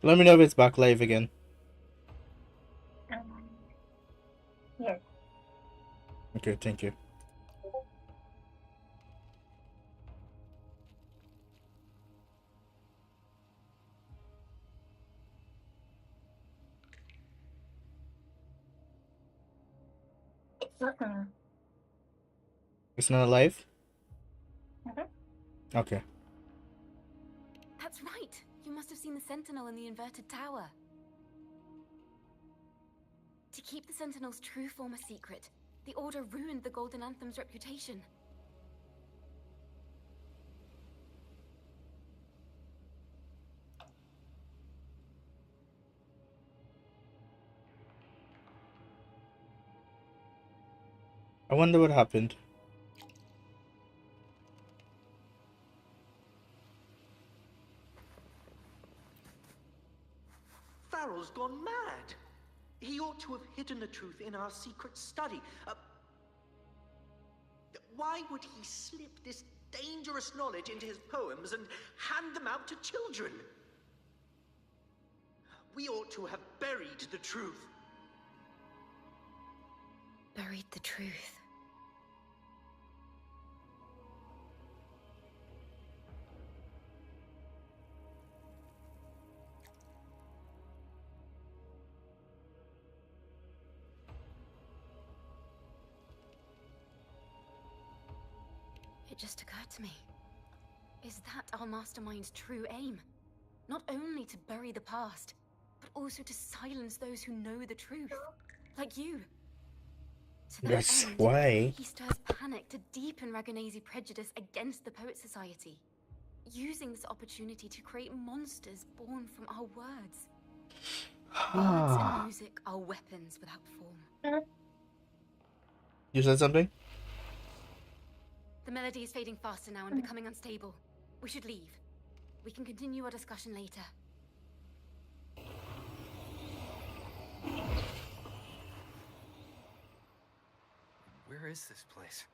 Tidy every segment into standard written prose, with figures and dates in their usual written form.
Let me know if it's back live again. Yes. Okay, thank you. Mm-mm. It's not live? Mhm. Okay. That's right. You must have seen the Sentinel in the inverted tower. To keep the Sentinel's true form a secret, the Order ruined the Golden Anthem's reputation. I wonder what happened. Farrell's gone mad. He ought to have hidden the truth in our secret study. Why would he slip this dangerous knowledge into his poems and hand them out to children? We ought to have buried the truth. Buried the truth. It just occurred to me. Is that our mastermind's true aim? Not only to bury the past, but also to silence those who know the truth. Like you. To that That's end, why. he stirs panic to deepen Ragonese prejudice against the Poet Society, using this opportunity to create monsters born from our words. Words and music are weapons without form. You said something? The melody is fading faster now and becoming unstable. We should leave. We can continue our discussion later. Where is this place?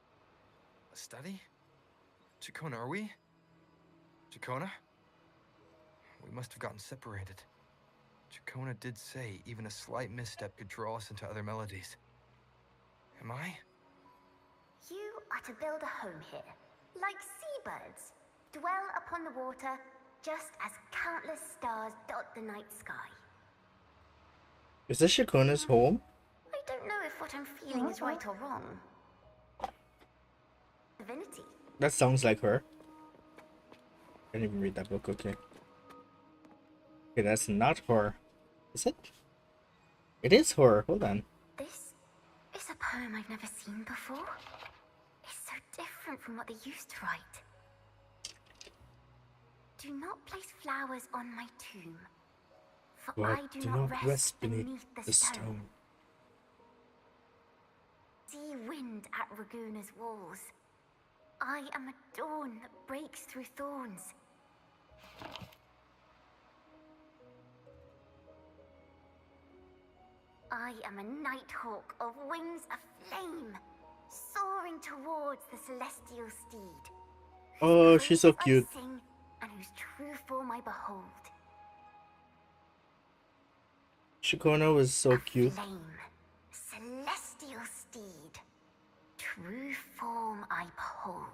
A study? Chacona, are we? Chacona? We must have gotten separated. Chacona did say even a slight misstep could draw us into other melodies. Am I? You are to build a home here, like seabirds. Dwell upon the water, just as countless stars dot the night sky. Is this Shakuna's home? I don't know if what I'm feeling is right or wrong. Divinity. That sounds like her. I didn't even read that book, okay. Okay, that's not her. Is it? It is her. Hold on. This is a poem I've never seen before. It's so different from what they used to write. Do not place flowers on my tomb, for But I do not rest beneath the stone. See wind at Raguna's walls. I am a dawn that breaks through thorns. I am a nighthawk of wings aflame, soaring towards the celestial steed. Oh, she's so Praise cute. I sing, and whose true form I behold. Shakuna was so cute. Flame, celestial steed, true form I behold.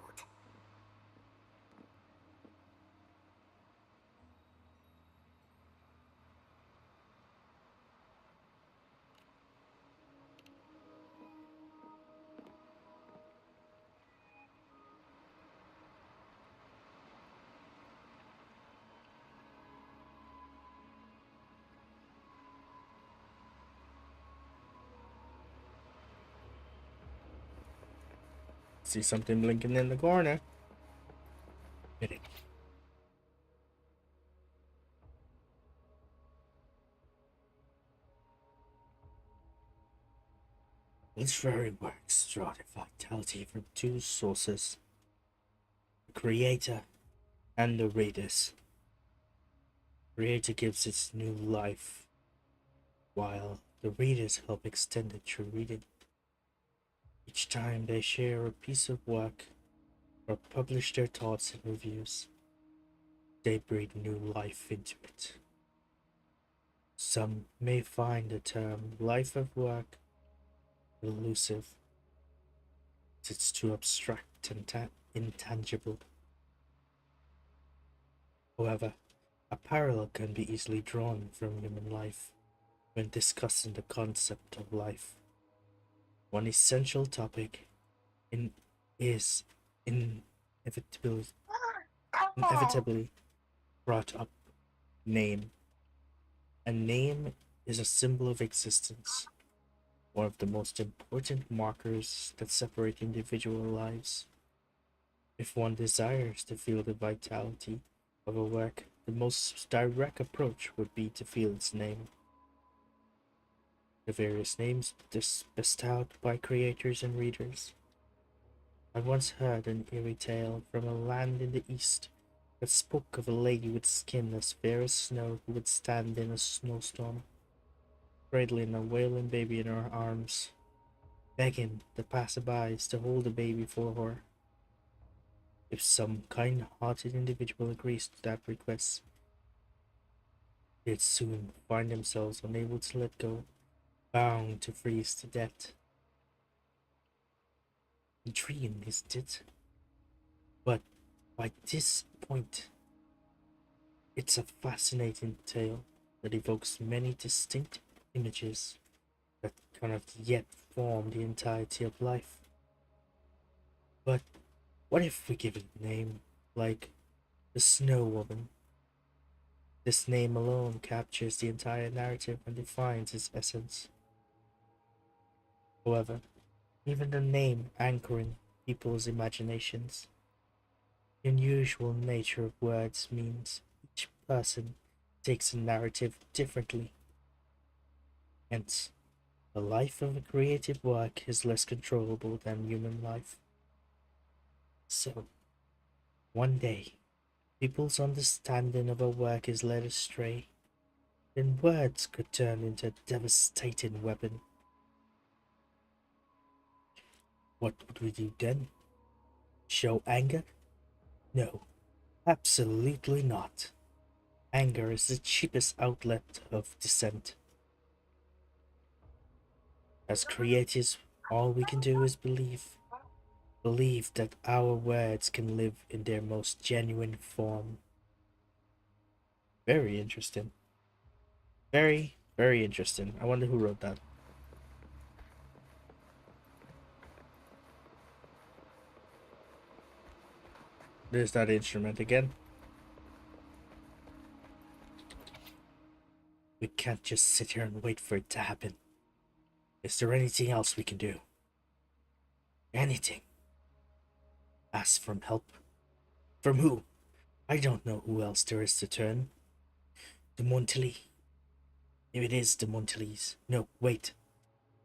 See something blinking in the corner. Hit it. Literary works draw their vitality from two sources: the creator and the readers. The creator gives its new life, while the readers help extend it through reading. Each time they share a piece of work or publish their thoughts and reviews, they breathe new life into it. Some may find the term life of work elusive, as it's too abstract and intangible. However, a parallel can be easily drawn from human life when discussing the concept of life. One essential topic in, is inevitably, inevitably brought up: name. A name is a symbol of existence, one of the most important markers that separate individual lives. If one desires to feel the vitality of a work, the most direct approach would be to feel its name. The various names bestowed by creators and readers. I once heard an eerie tale from a land in the east that spoke of a lady with skin as fair as snow who would stand in a snowstorm, cradling a wailing baby in her arms, begging the passerbys to hold the baby for her. If some kind-hearted individual agrees to that request, they'd soon find themselves unable to let go, bound to freeze to death. Intriguing, isn't it? But by this point, it's a fascinating tale that evokes many distinct images that cannot yet form the entirety of life. But what if we give it a name, like the Snow Woman? This name alone captures the entire narrative and defines its essence. However, even the name anchoring people's imaginations, the unusual nature of words means each person takes a narrative differently. Hence, the life of a creative work is less controllable than human life. So, one day, people's understanding of a work is led astray, then words could turn into a devastating weapon. What would we do then? Show anger? No, absolutely not. Anger is the cheapest outlet of dissent. As creators, all we can do is believe. Believe that our words can live in their most genuine form. Very interesting. Very, very interesting. I wonder who wrote that. There's that instrument again. We can't just sit here and wait for it to happen. Is there anything else we can do? Anything? Ask for help? From who? I don't know who else there is to turn. The Montilly. If it is the Montillies. No, wait.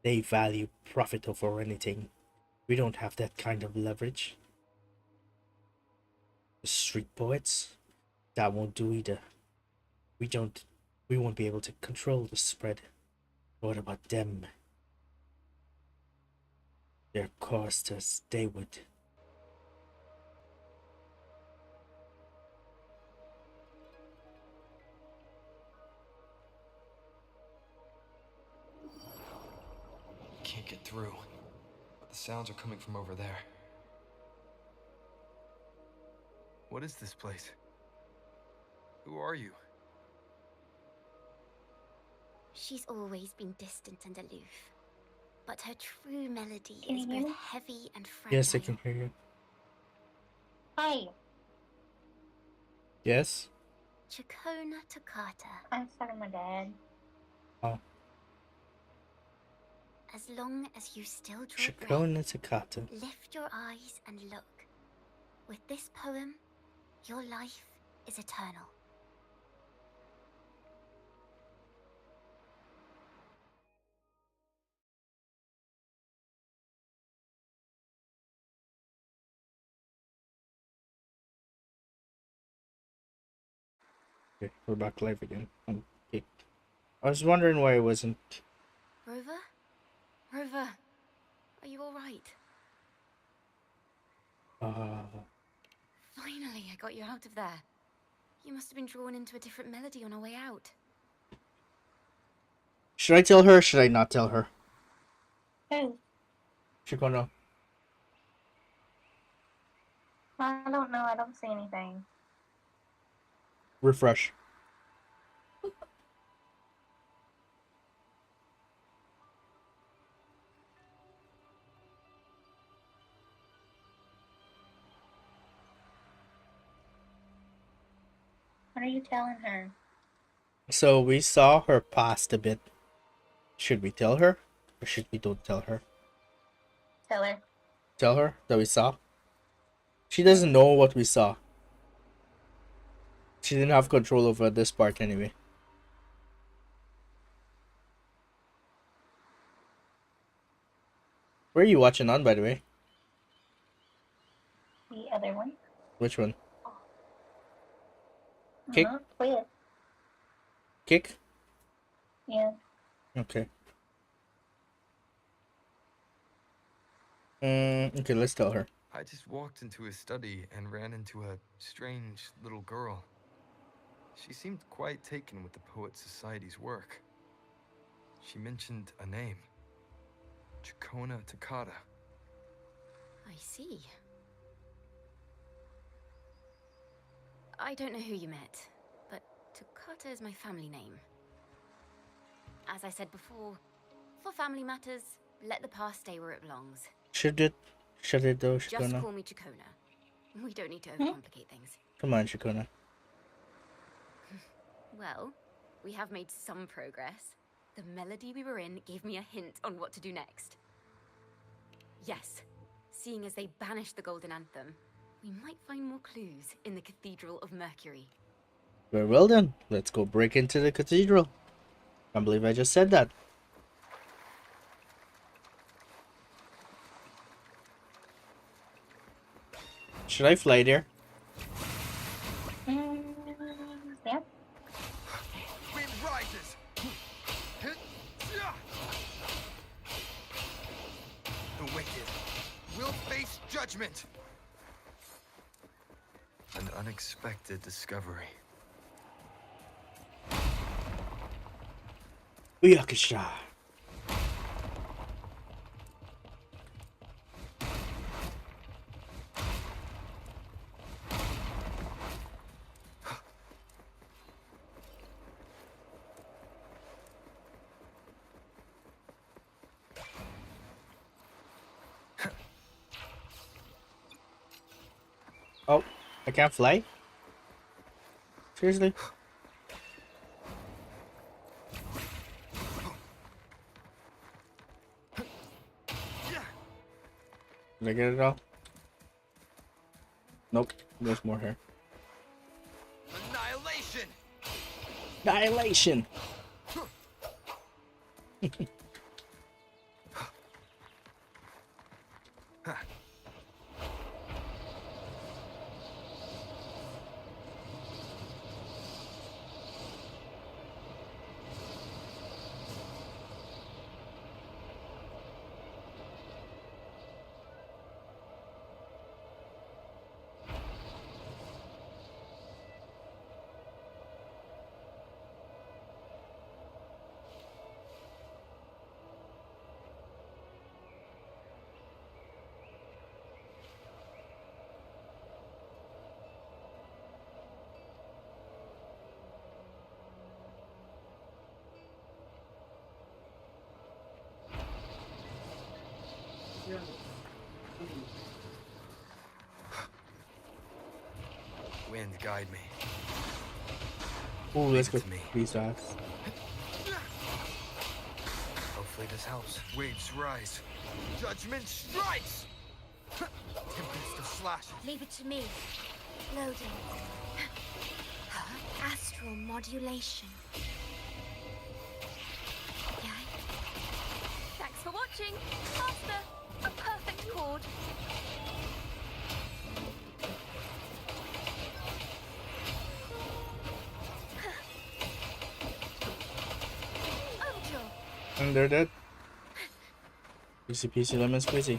They value profit over anything. We don't have that kind of leverage. The street poets? That won't do either. We won't be able to control the spread. What about them? Their cost as they would. Can't get through, but the sounds are coming from over there. What is this place? Who are you? She's always been distant and aloof, but her true melody Can is you hear both me? heavy and Yes, I fragile. can hear you. Hi, Yes? Chacona Toccata. I'm sorry, my dad. Oh. As long as you still draw breath, Chacona Toccata. lift your eyes and look. With this poem, your life is eternal. Okay, we're back live again. Okay. I was wondering why it wasn't. Rover? Rover, are you alright? Finally, I got you out of there. You must have been drawn into a different melody on our way out. Should I tell her or should I not tell her? Who? Chikono. I don't know. I don't see anything. Refresh. What are you telling her? So we saw her past a bit. Should we tell her? Or should we don't tell her? Tell her. Tell her that we saw? She doesn't know what we saw. She didn't have control over this part anyway. Where are you watching on, by the way? The other one. Which one? Kick? Quit. Kick? Yeah. Okay. Okay, let's tell her. I just walked into his study and ran into a strange little girl. She seemed quite taken with the Poet Society's work. She mentioned a name. Chikona Takata. I see. I don't know who you met, but Takata is my family name. As I said before, for family matters, let the past stay where it belongs. Should it though, Just Chikona? call me Chikona. We don't need to overcomplicate things. Come on, Chikona. Well, we have made some progress. The melody we were in gave me a hint on what to do next. Yes, seeing as they banished the Golden Anthem, we might find more clues in the Cathedral of Mercury. Very well then. Let's go break into the cathedral. Can't believe I just said that. Should I fly there? Yeah. Wind rises. The wicked will face judgment. An unexpected discovery. Uyakasha. Oh, I can't fly? Seriously? Did I get it all? Nope, there's more here. Annihilation! Annihilation! Wind, guide me. Oh, let's go. To me. These fast. Hopefully this helps. Waves rise. Judgment strikes! Tempest of slashes. Leave it to me. Loading. Astral modulation. Okay. Thanks for watching. Master, a perfect chord. Overture. And they're dead. Easy peasy lemon squeezy.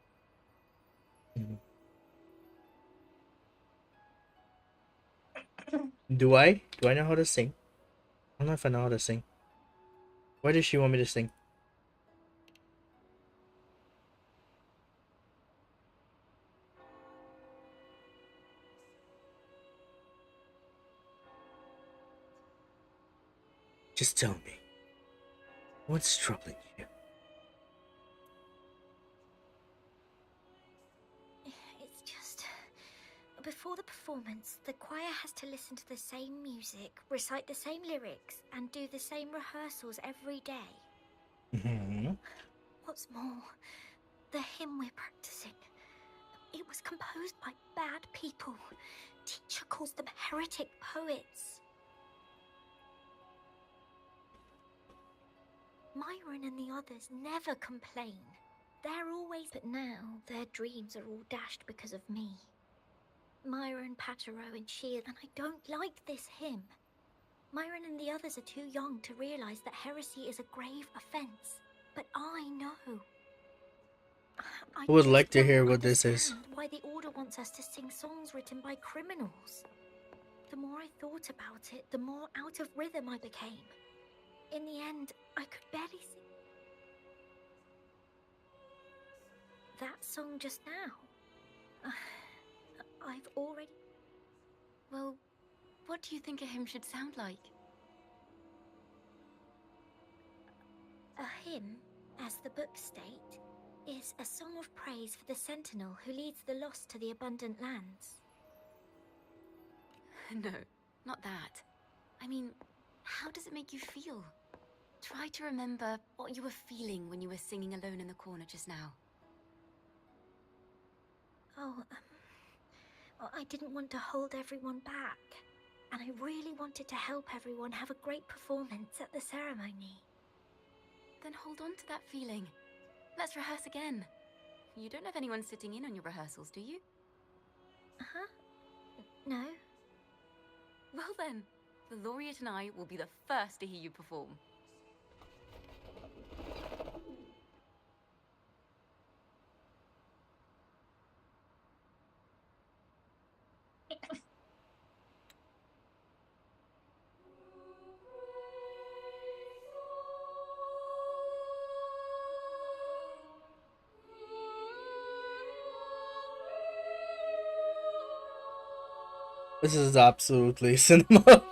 Do I? Do I know how to sing? I don't know if I know how to sing. Why does she want me to sing? Just tell me. What's troubling you? It's just. Before the performance, the choir has to listen to the same music, recite the same lyrics, and do the same rehearsals every day. Mm-hmm. What's more, the hymn we're practicing, it was composed by bad people. Teacher calls them heretic poets. Myron and the others never complain. They're always... But now, their dreams are all dashed because of me. Myron, Patero, and Shear, and I don't like this hymn. Myron and the others are too young to realize that heresy is a grave offense. But I know. I I would just like to don't hear what this is. understand why the Order wants us to sing songs written by criminals. The more I thought about it, the more out of rhythm I became. In the end, I could barely sing that song just now. I've already... Well, what do you think a hymn should sound like? A hymn, as the books state, is a song of praise for the sentinel who leads the lost to the abundant lands. No, not that. I mean, how does it make you feel? Try to remember what you were feeling when you were singing alone in the corner just now. Oh, well, I didn't want to hold everyone back. And I really wanted to help everyone have a great performance at the ceremony. Then hold on to that feeling. Let's rehearse again. You don't have anyone sitting in on your rehearsals, do you? Uh-huh. No. Well then, the laureate and I will be the first to hear you perform. This is absolutely cinema.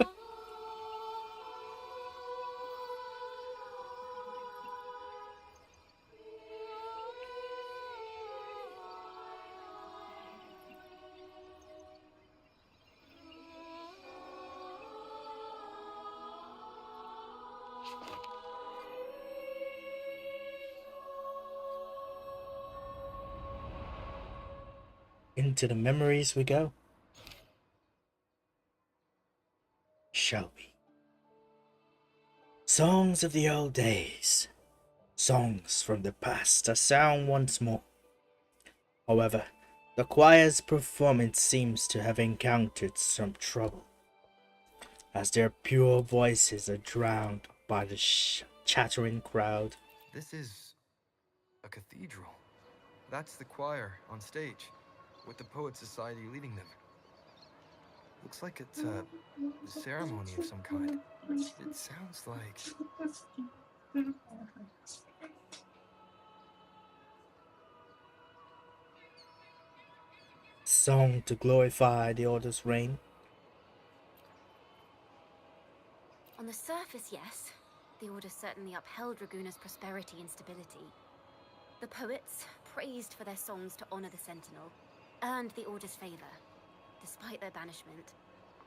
Into the memories we go. Shall we? Songs of the old days. Songs from the past are sound once more. However, the choir's performance seems to have encountered some trouble, as their pure voices are drowned by the chattering crowd. This is a cathedral. That's the choir on stage, with the Poet Society leading them. Looks like it's a ceremony of some kind. It sounds like... Song to glorify the Order's reign. On the surface, yes. The Order certainly upheld Raguna's prosperity and stability. The poets, praised for their songs to honor the Sentinel, earned the Order's favor. Despite their banishment,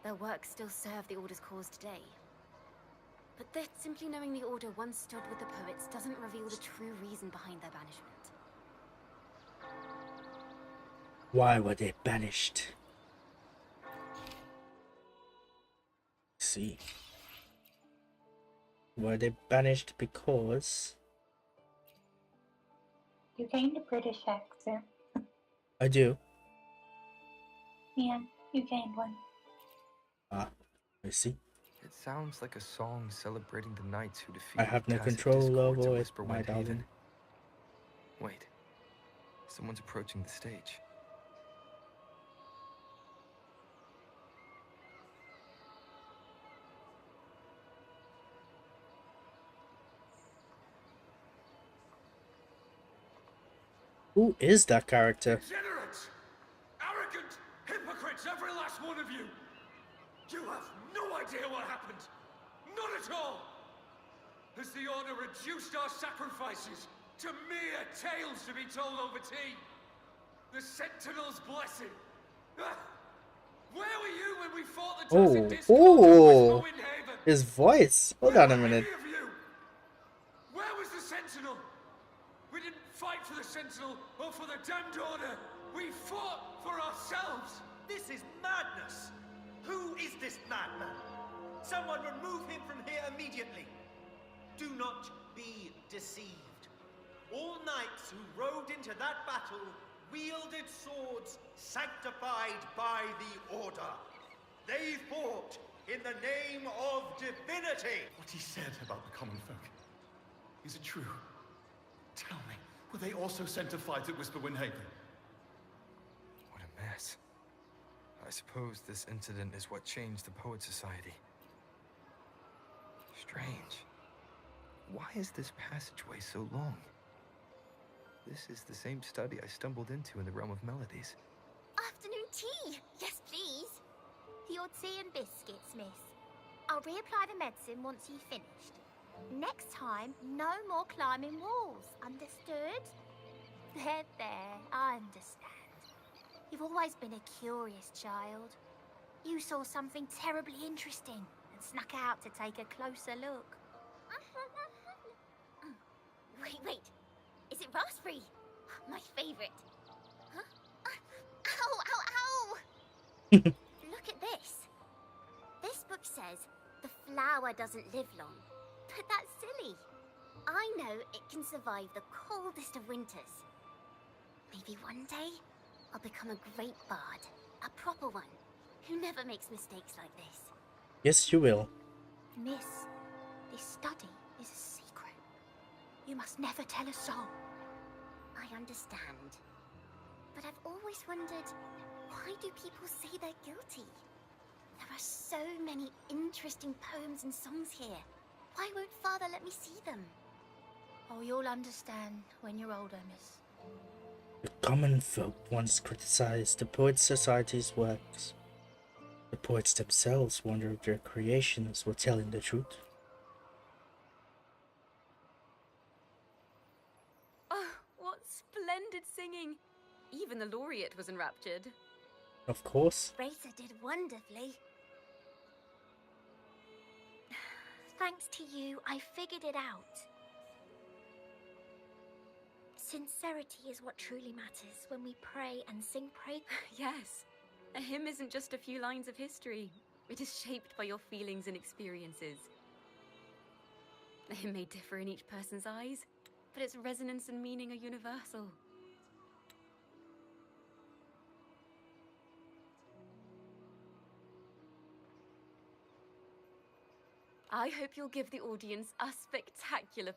their works still serve the Order's cause today. But that simply knowing the Order once stood with the poets doesn't reveal the true reason behind their banishment. Why were they banished? See. Were they banished because... You gained a British accent. I do. Yeah, you gained one. Ah, I see. It sounds like a song celebrating the knights who defeated I have no Tacit control discords over at it, my Whisperwind Haven. darling. Wait. Someone's approaching the stage. Who is that character? Degenerates! Arrogant hypocrites, every last one of you! You have no idea what happened! Not at all! Has the Order reduced our sacrifices to mere tales to be told over tea? The Sentinel's blessing! Ah! Where were you when we fought the Toxic Discord oh, in Windhaven? his voice. Hold Where on a were minute. any of you? Where was the Sentinel? We didn't fight for the Sentinel or for the damned Order. We fought for ourselves. This is madness! Who is this madman? Someone remove him from here immediately. Do not be deceived. All knights who rode into that battle wielded swords sanctified by the Order. They fought in the name of divinity. What he said about the common folk, is it true? Tell me, were they also sent to fight at Whisper Windhaven? What a mess. I suppose this incident is what changed the Poet Society. Strange. Why is this passageway so long? This is the same study I stumbled into in the Realm of Melodies. Afternoon tea! Yes, please. Your tea and biscuits, miss. I'll reapply the medicine once you've finished. Next time, no more climbing walls. Understood? There, I understand. You've always been a curious child. You saw something terribly interesting and snuck out to take a closer look. Wait. Is it raspberry? My favorite. Huh? Ow! Look at this. This book says the flower doesn't live long. But that's silly. I know it can survive the coldest of winters. Maybe one day I'll become a great bard. A proper one. Who never makes mistakes like this. Yes, you will. Miss, this study is a secret. You must never tell a soul. I understand. But I've always wondered, why do people say they're guilty? There are so many interesting poems and songs here. Why won't Father let me see them? Oh, you'll understand when you're older, miss. The common folk once criticized the Poet Society's works. The poets themselves wondered if their creations were telling the truth. Oh, what splendid singing! Even the laureate was enraptured. Of course. Racer did wonderfully. Thanks to you, I figured it out. Sincerity is what truly matters when we pray and sing praise. Yes, a hymn isn't just a few lines of history. It is shaped by your feelings and experiences. A hymn may differ in each person's eyes, but its resonance and meaning are universal. I hope you'll give the audience a spectacular...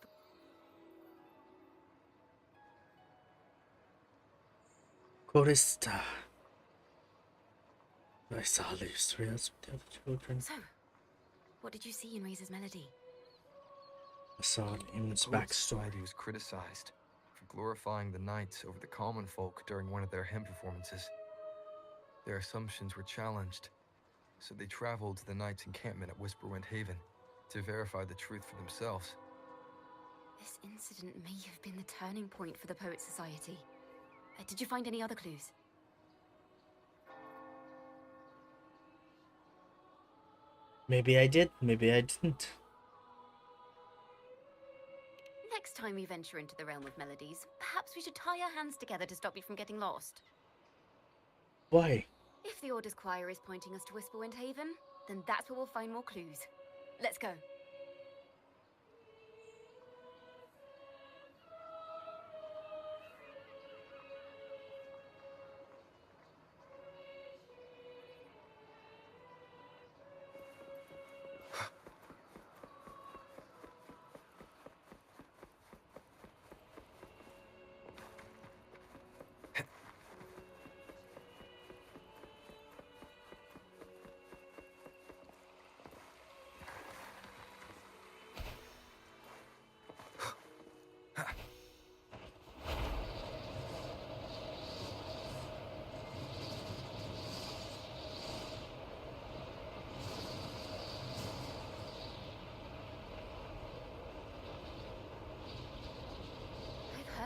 Chorista. I saw illustrious with the other children. So, what did you see in Razor's melody? I saw Eamon's Poet backstory. Society was criticized for glorifying the knights over the common folk during one of their hymn performances. Their assumptions were challenged, so they traveled to the knights' encampment at Whisperwind Haven to verify the truth for themselves. This incident may have been the turning point for the Poet Society. Did you find any other clues? Maybe I did, maybe I didn't. Next time we venture into the realm of melodies, perhaps we should tie our hands together to stop you from getting lost. Why? If the Order's choir is pointing us to Whisperwind Haven, then that's where we'll find more clues. Let's go.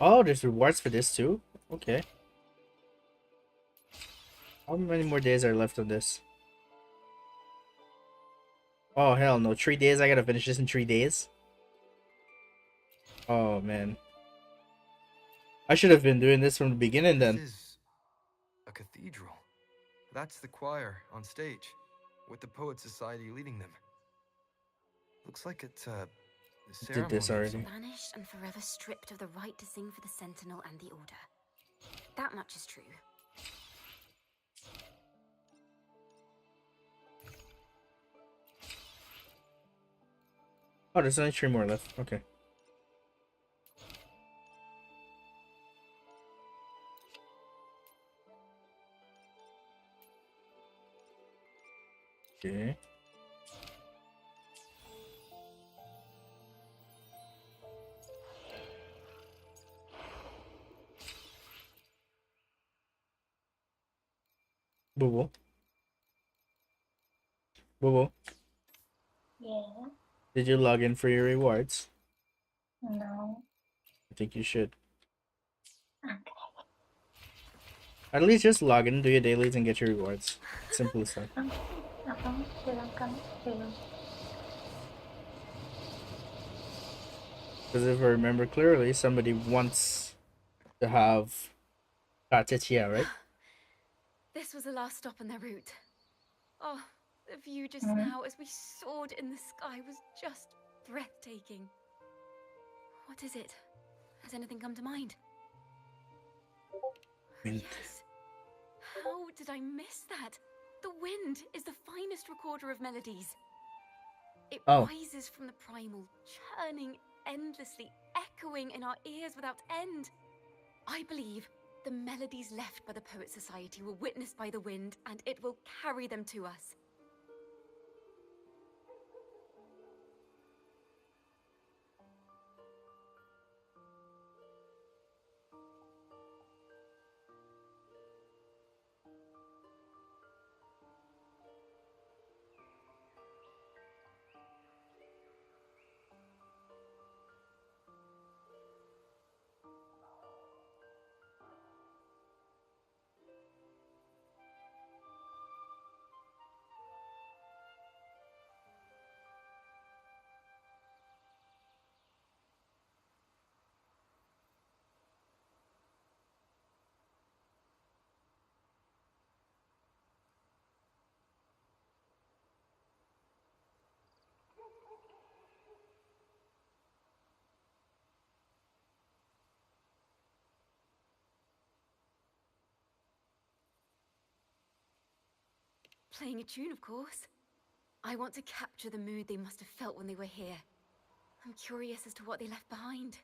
Oh, there's rewards for this too? Okay. How many more days are left on this? Oh, hell no. 3 days? I gotta finish this in 3 days? Oh, man. I should have been doing this from the beginning This then. is a cathedral. That's the choir on stage, with the Poet Society leading them. Looks like it's a Did this ceremony of already. some- Banished and forever stripped of the right to sing for the Sentinel and the Order. That much is true. Oh, there's only 3 more left. Okay. Okay. Boo boo. Yeah. Did you log in for your rewards? No. I think you should. Okay. At least just log in, do your dailies, and get your rewards. Simple as that. Silakan. Because if I remember clearly, somebody wants to have Katatia, right? This was the last stop on their route. Oh, the view just Mhm. now as we soared in the sky was just breathtaking. What is it? Has anything come to mind? Wind. Yes. How did I miss that? The wind is the finest recorder of melodies. It Oh. rises from the primal, churning endlessly, echoing in our ears without end. I believe the melodies left by the Poet Society were witnessed by the wind, and it will carry them to us. Playing a tune, of course. I want to capture the mood they must have felt when they were here. I'm curious as to what they left behind.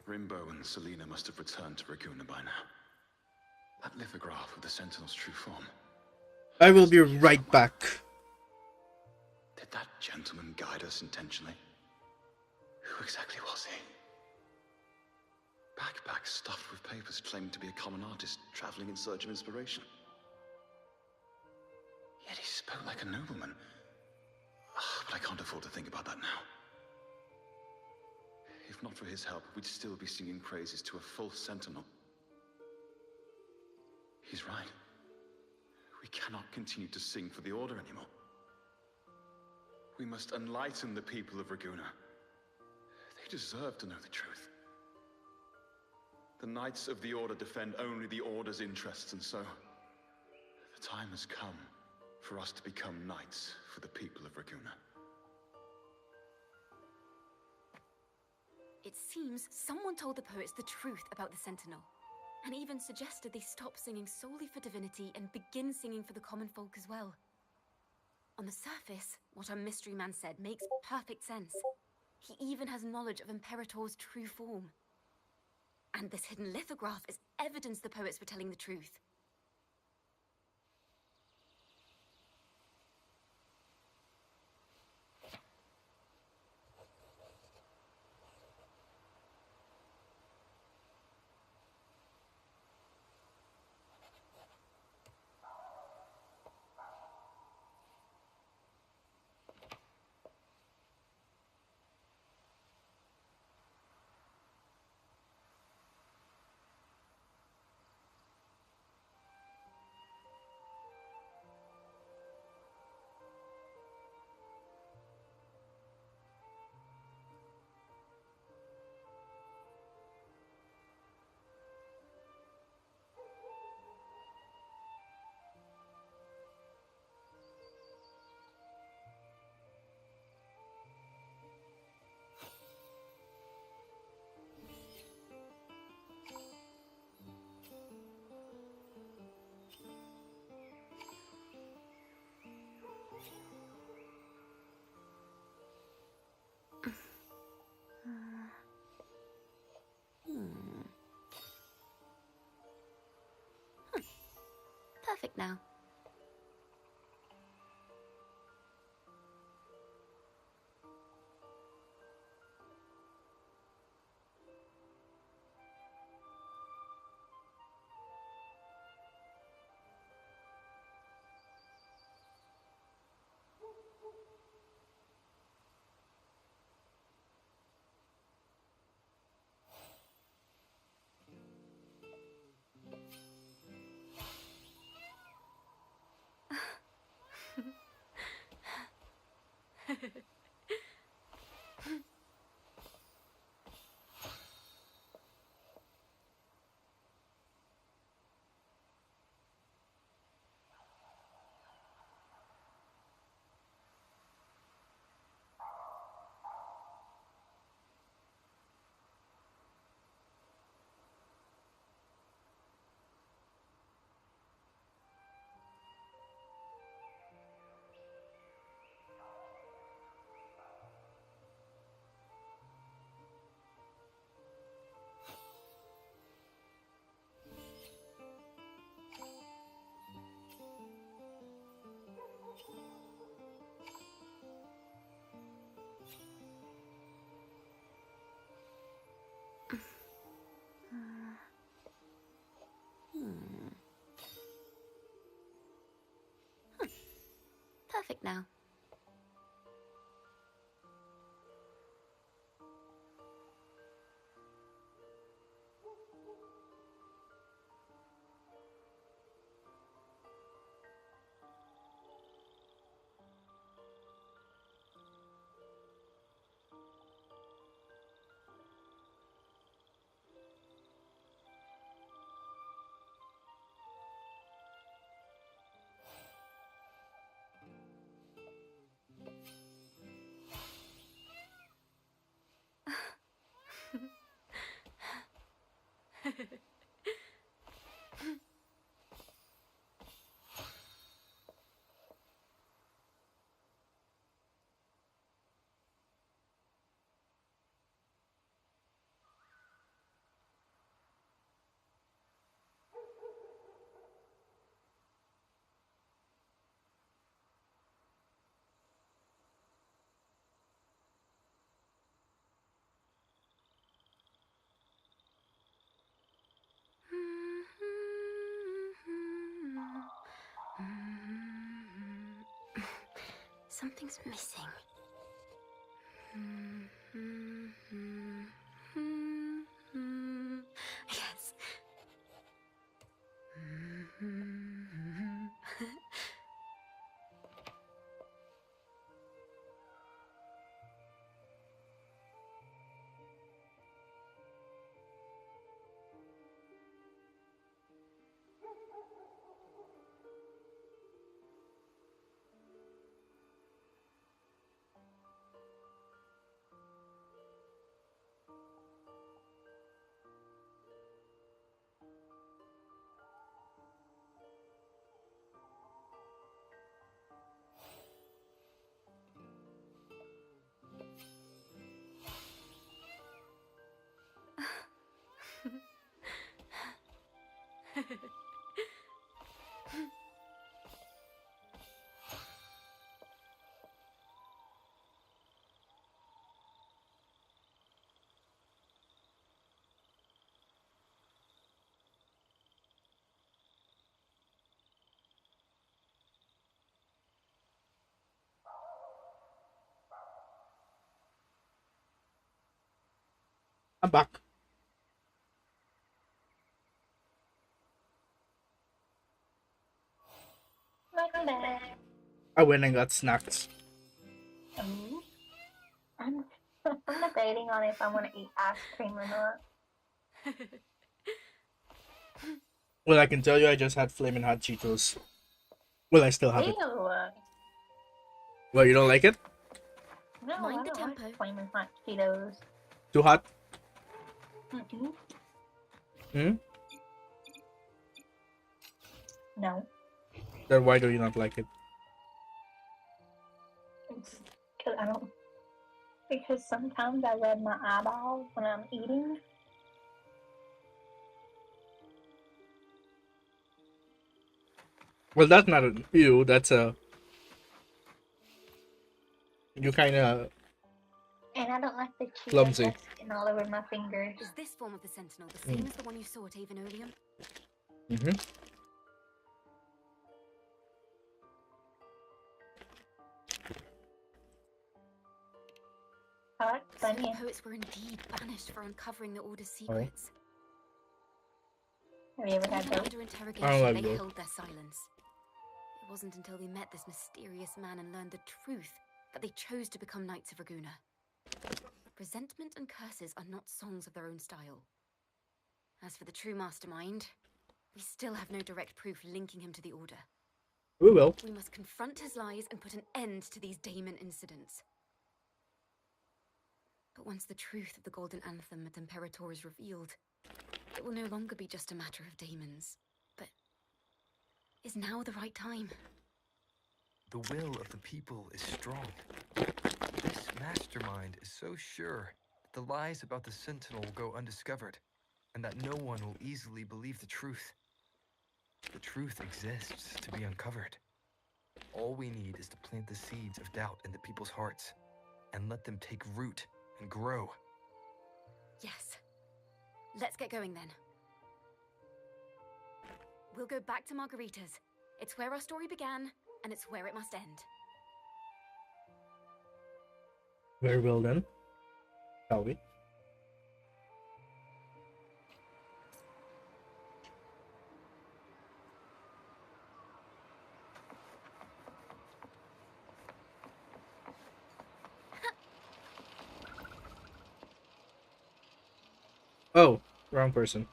Rimbo and Selena must have returned to Raguna by now. That lithograph of the Sentinel's true form. I will be right back. Did that gentleman guide us intentionally? Who exactly was he? Backpack stuffed with papers claiming to be a common artist traveling in search of inspiration. Yet he spoke like a nobleman. But I can't afford to think about that now. If not for his help, we'd still be singing praises to a false sentinel. He's right. We cannot continue to sing for the Order anymore. We must enlighten the people of Raguna. They deserve to know the truth. The Knights of the Order defend only the Order's interests, and so the time has come for us to become knights for the people of Raguna. It seems someone told the poets the truth about the Sentinel, and even suggested they stop singing solely for divinity and begin singing for the common folk as well. On the surface, what our mystery man said makes perfect sense. He even has knowledge of Imperator's true form. And this hidden lithograph is evidence the poets were telling the truth. perfect now. Perfect now. Something's missing. Yes. I'm back. Welcome back. I went and got snacks. Oh, I'm, I'm debating on if I want to eat ice cream or not. Well, I can tell you I just had flaming hot Cheetos. Well, I still have it. Ew. Well, you don't like it? No, Mind I the don't tempo. like flaming hot Cheetos. Too hot? Mm-mm. Hmm? No. Then why do you not like it? Because I don't. Because sometimes I rub my eyeballs when I'm eating. Well, that's not a you. That's a you kind of And I don't like the cheese clumsy. that's sitting all over my fingers. Is this form of the Sentinel the same as the one you saw at Avenolium? Mm-hmm. Oh, it's So the funny. poets were indeed banished for uncovering the Order's Oh. secrets. Have you ever had Even those? under I interrogation, don't like they those. held their silence. It wasn't until they met this mysterious man and learned the truth that they chose to become Knights of Raguna. Resentment and curses are not songs of their own style. As for the true mastermind, we still have no direct proof linking him to the Order. We will. We must confront his lies and put an end to these Daemon incidents. But once the truth of the Golden Anthem at Imperator is revealed, it will no longer be just a matter of daemons. But is now the right time? The will of the people is strong. This mastermind is so sure that the lies about the Sentinel will go undiscovered, and that no one will easily believe the truth. The truth exists to be uncovered. All we need is to plant the seeds of doubt in the people's hearts, and let them take root and grow. Yes. Let's get going then. We'll go back to Margarita's. It's where our story began, and it's where it must end. Very well then. Shall we? Oh, wrong person.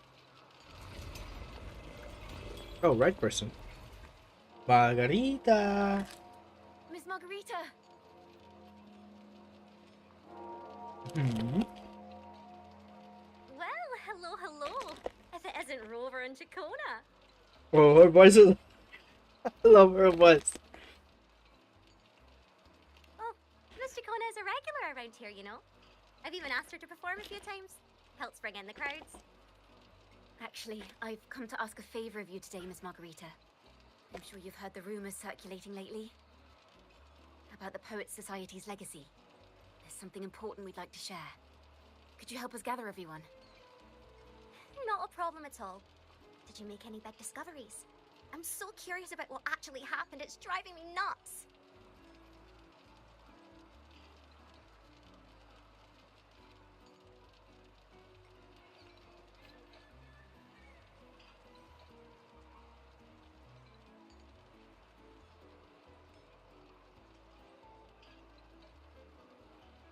Oh, right person. Margarita. Miss Margarita! Hmm. Well, hello, hello. If it isn't Rover and Chacona. Oh, her voice is. I love her voice. Oh, Miss Chacona is a regular around here, you know. I've even asked her to perform a few times. Helps bring in the crowds. Actually, I've come to ask a favor of you today, Miss Margarita. I'm sure you've heard the rumors circulating lately about the Poets Society's legacy. There's something important we'd like to share. Could you help us gather everyone? Not a problem at all. Did you make any big discoveries? I'm so curious about what actually happened. It's driving me nuts.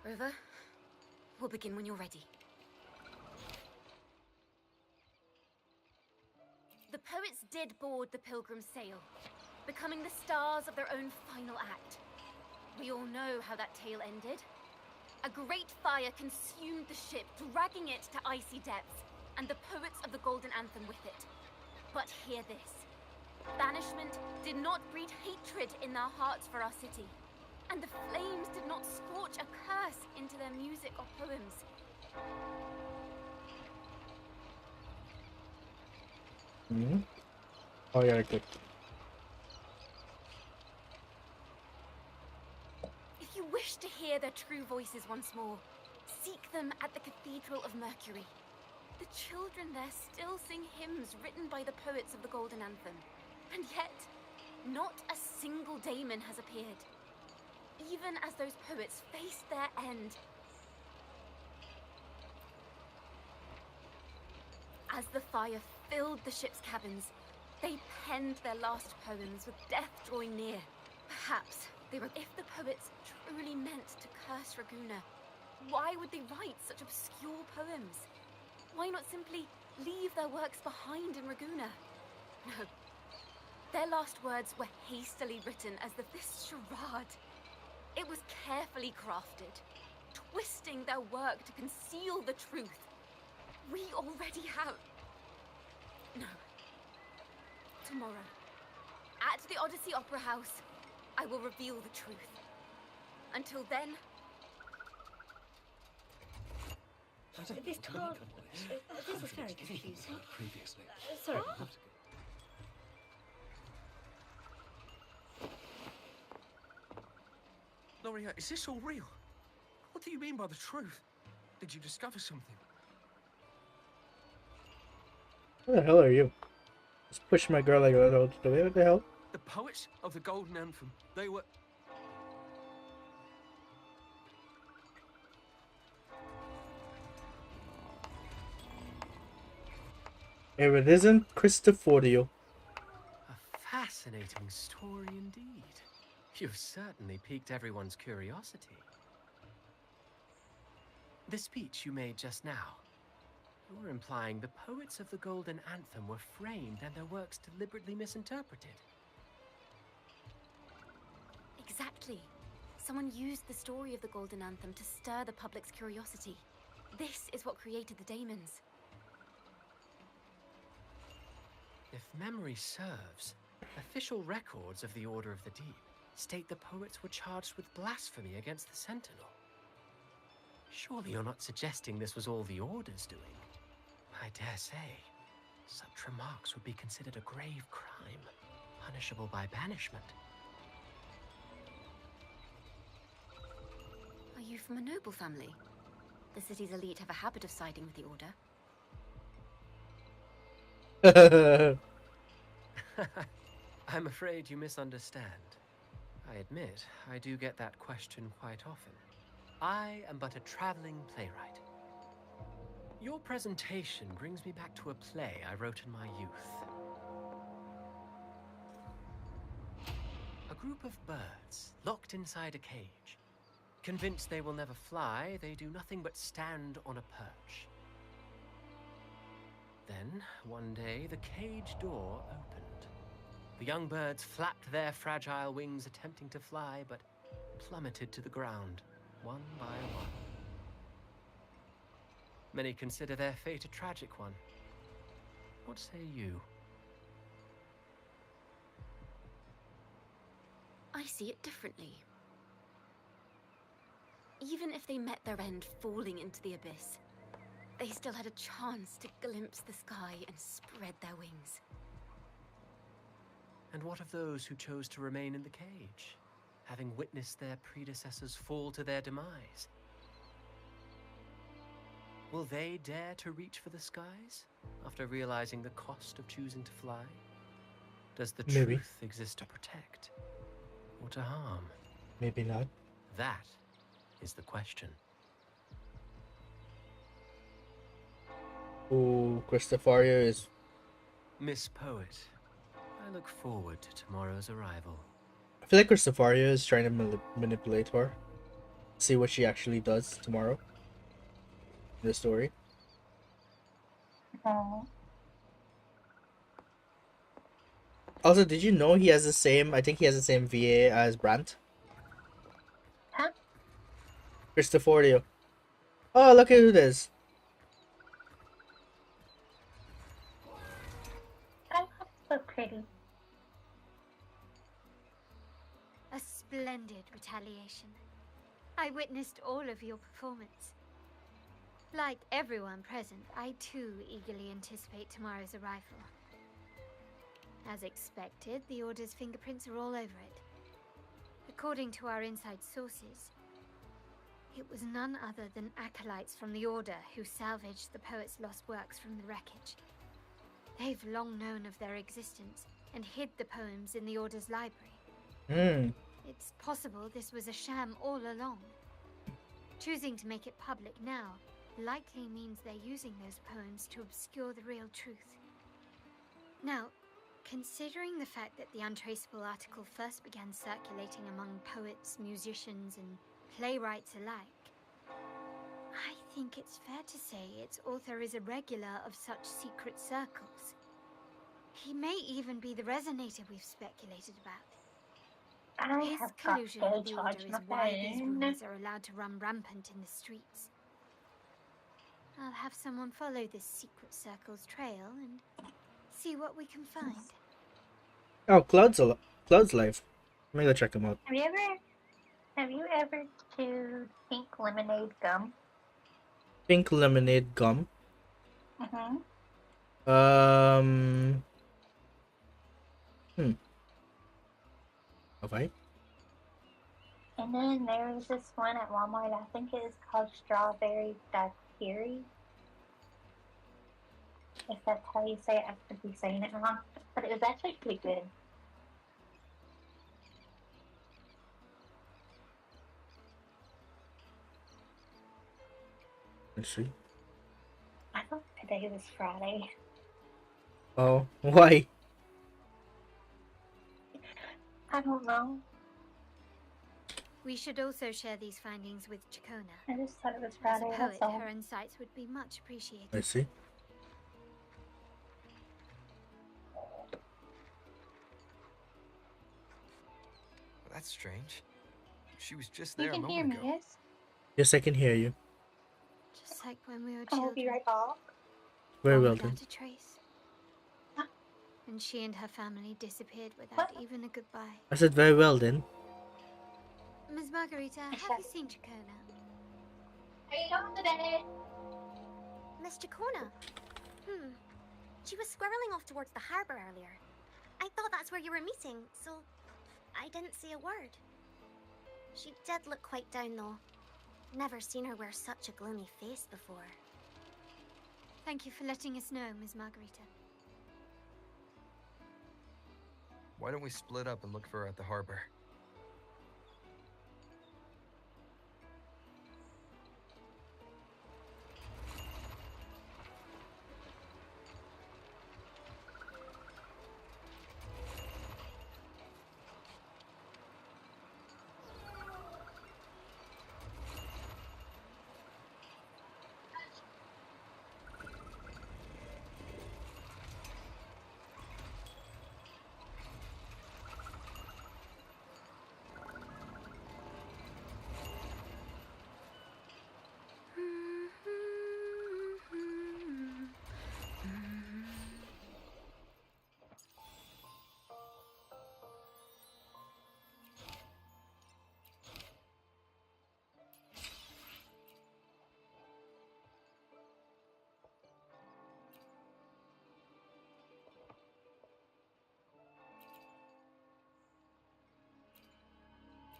Rover, we'll begin when you're ready. The poets did board the Pilgrim's sail, becoming the stars of their own final act. We all know how that tale ended. A great fire consumed the ship, dragging it to icy depths, and the poets of the Golden Anthem with it. But hear this. Banishment did not breed hatred in their hearts for our city, and the flames did not scorch a curse into their music or poems. Hmm. Oh yeah, good. If you wish to hear their true voices once more, seek them at the Cathedral of Mercury. The children there still sing hymns written by the poets of the Golden Anthem. And yet, not a single daemon has appeared. Even as those poets faced their end. As the fire filled the ship's cabins, they penned their last poems with death drawing near. Perhaps they were. If the poets truly meant to curse Raguna, why would they write such obscure poems? Why not simply leave their works behind in Raguna? No. Their last words were hastily written as this charade. It was carefully crafted, twisting their work to conceal the truth. We already have... No. Tomorrow, at the Odyssey Opera House, I will reveal the truth. Until then... This talk... This is very confusing. Sorry. Gloria, is this all real? What do you mean by the truth? Did you discover something? Who the hell are you? Just push my girl like a little to the way. What the hell? The poets of the Golden Anthem, they were... If it isn't Cristoforio. A fascinating story indeed. You've certainly piqued everyone's curiosity. The speech you made just now, you're implying the poets of the Golden Anthem were framed and their works deliberately misinterpreted. Exactly. Someone used the story of the Golden Anthem to stir the public's curiosity. This is what created the daemons. If memory serves, official records of the Order of the Deep state the poets were charged with blasphemy against the Sentinel. Surely you're not suggesting this was all the Order's doing? I dare say, such remarks would be considered a grave crime, punishable by banishment. Are you from a noble family? The city's elite have a habit of siding with the Order. I'm afraid you misunderstand. I admit, I do get that question quite often. I am but a traveling playwright. Your presentation brings me back to a play I wrote in my youth. A group of birds locked inside a cage. Convinced they will never fly, they do nothing but stand on a perch. Then, one day, the cage door opened. The young birds flapped their fragile wings, attempting to fly, but plummeted to the ground, one by one. Many consider their fate a tragic one. What say you? I see it differently. Even if they met their end falling into the abyss, they still had a chance to glimpse the sky and spread their wings. And what of those who chose to remain in the cage, having witnessed their predecessors fall to their demise? Will they dare to reach for the skies after realizing the cost of choosing to fly? Does the Maybe. truth exist to protect or to harm? Maybe not. That is the question. Ooh, Cristoforio is... Miss Poet, I look forward to tomorrow's arrival. I feel like Cristoforio is trying to manipulate her. See what she actually does tomorrow. In the story. Oh. Also, did you know he has the same... I think he has the same VA as Brandt? Huh? Cristoforio. Oh, look at who it is. Oh, so pretty. A splendid retaliation. I witnessed all of your performance. Like everyone present, I too eagerly anticipate tomorrow's arrival. As expected, the Order's fingerprints are all over it. According to our inside sources, it was none other than acolytes from the Order who salvaged the poet's lost works from the wreckage. They've long known of their existence and hid the poems in the Order's library. It's possible this was a sham all along. Choosing to make it public now likely means they're using those poems to obscure the real truth. Now, considering the fact that the untraceable article first began circulating among poets, musicians, and playwrights alike, I think it's fair to say its author is a regular of such secret circles. He may even be the resonator we've speculated about. I His have got collusion with gay the Order charge is my why these phone. rumors are allowed to run rampant in the streets. I'll have someone follow this secret circle's trail and see what we can find. Oh, Cloud's live. Let me go check him out. Have you ever chewed pink lemonade gum? Pink lemonade gum. Mm-hmm. Have I? And then there was this one at Walmart, I think it is called Strawberry Daiquiri. If that's how you say it, I could be saying it wrong. But it was actually pretty good. Let's see. I thought today was Friday. Oh, why? I don't know. We should also share these findings with Chacona. I just thought it was As a Friday, poet, that's all. her insights would be much appreciated. I see. That's strange. She was just You there a can hear moment me, ago. yes? Yes, I can hear you. Just like when we were I will children. be right back. Very Gone well without done. a trace. Huh? And she and her family disappeared without even a goodbye. I said very well then. Ms. Margarita, have you seen Chacona? How you doing today? Miss Chacona. She was squirreling off towards the harbour earlier. I thought that's where you were meeting, so I didn't say a word. She did look quite down, though. Never seen her wear such a gloomy face before. Thank you for letting us know, Ms. Margarita. Why don't we split up and look for her at the harbor?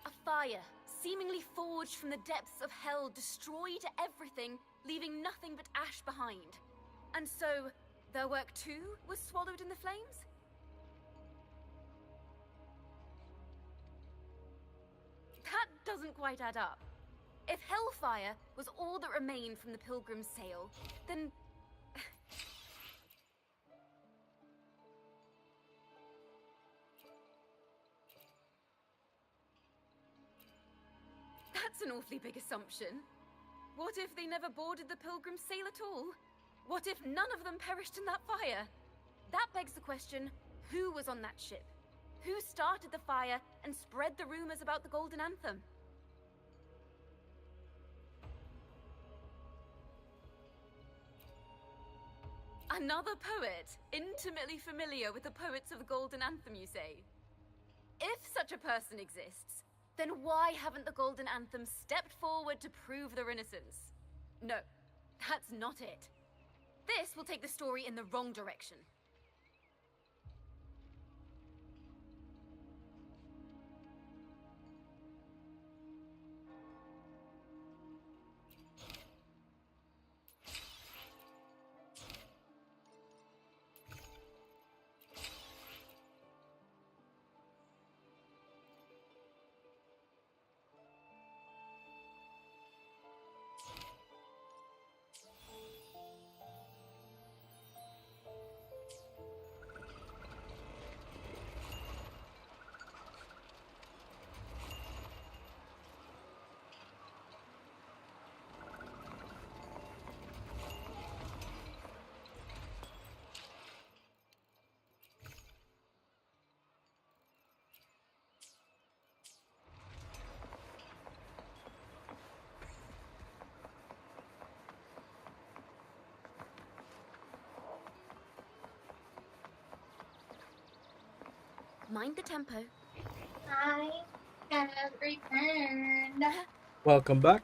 A fire, seemingly forged from the depths of hell, destroyed everything, leaving nothing but ash behind. And so, their work too was swallowed in the flames? That doesn't quite add up. If hellfire was all that remained from the Pilgrim's sail, then... That's an awfully big assumption. What if they never boarded the Pilgrim's sail at all? What if none of them perished in that fire? That begs the question, who was on that ship? Who started the fire and spread the rumors about the Golden Anthem? Another poet, intimately familiar with the poets of the Golden Anthem, you say? If such a person exists, then why haven't the Golden Anthem stepped forward to prove their innocence? No, that's not it. This will take the story in the wrong direction. Mind the tempo. I have returned. Welcome back.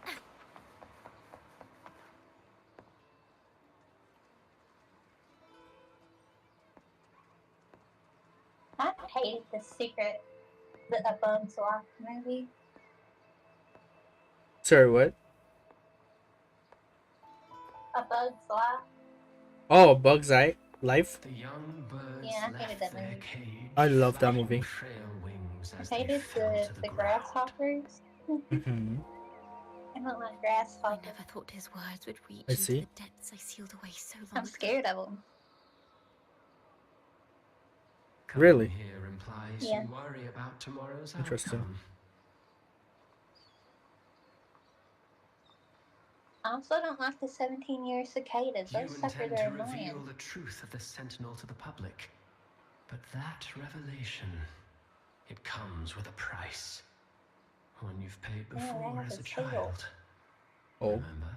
I hated the secret, the Bones Lock movie. Sorry, what? A Bug's Life. Oh, Bug's Eye Life. The young birds Yeah, I hated left that their movie. cage, I love that flapping movie. frail wings as I they hated fell to the the ground. grasshoppers. Mm-hmm. I don't like I grasshoppers. never thought his words would reach I into see. the depths I sealed away so long I'm ago. scared of them. Coming Really? here implies Yeah. you worry about tomorrow's Interesting. outcome. I also don't like the 17-year cicadas. You Those suckers intend are to reveal annoying. the truth of the Sentinel to the public. But that revelation, it comes with a price. One you've paid Yeah, that before has as a a tail. child. Oh. Remember?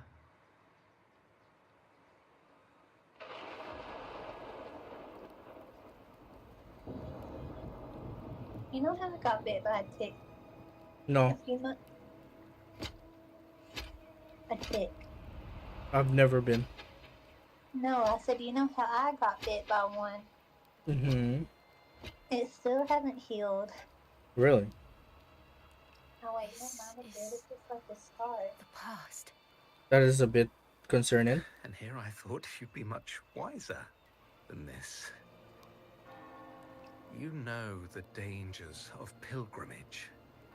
You know how I got bit by a tick a No, few months? A tick. I've never been. No, I said, you know how I got bit by one? Mm-hmm. It still hasn't healed. Really? Oh wait, This never mind. It did. is It's just like a scar. the past. That is a bit concerning. And here I thought you'd be much wiser than this. You know the dangers of pilgrimage,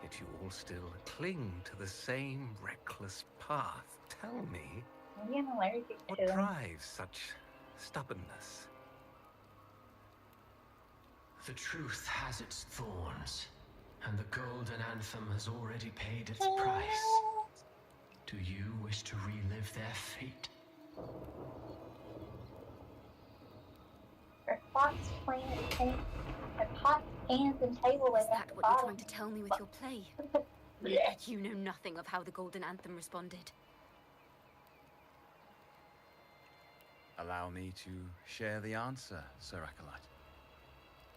yet you all still cling to the same reckless path. Tell me, Maybe I'm allergic what to them. drives such stubbornness? The truth has its thorns, and the golden anthem has already paid its price. Do you wish to relive their fate? Their pots, pans, and tables Is at that the what you're bottom. trying to tell me with your play? Yeah. You know nothing of how the Golden Anthem responded. Allow me to share the answer, Sir Acolyte.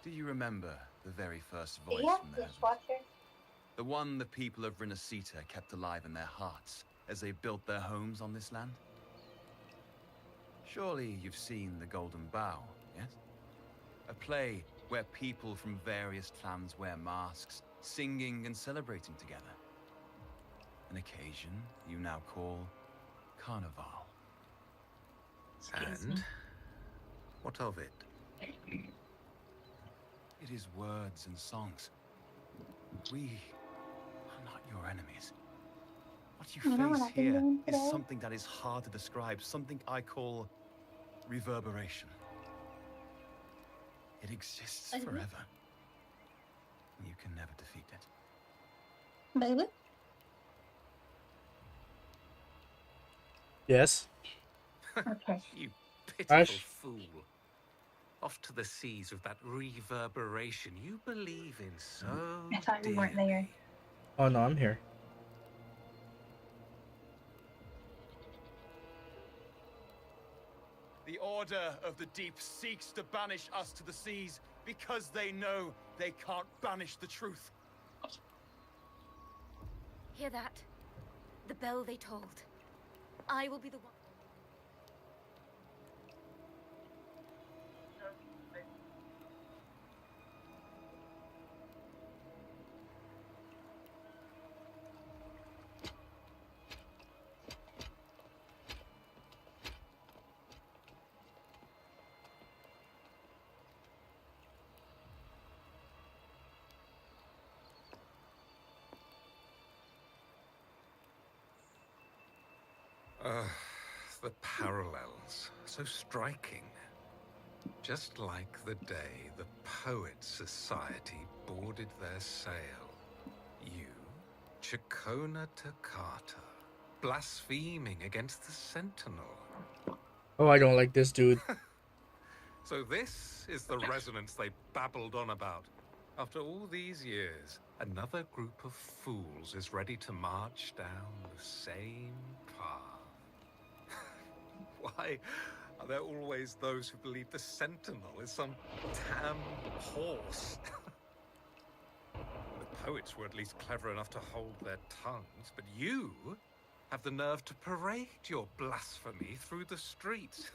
Do you remember the very first voice Yeah, from the heavens? dishwasher. The one the people of Rinasita kept alive in their hearts as they built their homes on this land? Surely you've seen The Golden Bough, yes? A play where people from various clans wear masks, singing and celebrating together. An occasion you now call Carnival. And what of it? It is words and songs. We are not your enemies. What you You know what face I've been here doing is today? something that is hard to describe, something I call reverberation. It exists Mhm. forever. You can never defeat it. Baby? Yes. Okay. You pitiful Ash? fool. Off to the seas with that reverberation you believe in so I thought you weren't dearly. there. Oh no, I'm here. The Order of the Deep seeks to banish us to the seas because they know they can't banish the truth. Hear that? The bell they tolled. I will be the one. The parallels, so striking. Just like the day the Poets Society boarded their sail. You, Chacona Takata, blaspheming against the Sentinel. Oh, I don't like this dude. So this is the resonance they babbled on about. After all these years, another group of fools is ready to march down the same path. Why are there always those who believe the Sentinel is some damn horse? The poets were at least clever enough to hold their tongues, but you have the nerve to parade your blasphemy through the streets.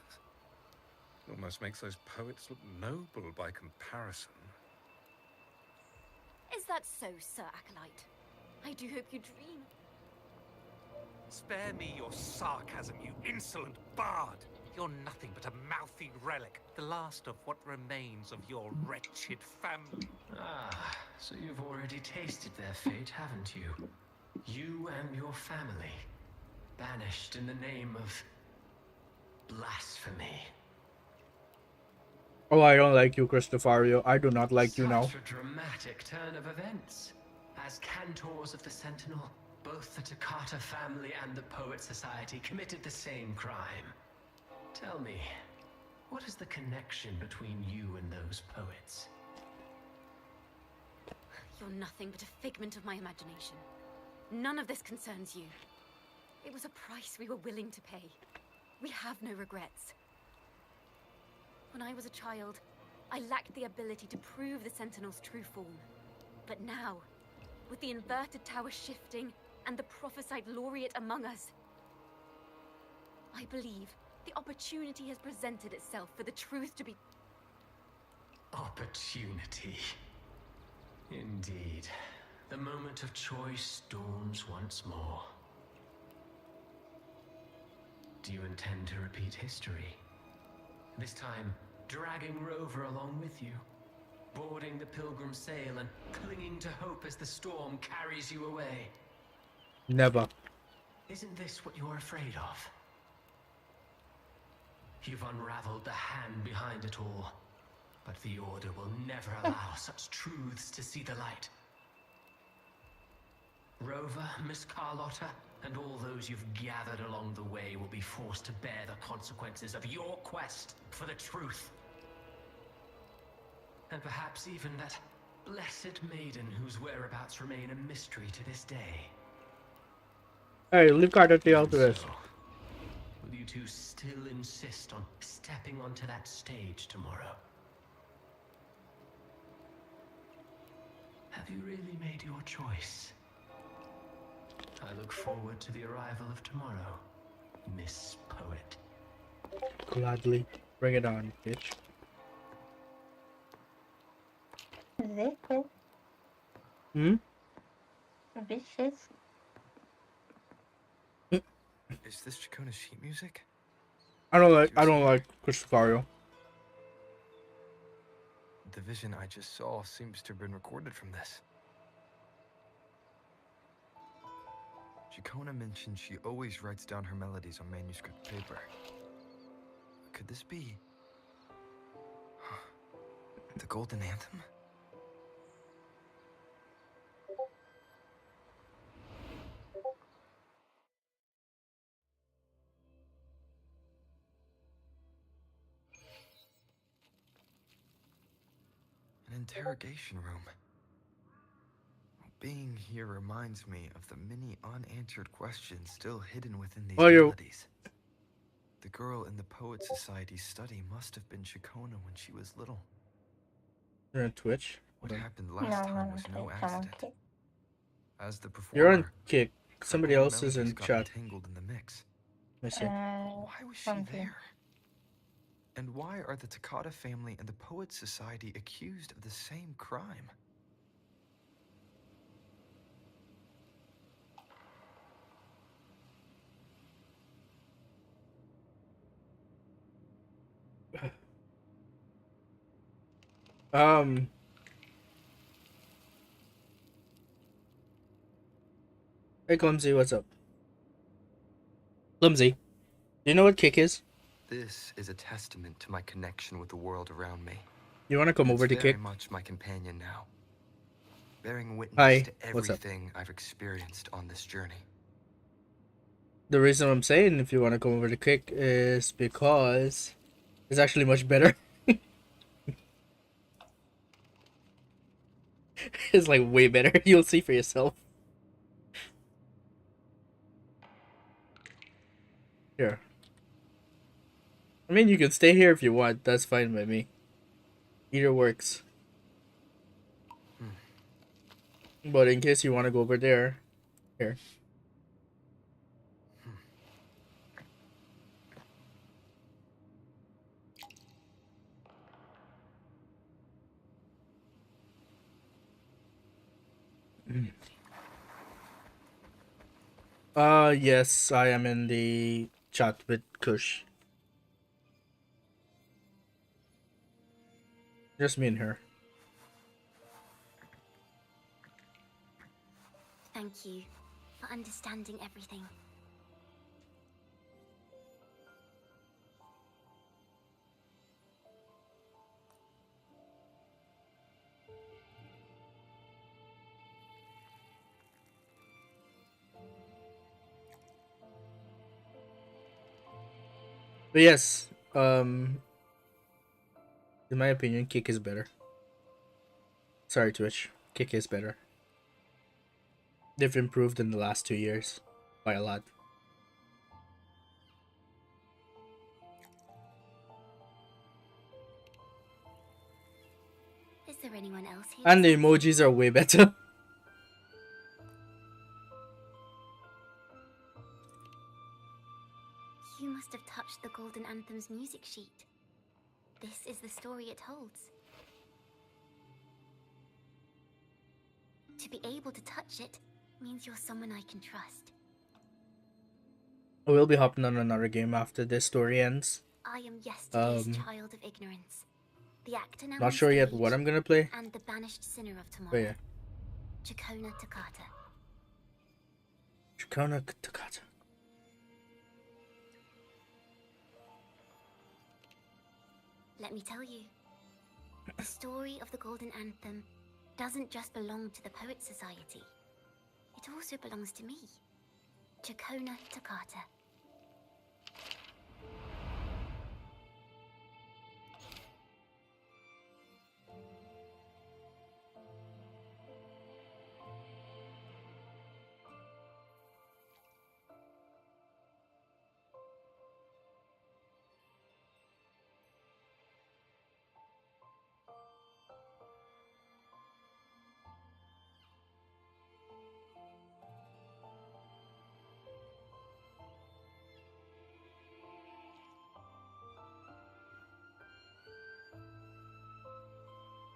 Almost makes those poets look noble by comparison. Is that so, Sir Acolyte? I do hope you dream. Spare me your sarcasm, you insolent bard! You're nothing but a mouthy relic, the last of what remains of your wretched family. Ah, so you've already tasted their fate, haven't you? You and your family, banished in the name of blasphemy. Oh, I don't like you, Cristofario. I do not like you now. Such a dramatic turn of events. As cantors of the Sentinel, both the Takata family and the Poet Society committed the same crime. Tell me, what is the connection between you and those poets? You're nothing but a figment of my imagination. None of this concerns you. It was a price we were willing to pay. We have no regrets. When I was a child, I lacked the ability to prove the Sentinel's true form. But now, with the inverted tower shifting and the prophesied laureate among us, I believe the opportunity has presented itself for the truth to be... Opportunity. Indeed. The moment of choice dawns once more. Do you intend to repeat history? This time, dragging Rover along with you, boarding the Pilgrim sail and clinging to hope as the storm carries you away. Never. Isn't this what you're afraid of? You've unraveled the hand behind it all, but the Order will never allow such truths to see the light. Rover, Miss Carlotta, and all those you've gathered along the way will be forced to bear the consequences of your quest for the truth. And perhaps even that blessed maiden whose whereabouts remain a mystery to this day. Hey, leave card at the altar. So, will you two still insist on stepping onto that stage tomorrow? Have you really made your choice? I look forward to the arrival of tomorrow, Miss Poet. Gladly. Bring it on, bitch. Vicious. Hmm? Vicious. Is this Chacona's sheet music? I don't like Cristofario. The vision I just saw seems to have been recorded from this. Chacona mentioned she always writes down her melodies on manuscript paper. Could this be... the Golden Anthem? An interrogation room. Being here reminds me of the many unanswered questions still hidden within these melodies. The girl in the Poet Society's study must have been Chacona when she was little. You're on Twitch? What happened last time was no accident. As the performer, You're on Kick. Somebody else is in chat. Entangled in the mix. Let me see. Why was she there? And why are the Takata family and the Poet Society accused of the same crime? Hey, Clumsy, what's up? Clumsy, do you know what Kick is? This is a testament to my connection with the world around me. You want to come over to Kick? Very much my companion now, bearing witness to everything I've experienced on this journey. The reason I'm saying if you want to come over to Kick is because it's actually much better. It's like way better. You'll see for yourself. Here. I mean, you can stay here if you want. That's fine by me. Either works. But in case you want to go over there, here. Yes, I am in the chat with Kush. Just me and her. Thank you for understanding everything. But yes, in my opinion, Kick is better. Sorry, Twitch. Kick is better. They've improved in the last 2 years by a lot. Is there anyone else here? And the emojis are way better. You must have touched the Golden Anthem's music sheet. This is the story it holds. To be able to touch it means you're someone I can trust. I will be hopping on another game after this story ends. I am yesterday's child of ignorance. The actor now Not sure yet what I'm gonna play. And the banished sinner of tomorrow. But yeah. Chakona Takata. Chakona Takata. Let me tell you, the story of the Golden Anthem doesn't just belong to the Poet Society. It also belongs to me, Chakona Takata.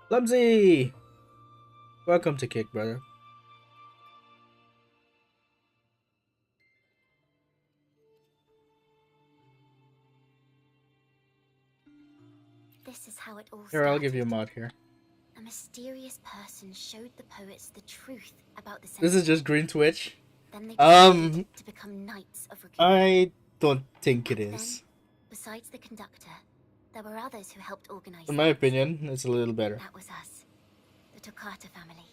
Lumsy! Welcome to Kick, brother. This is how it all Here, started. I'll give you a mod here. A mysterious person showed the poets the truth about the This is Sentinel. just green Twitch. Then they decided to become knights of Rukuna. I don't think it is. Then, besides the conductor, there were others who helped organize. In my things. opinion, it's a little better. That was us, the Toccata family.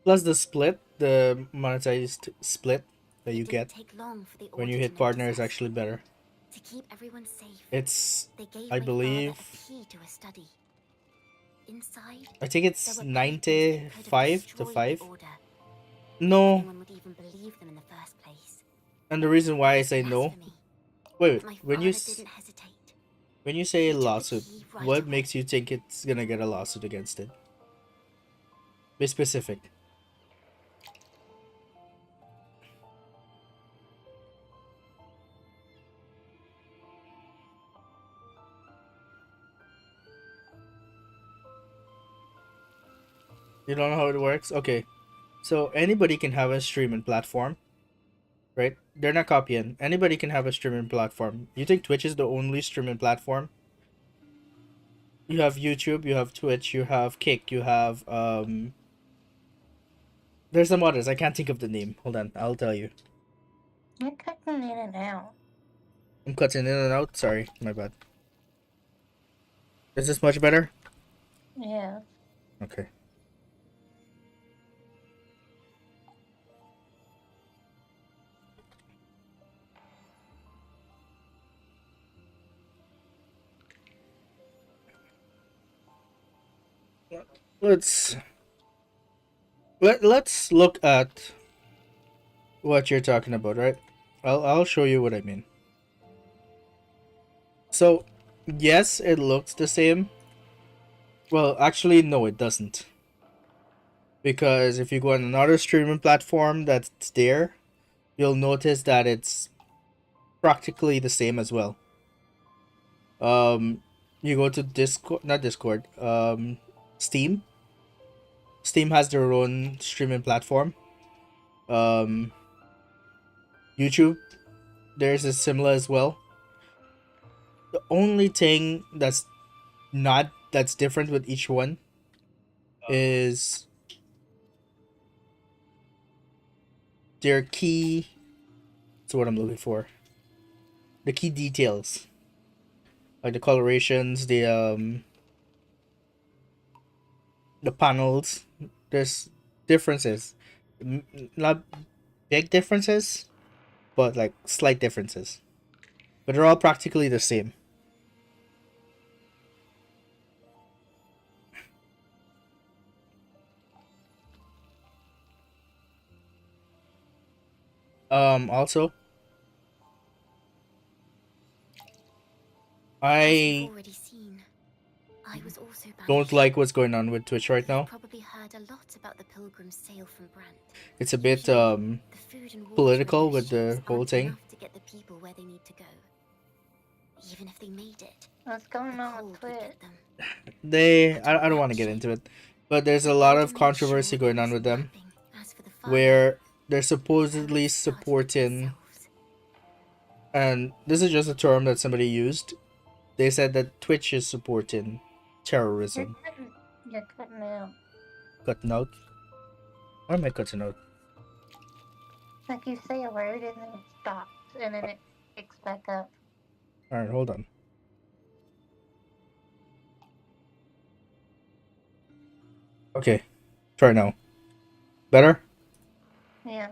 Plus the split, the monetized split that you get Take long for the when you order hit to partner is notice us. actually better. To keep everyone safe, It's, they gave I my believe, father a key to a study. Inside, I think it's there were papers that could have 95 to destroyed 5. the order. No. Anyone would even believe them in the first place. And the reason why I say no. Blasphemy. Wait, My when you father didn't hesitate. when you say He took the lawsuit, key right what away. makes you think it's gonna get a lawsuit against it? Be specific. You don't know how it works? Okay. So anybody can have a streaming platform. Right? They're not copying. Anybody can have a streaming platform. You think Twitch is the only streaming platform? You have YouTube, you have Twitch, you have Kick, you have there's some others. I can't think of the name. Hold on, I'll tell you. You're cutting in and out. I'm cutting in and out. Sorry, my bad. Is this much better? Yeah. Okay. Let's look at what you're talking about, right? I'll show you what I mean. So, yes, it looks the same. Well, actually, no, it doesn't. Because if you go on another streaming platform that's there, you'll notice that it's practically the same as well. You you go to Discord, not Discord, Steam. Steam has their own streaming platform. YouTube, there's a similar as well. The only thing that's different with each one is their key. That's what I'm looking for. The key details, like the colorations, the panels. There's differences, not big differences, but like slight differences. But they're all practically the same. Also, I Already seen. I was also don't like what's going on with Twitch right now. Probably heard a lot about the pilgrim's sail from Brant. It's a bit political with the whole thing. To get the people where they need to go. Even if they made it. What's going on with Twitch? I don't want to get into it, but there's a lot of controversy going on with them, where they're supposedly supporting, and this is just a term that somebody used. They said that Twitch is supporting terrorism. You're cutting out. Cutting out? Why am I cutting out? Like you say a word and then it stops and then it picks back up. Alright, hold on. Okay. Try now. Better? Yeah.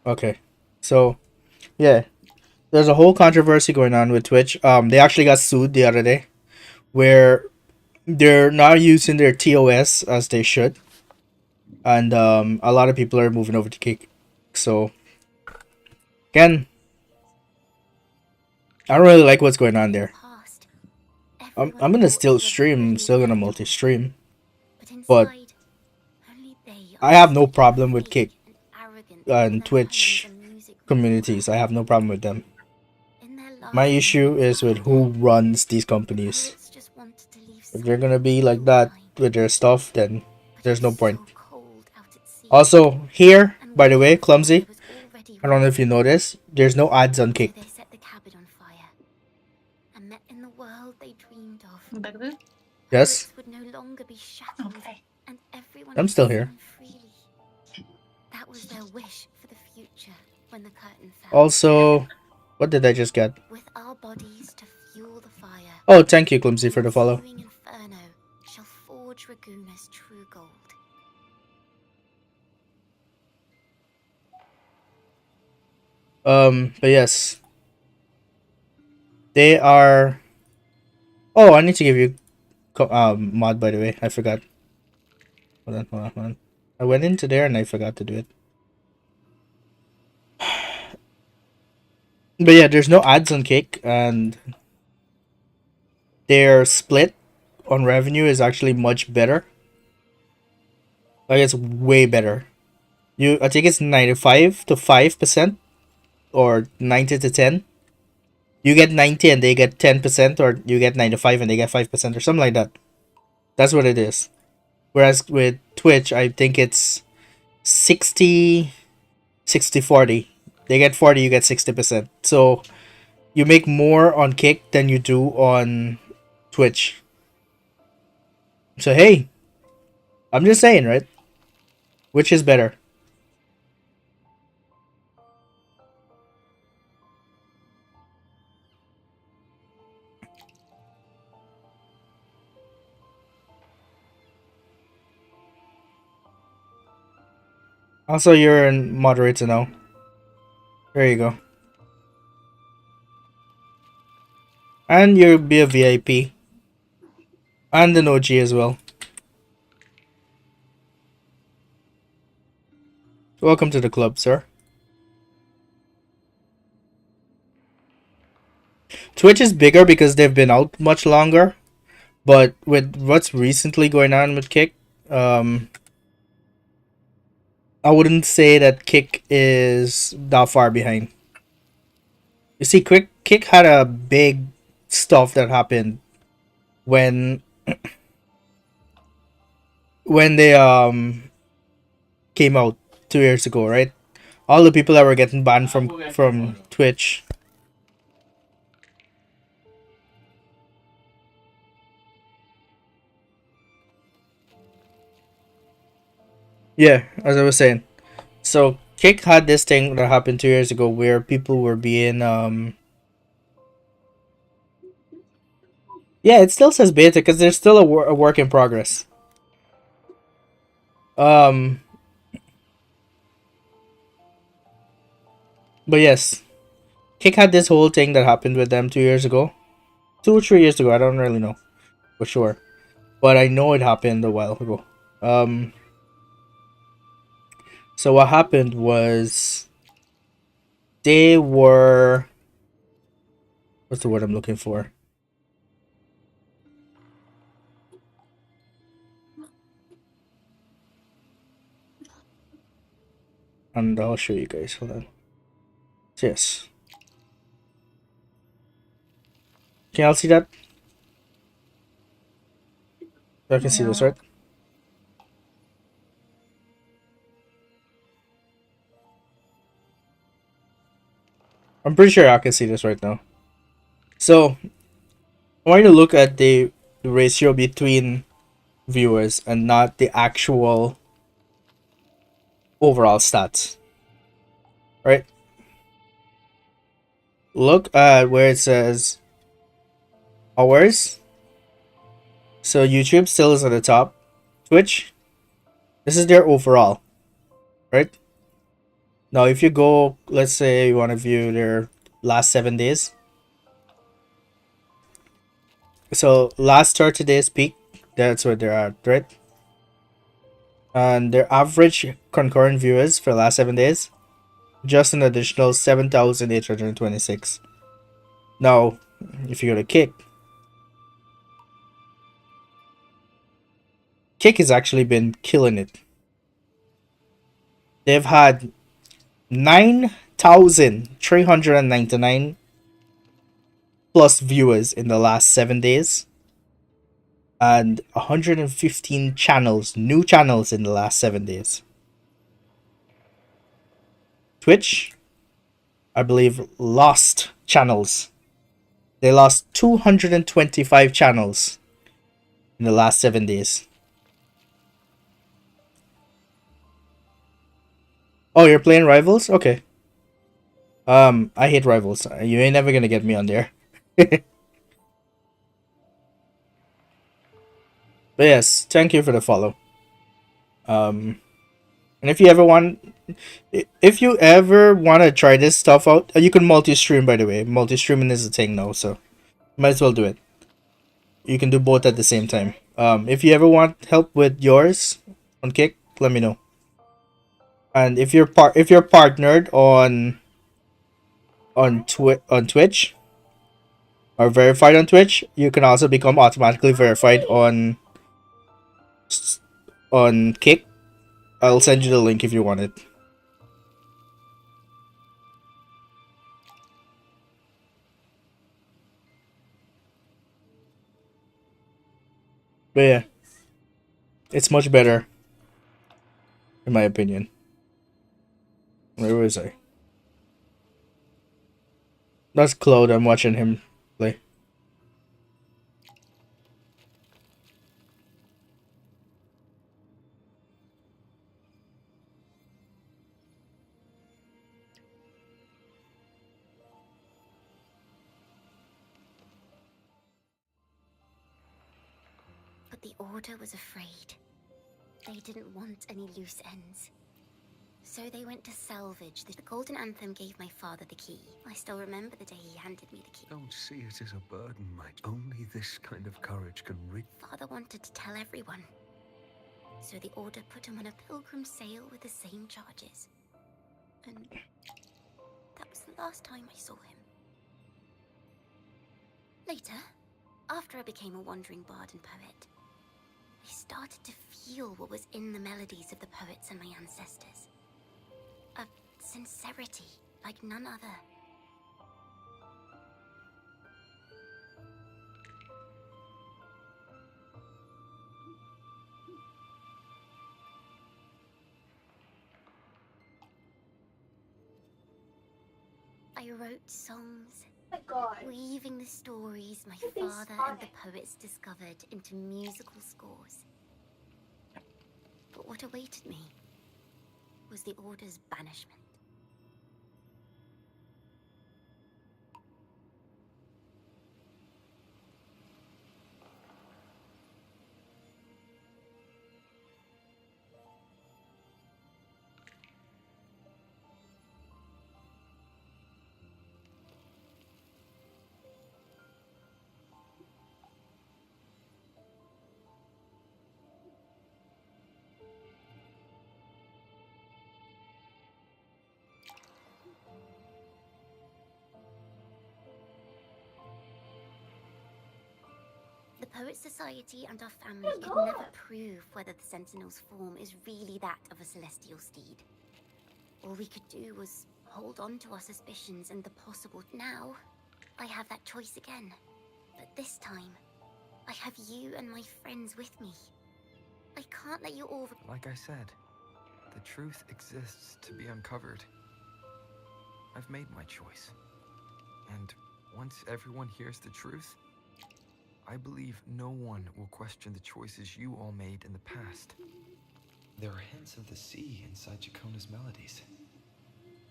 Okay. So, yeah. There's a whole controversy going on with Twitch. They actually got sued the other day, where they're not using their TOS as they should, and a lot of people are moving over to Kick. So, again, I don't really like what's going on there. I'm gonna still stream. I'm still gonna multi-stream, but I have no problem with Kick and Twitch communities. I have no problem with them. My issue is with who runs these companies. If they're gonna be like that with their stuff, then there's no point. Also, here, by the way, Clumsy, I don't know if you noticed, there's no ads on Kick. Yes? Okay. I'm still here. That was their wish for the future when the curtain fell. Also, what did I just get? With our bodies to fuel the fire. Oh, thank you, Clumsy, for the follow. Inferno shall forge Raguna's true gold. But yes. They are... Oh, I need to give you mod, by the way. I forgot. Hold on. I went into there and I forgot to do it. But yeah, there's no ads on Kick, and their split on revenue is actually much better. Like, it's way better. I think it's 95 to 5%, or 90 to 10. You get 90 and they get 10%, or you get 95 and they get 5%, or something like that. That's what it is. Whereas with Twitch, I think it's 60, 40. They get 40, you get 60%. So you make more on Kick than you do on Twitch. So hey, I'm just saying, right? Which is better? Also, you're in moderator now. There you go. And you'll be a VIP. And an OG as well. Welcome to the club, sir. Twitch is bigger because they've been out much longer. But with what's recently going on with Kick, I wouldn't say that Kick is that far behind. You see, Kick had a big stuff that happened when they came out 2 years ago, right? All the people that were getting banned from Twitch. Yeah, as I was saying. So Kick had this thing that happened 2 years ago where people were being yeah, it still says beta because there's still a work in progress. But yes, Kick had this whole thing that happened with them 2 years ago, 2 or 3 years ago. I don't really know for sure, but I know it happened a while ago. So what happened was they were, what's the word I'm looking for? And I'll show you guys. Hold on. Yes. Can y'all see that? I can see this, No. right? I'm pretty sure I can see this right now. So I want you to look at the ratio between viewers and not the actual overall stats. Right? Look at where it says hours. So YouTube still is at the top. Twitch, this is their overall. Right? Now if you go, let's say you want to view their last 7 days. So last 30 days peak, that's where they're at, right? And their average concurrent viewers for the last 7 days, just an additional 7,826. Now, if you go to Kick has actually been killing it. They've had 9,399 plus viewers in the last 7 days, and 115 channels, new channels in the last 7 days. Twitch, I believe, lost channels. They lost 225 channels in the last 7 days. Oh, you're playing Rivals? Okay. I hate Rivals. You ain't never gonna get me on there. But yes, thank you for the follow. And if you ever want to try this stuff out, you can multi-stream, by the way. Multi-streaming is a thing now, so might as well do it. You can do both at the same time. If you ever want help with yours on Kick, let me know. And if you're partnered on Twitch or verified on Twitch, you can also become automatically verified on Kick. I'll send you the link if you want it. But yeah, it's much better, in my opinion. Where was I? That's Claude. I'm watching him play. But the Order was afraid. They didn't want any loose ends. So they went to salvage. The Golden Anthem gave my father the key. I still remember the day he handed me the key. Don't see it as a burden, mate. Only this kind of courage can rid. Father wanted to tell everyone. So the Order put him on a pilgrim sail with the same charges. And that was the last time I saw him. Later, after I became a wandering bard and poet, I started to feel what was in the melodies of the poets and my ancestors. A sincerity like none other. wrote songs, Oh my god. weaving the stories my Look at this father and the poets discovered into musical scores. But what awaited me was the Order's banishment. The Poet Society and our family Oh my could God. never prove whether the Sentinel's form is really that of a celestial steed. All we could do was hold on to our suspicions and the possible. Now, I have that choice again. But this time, I have you and my friends with me. I can't let you all... Like I said, the truth exists to be uncovered. I've made my choice. And once everyone hears the truth, I believe no one will question the choices you all made in the past. There are hints of the sea inside Jacona's melodies.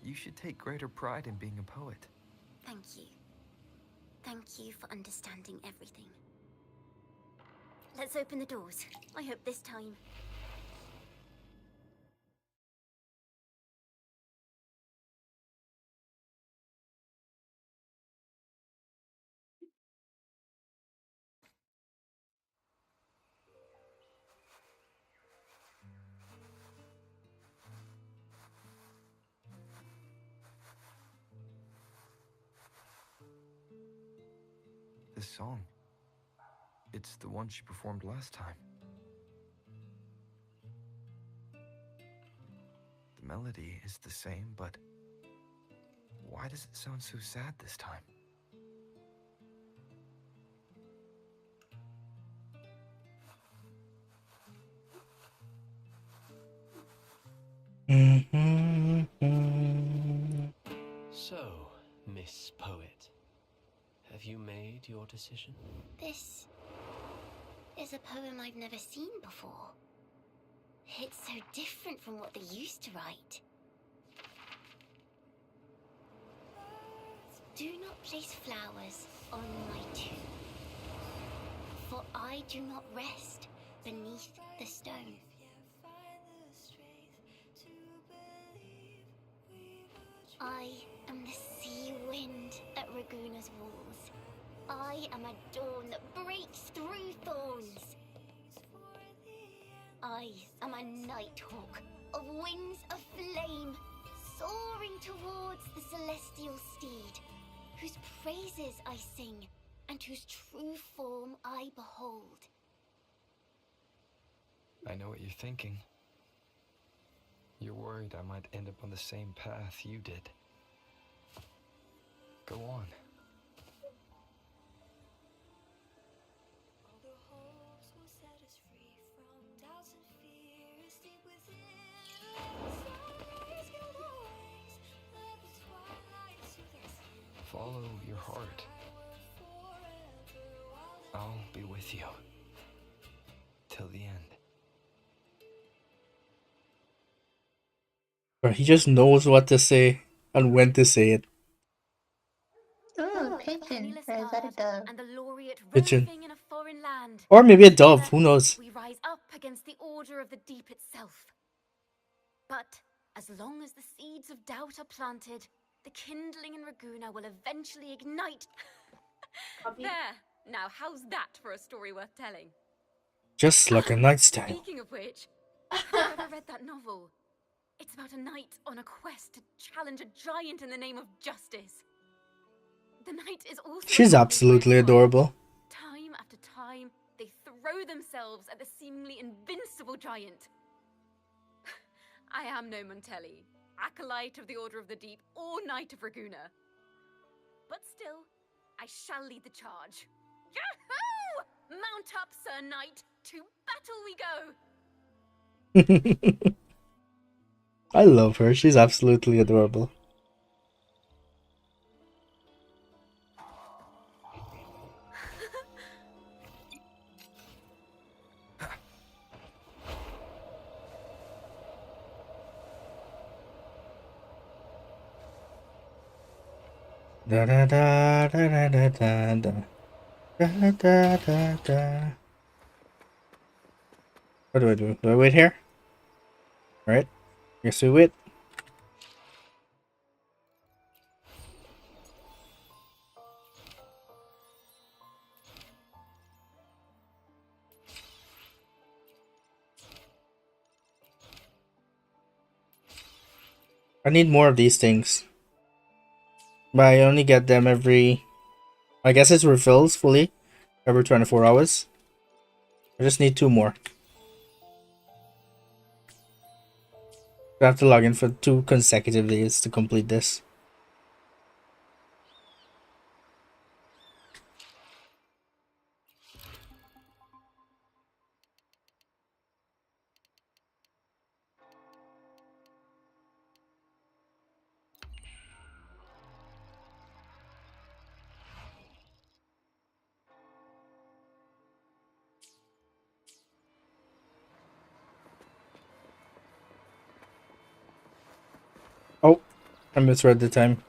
You should take greater pride in being a poet. Thank you. Thank you for understanding everything. Let's open the doors. I hope this time... This song, it's the one she performed last time. The melody is the same, but why does it sound so sad this time? So, Miss Poet, have you made your decision? This is a poem I've never seen before. It's so different from what they used to write. Do not place flowers on my tomb, for I do not rest beneath the stone. I am the sea wind at Raguna's walls. I am a dawn that breaks through thorns. I am a nighthawk of wings of flame, soaring towards the celestial steed, whose praises I sing and whose true form I behold. I know what you're thinking. You're worried I might end up on the same path you did. Go on. Follow your heart. I'll be with you till the end. Bro, he just knows what to say and when to say it. Ooh, pigeon. Or is that a dove? And the laureate Pigeon. roving in a foreign land. Or maybe a dove, who knows? We rise up against the order of the deep itself. But as long as the seeds of doubt are planted, the kindling in Raguna will eventually ignite. There! Now, how's that for a story worth telling? Just like a nightstand. Speaking of which, have you ever read that novel? It's about a knight on a quest to challenge a giant in the name of justice. The knight is also... She's absolutely adorable. Time after time, they throw themselves at the seemingly invincible giant. I am no Montelli, acolyte of the Order of the Deep, or Knight of Raguna. But still, I shall lead the charge. Yahoo! Mount up, Sir Knight. To battle we go. I love her. She's absolutely adorable. Da da da da da da da da da da da da. What do I do? Do I wait here? Alright. Guess we wait. I need more of these things. But I only get them every... I guess it's refills fully. Every 24 hours. I just need 2 more. I have to log in for 2 consecutive days to complete this. Oh, I misread the time.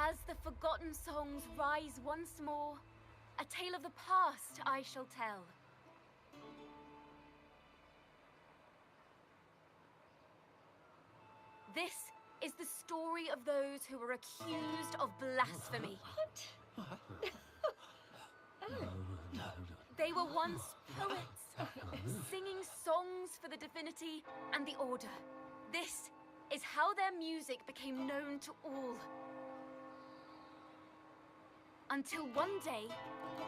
As the forgotten songs rise once more, a tale of the past I shall tell. This is the story of those who were accused of blasphemy. They were once poets, singing songs for the divinity and the order. This is how their music became known to all. Until one day,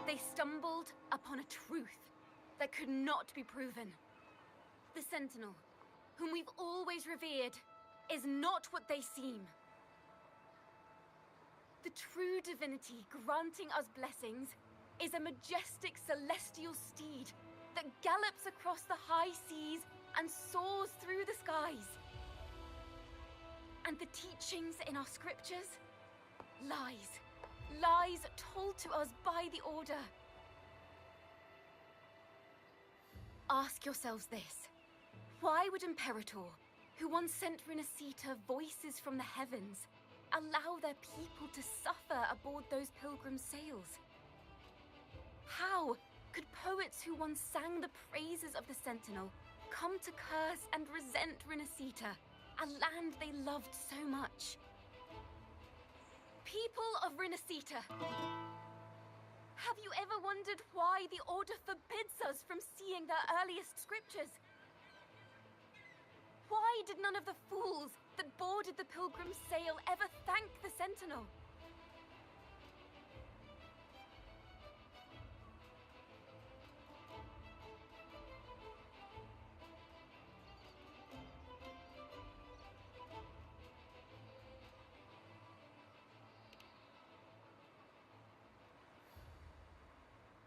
they stumbled upon a truth that could not be proven. The Sentinel, whom we've always revered, is not what they seem. The true divinity granting us blessings is a majestic celestial steed that gallops across the high seas and soars through the skies. And the teachings in our scriptures? Lies. Lies told to us by the Order. Ask yourselves this. Why would Imperator, who once sent Renacita voices from the heavens, allow their people to suffer aboard those pilgrim sails? How could poets who once sang the praises of the Sentinel come to curse and resent Renacita, a land they loved so much? People of Renacita, have you ever wondered why the Order forbids us from seeing their earliest scriptures? Why did none of the fools that boarded the pilgrim sail ever thank the Sentinel?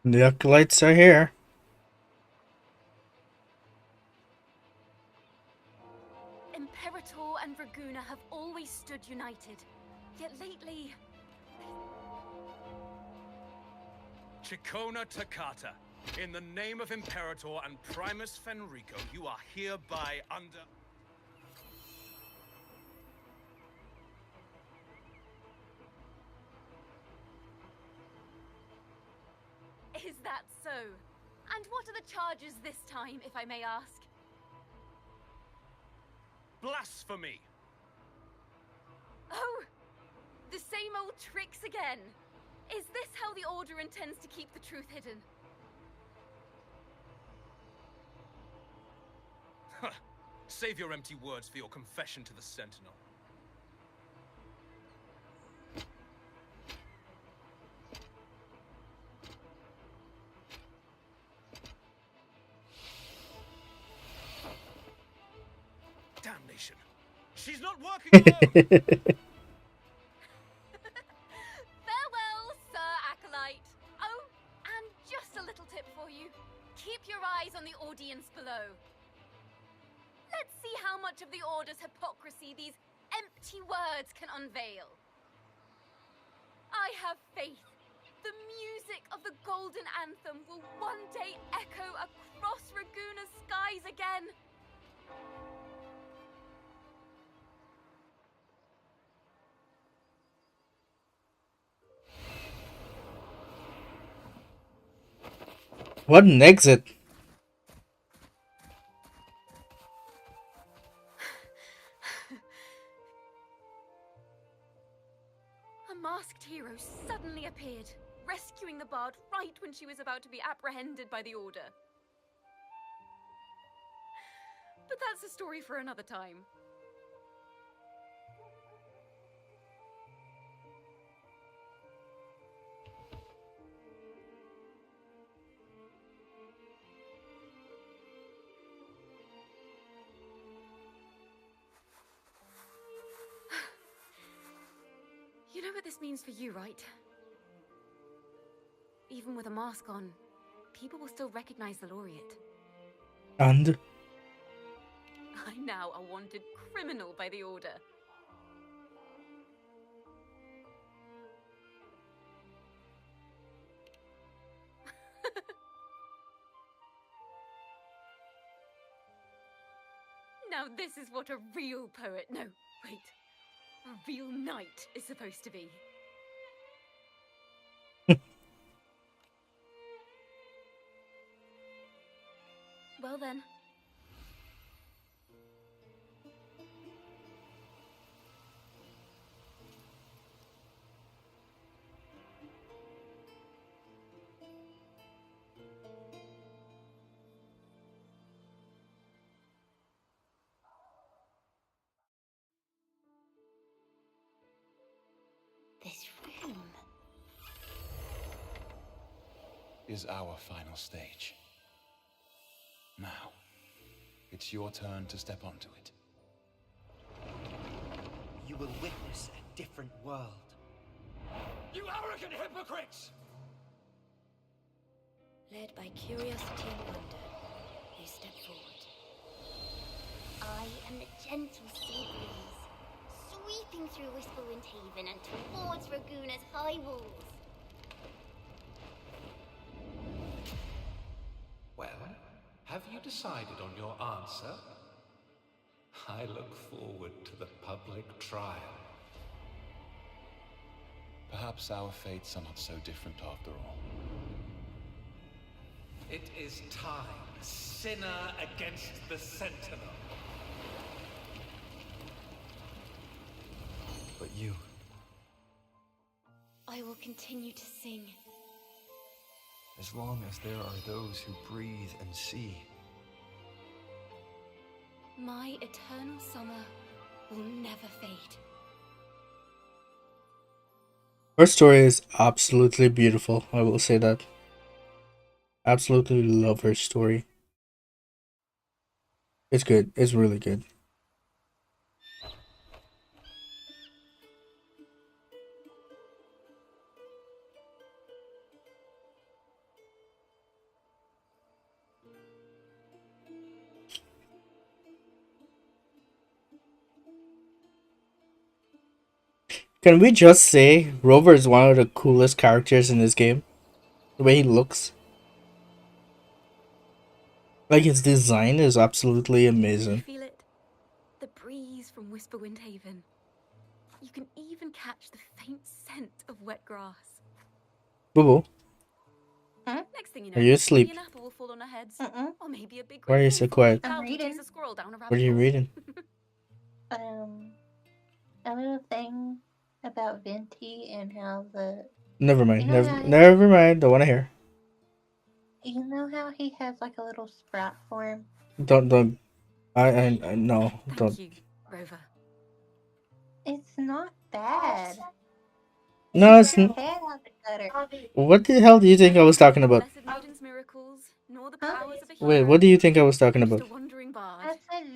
The acolytes are here. Imperator and Draguna have always stood united, yet lately... Chicona Takata, in the name of Imperator and Primus Fenrico, you are hereby under... Is that so? And what are the charges this time, if I may ask? Blasphemy! Oh! The same old tricks again! Is this how the Order intends to keep the truth hidden? Save your empty words for your confession to the Sentinel. station. She's not working alone. Farewell, Sir Acolyte. Oh, and just a little tip for you. Keep your eyes on the audience below. Let's see how much of the Order's hypocrisy these empty words can unveil. I have faith. The music of the Golden Anthem will one day echo across Raguna's skies again. What an exit. A masked hero suddenly appeared, rescuing the bard right when she was about to be apprehended by the Order. But that's a story for another time. You know what this means for you, right? Even with a mask on, people will still recognize the laureate. And? I'm now a wanted criminal by the Order. Now this is what a real poet, no, wait, a real knight is supposed to be. Well then. This room is our final stage. Now, it's your turn to step onto it. You will witness a different world. You arrogant hypocrites! Led by curiosity and wonder, they step forward. I am the gentle sea breeze, sweeping through Whisperwind Haven and towards Raguna's high walls. Well, have you decided on your answer? I look forward to the public trial. Perhaps our fates are not so different after all. It is time, sinner against the Sentinel. But you, I will continue to sing. as long as there are those who breathe and see. My eternal summer will never fade. Her story is absolutely beautiful, I will say that. Absolutely love her story. It's good. It's really good. Can we just say Rover is one of the coolest characters in this game? The way he looks. Like, his design is absolutely amazing. Feel it? The breeze from Whisperwind Haven. You can even catch the faint scent of wet grass. Boo boo. Next thing you know, Are you asleep? maybe an apple will fall on our heads. Or maybe a big Why are you red so wolf quiet? will I'm chase reading. a squirrel down a rabbit What are you hole. reading? A little thing about Venti and how the Never mind. You know how- Never mind. Don't want to hear. you know how he has like a little sprout form. Don't. I no. Thank Don't. you, Rover. It's not bad. No, it's. Get your head out the gutter. What the hell do you think I was talking about? Blessed Maiden's miracles, nor the powers of a Wait, hero, what do you think I was talking about? just a wandering bard. I said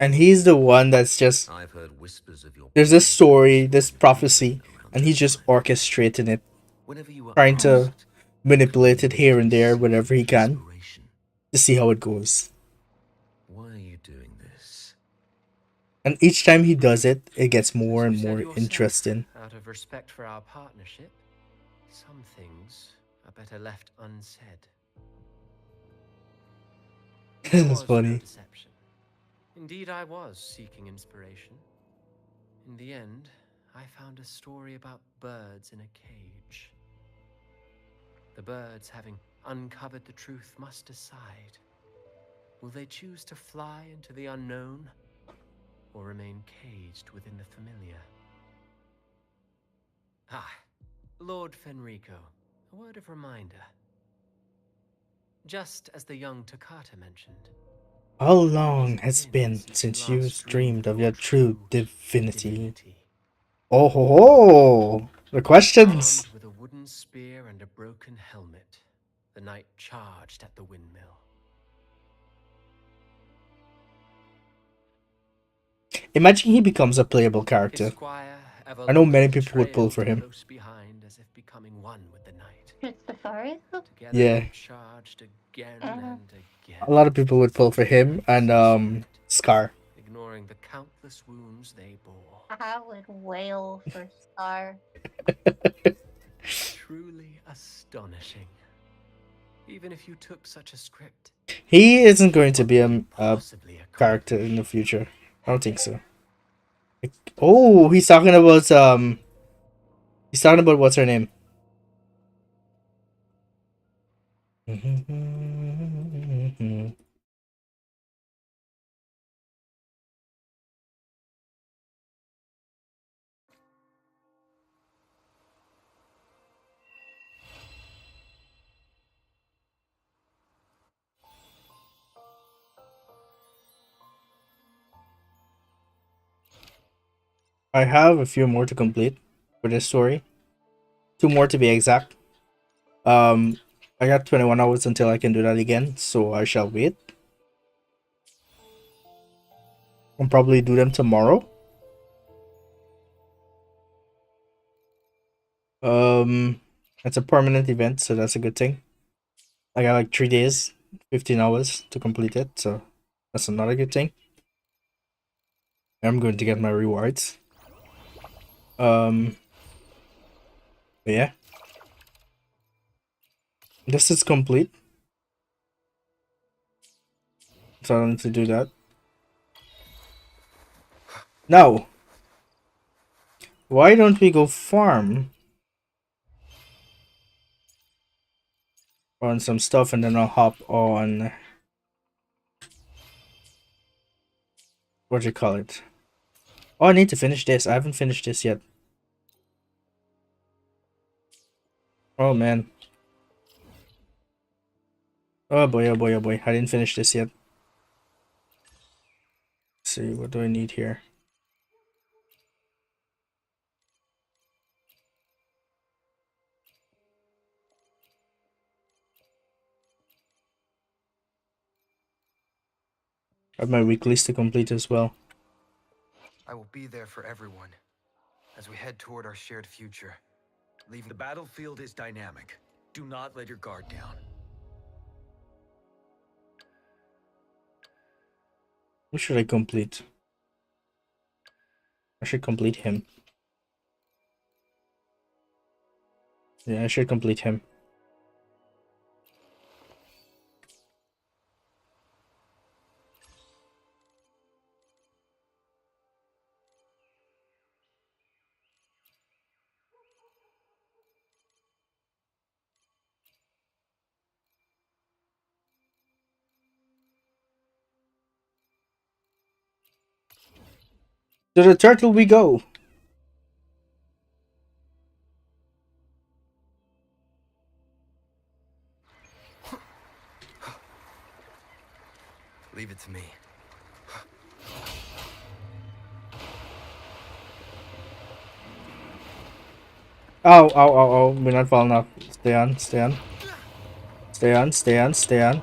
And he's the one that's just I've heard whispers of your there's this presence story, this with prophecy, around and this he's just planet. orchestrating it, Whenever you were trying to asked, manipulate it claiming here to and be there seeking whenever he can inspiration. to see how it goes. Why are you doing this? And each time he does it, it gets As more you and said more yourself, interesting. out of respect for our partnership, some things are better left unsaid. There That's was no funny. deception. Indeed, I was seeking inspiration. In the end, I found a story about birds in a cage. The birds, having uncovered the truth, must decide. Will they choose to fly into the unknown, or remain caged within the familiar? Ah, Lord Fenrico, a word of reminder. Just as the young Toccata mentioned, How long has it been since you dreamed of your true divinity? Oh ho ho! The questions! armed with a wooden spear and a broken helmet, the knight charged at the windmill. Imagine he becomes a playable character. I know many people would pull for him. Close behind, as if becoming one with the night. It's the furry? Together Yeah. they charged again and again. A lot of people would pull for him and Scar. Ignoring the countless wounds they bore. I would wail for Scar. Truly astonishing. Even if you took such a script, He isn't going to be a character in the future. I don't think so. Oh, he's talking about what's her name? I have a few more to complete for this story. 2 more to be exact. I got 21 hours until I can do that again, so I shall wait. I'll probably do them tomorrow. It's a permanent event, so that's a good thing. I got like 3 days, 15 hours to complete it, so that's another good thing. I'm going to get my rewards. But yeah. This is complete. So I don't need to do that. Now, why don't we go farm on some stuff and then I'll hop on what do you call it? Oh, I need to finish this. I haven't finished this yet. Oh man. Oh boy, oh boy, oh boy. I didn't finish this yet. Let's see, what do I need here? I have my weeklies to complete as well. I will be there for everyone as we head toward our shared future. Leaving the battlefield is dynamic. Do not let your guard down. Who should I complete? I should complete him. Yeah, I should complete him. To the turtle we go! Leave it to me. Oh, oh, oh, oh, we're not falling off. Stay on, stay on. Stay on, stay on, stay on.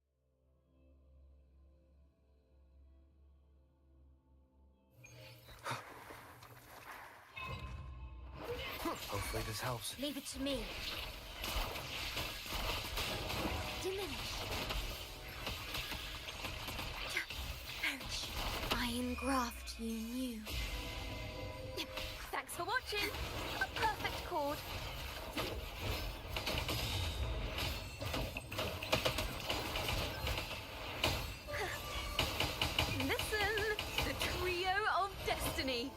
this helps. Leave it to me. Diminish. Perish. I engraft you new. Thanks for watching. A perfect chord. Listen, the trio of destiny.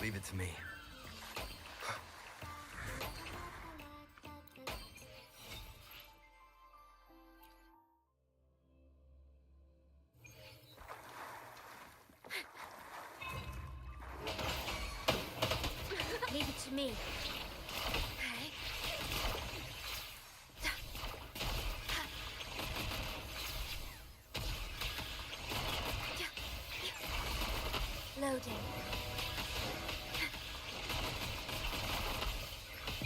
Leave it to me. Leave it to me. Okay. Loading.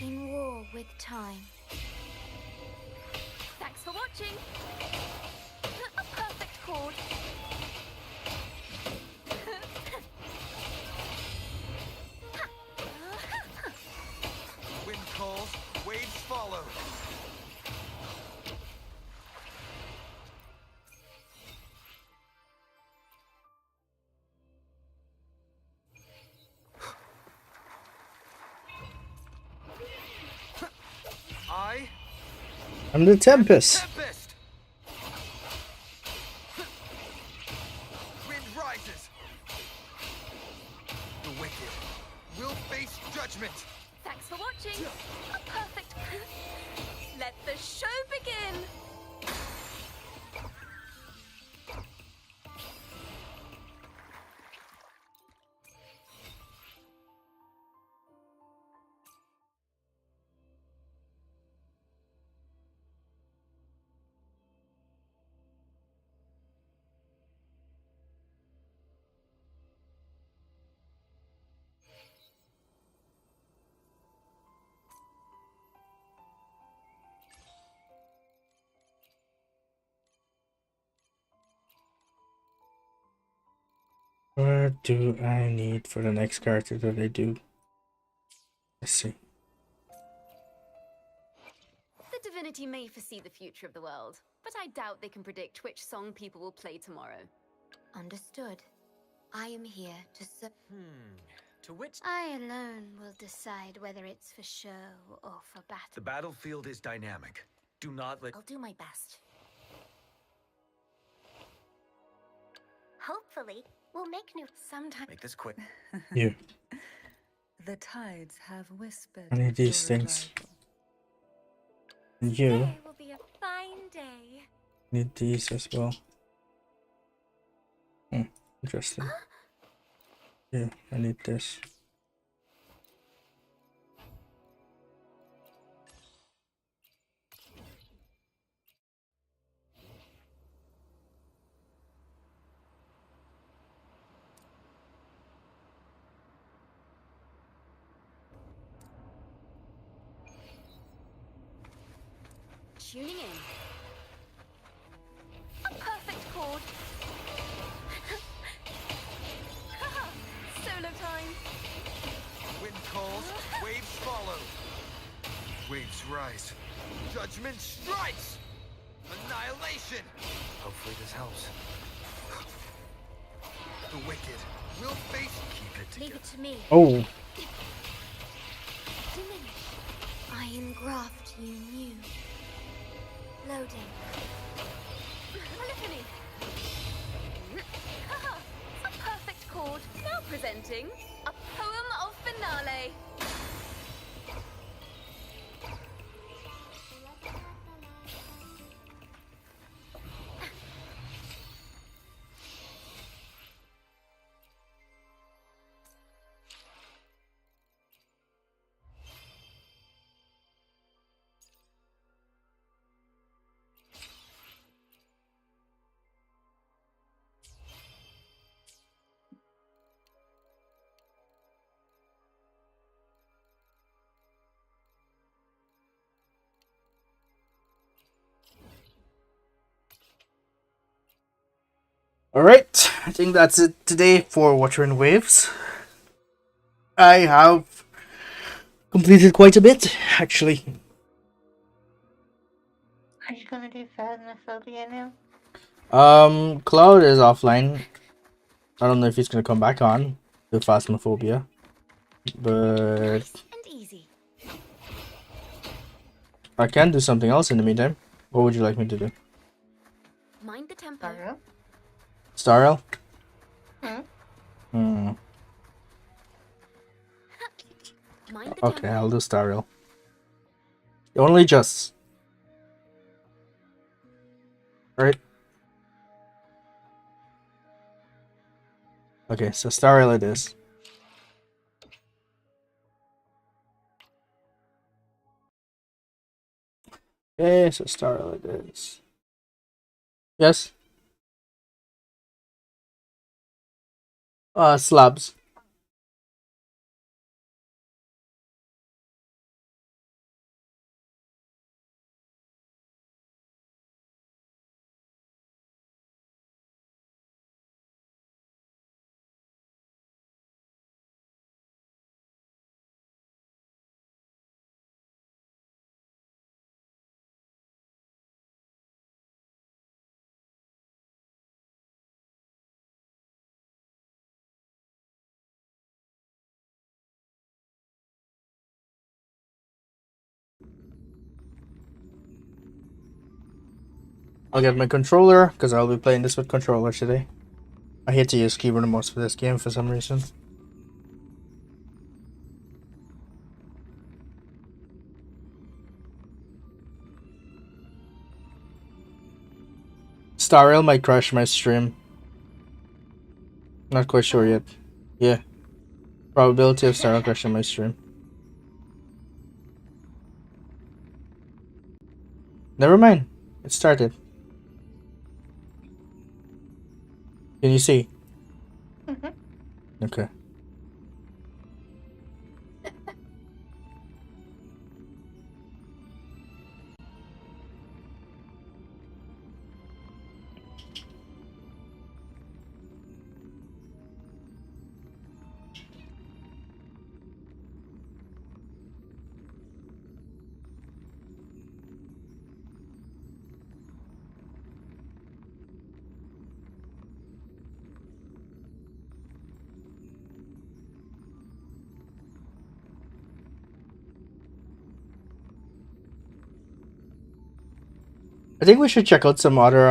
In war with time. Thanks for watching. A perfect chord. Wind calls, waves follow. I'm the Tempest. Tempest! Wind rises. The wicked will face judgment. Thanks for watching. A perfect. Let the show begin. What do I need for the next character that I do? Let's see. The divinity may foresee the future of the world, but I doubt they can predict which song people will play tomorrow. Understood. I am here to To which... I alone will decide whether it's for show or for battle. The battlefield is dynamic. Do not let... I'll do my best. Hopefully, we'll make new... Sometime... Make this quick. You. The tides have whispered. I need these your things. arrival. And you Today will be a fine day. need these as well. Interesting. Yeah, I need this. Tuning in. A perfect chord. Solo time. Wind calls, waves follow. Waves rise. Judgment strikes! Annihilation! Hopefully this helps. The wicked will face... Keep it Leave it to me. Oh, Diminish. I engraft you new. Loading. Polyphony. A perfect chord. Now presenting a poem of finale. alright. I think that's it today for Water and Waves. I have Completed quite a bit, actually. Are you gonna do Phasmophobia now? Cloud is offline. I don't know if he's gonna come back on with Phasmophobia, but And easy. I can do something else in the meantime. What would you like me to do? Mind the tempo. Starrel? Hmm? Hmm. Mind the Okay, tempo. I'll do Starrel. Only just. Right? Okay, so Starrel it is. Okay, so Starrel it is. Yes? Slabs. I'll get my controller, because I'll be playing this with controller today. I hate to use keyboard and mouse for this game for some reason. Starrel might crash my stream. Not quite sure yet. Yeah. Probability of Starrel crashing my stream. Never mind. It started. Can you see? Okay. I think we should check out some other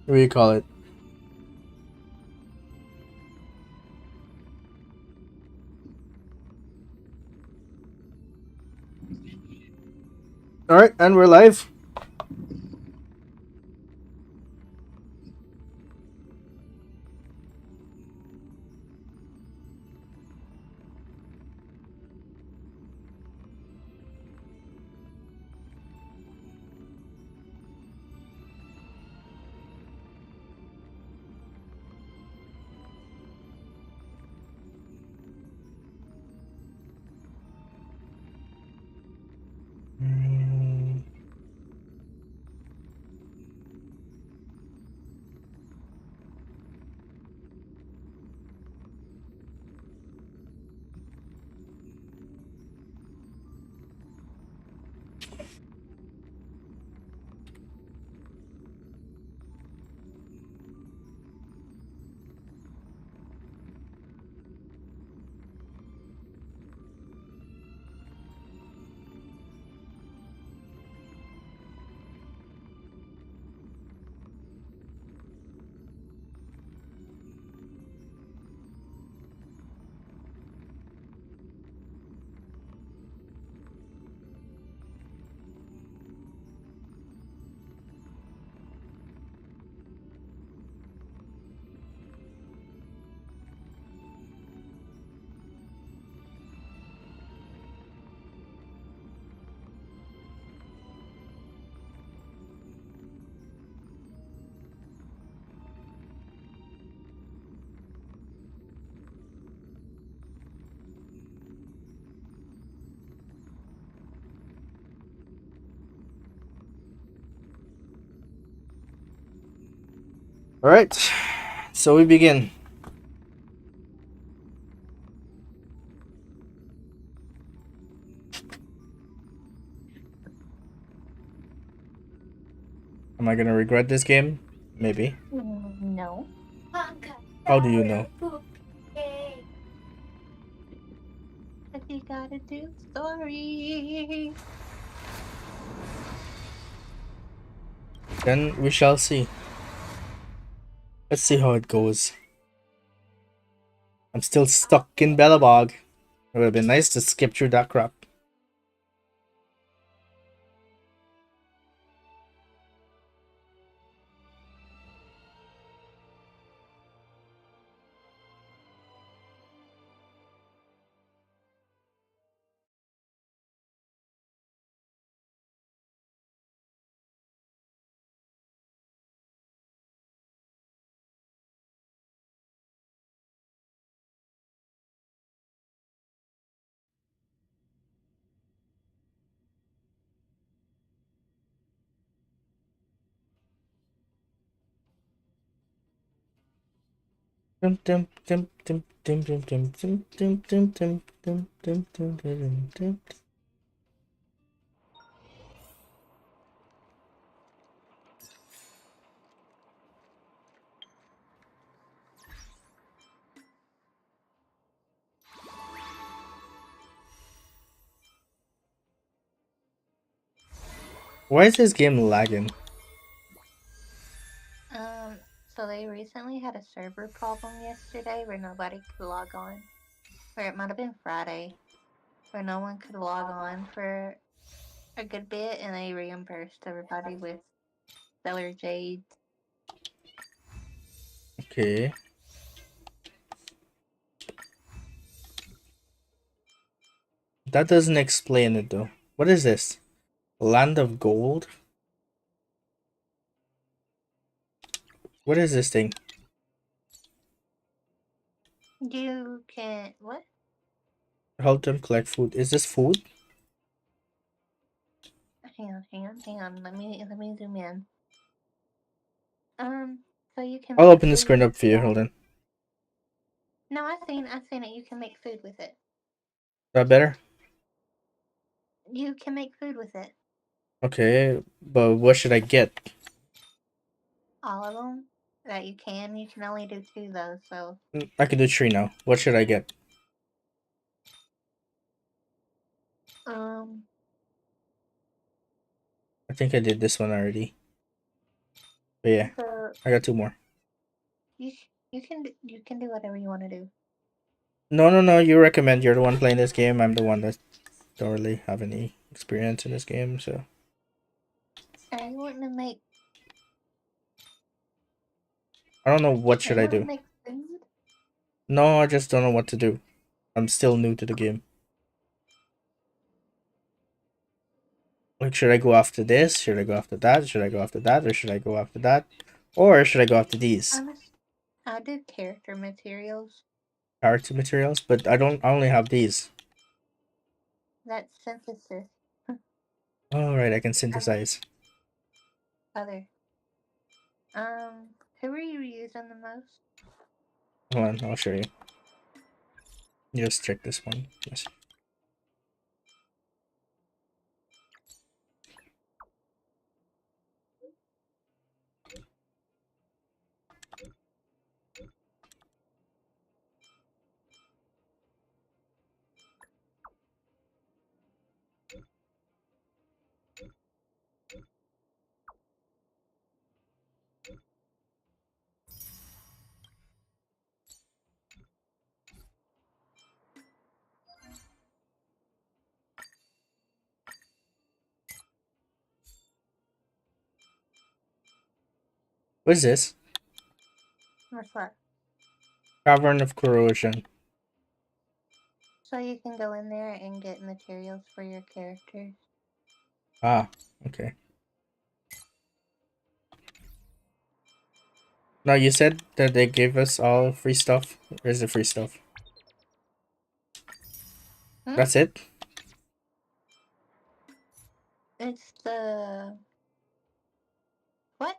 what do you call it? Alright, and we're live. Alright. So we begin. Am I gonna regret this game? Maybe. No. How do you know? If you gotta do story. Then we shall see. Let's see how it goes. I'm still stuck in Bellabog. It would have been nice to skip through that crap. Dum dum dum dum dum dum dum dum dum dum dum dum dum dum dum dum. Why is this game lagging? So they recently had a server problem yesterday where nobody could log on. Or it might have been Friday, where no one could log on for a good bit, and they reimbursed everybody with Stellar Jade. Okay. That doesn't explain it though. What is this? Land of Gold? What is this thing? You can what? Help them collect food. Is this food? Hang on. Let me zoom in. So you can I'll make open the food screen up with for you. that. Hold on. Is No, I seen it. You can make food with it. that better? You can make food with it. Okay, but what should I get? All of them that you can. You can only do 2 though, so I can do 3 now. What should I get? um I think I did this one already. But yeah, so I got 2 more. you can do whatever you want to do. No. You recommend. You're the one playing this game. I'm the one that don't really have any experience in this game, so. Are you wanting to make? I don't know what Are should you I wanting do. to make food? No, I just don't know what to do. I'm still new to the game. Like, should I go after this? Should I go after that? Should I go after that? Or should I go after that? Or should I go after these? I do character materials. Character materials? But I only have these. That's synthesis. Alright, I can synthesize. Other. Who are you using the most? Hold on, I'll show you. Just check this one. Yes. What is this? What's that? Cavern of Corrosion. So you can go in there and get materials for your characters. Ah, okay. Now you said that they gave us all free stuff. Where's the free stuff? Hmm? That's it? It's the what?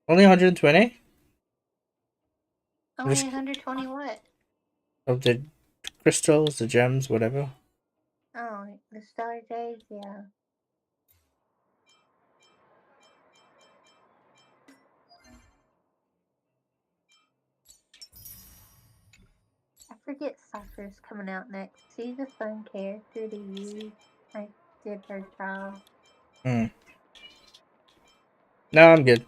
Only 120? Only Just 120 what? of the crystals, the gems, whatever. Oh, the Stellar Jades, yeah. forget Sakura's coming out next. She's a fun character to use. I did her trial. No, I'm good.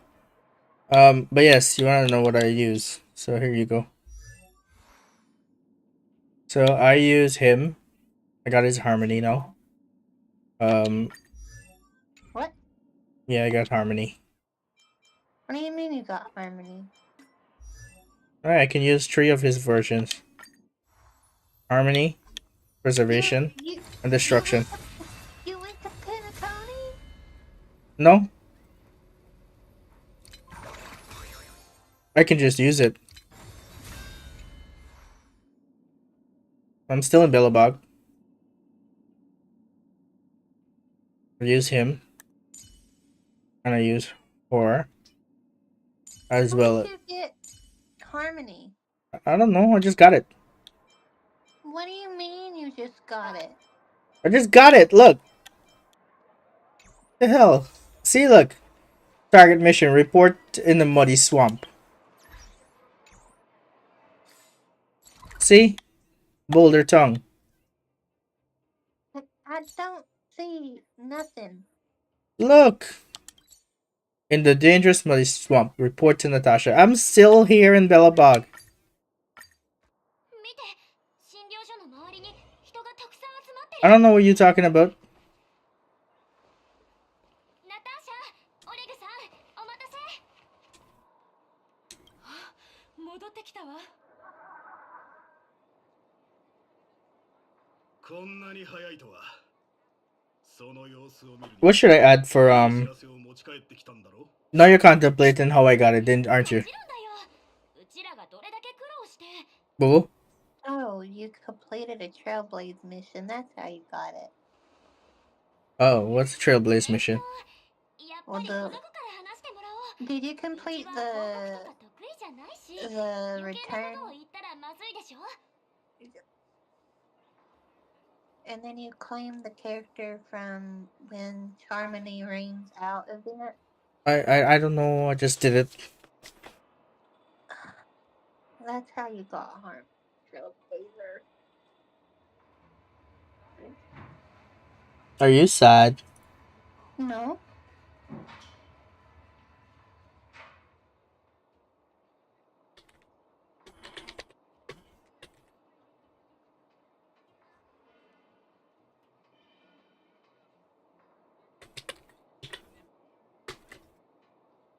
But yes, you want to know what I use. So here you go. So I use him. I got his harmony now. What? Yeah, I got harmony. What do you mean you got harmony? Alright, I can use 3 of his versions. Harmony, preservation, and destruction. You went to Penacony? No? I can just use it. I'm still in Billabog. I use him. And I use horror. As well. Did you get harmony? I don't know, I just got it. What do you mean you just got it? I just got it, look! The hell? See, look. Target mission, report in the muddy swamp. See? Boulder tongue. I don't see nothing. Look! In the dangerous muddy swamp, report to Natasha. I'm still here in Bellabog. I don't know what you're talking about. What should I add for Now you're contemplating how I got it, didn't aren't you? Boo? Oh, you completed a Trailblaze mission. That's how you got it. Oh, what's the Trailblaze mission? Well, did you complete the return? And then you claim the character from when Charmony rings out event? I don't know, I just did it. That's how you got harmed, Trailblazer. Are you sad? No.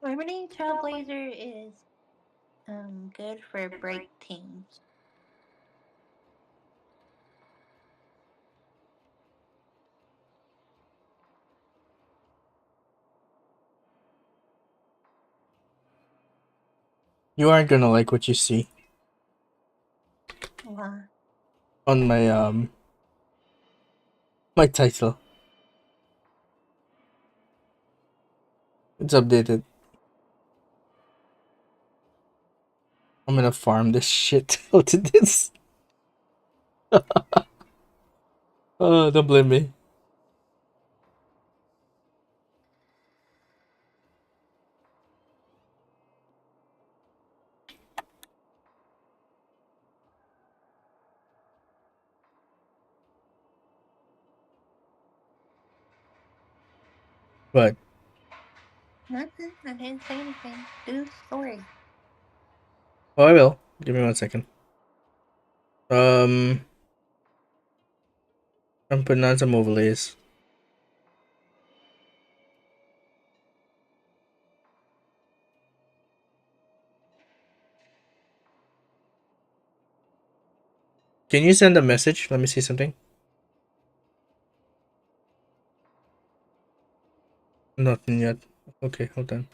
Harmony Trailblazer is good for break teams. You aren't gonna like what you see Why? on my title. It's updated. I'm gonna farm this shit out of this. Oh, don't blame me. But Nothing. I didn't say anything. Do the story. oh, I will. Give me 1 second. I'm putting on some overlays. Can you send a message? Let me see something. Nothing yet. Okay, hold on.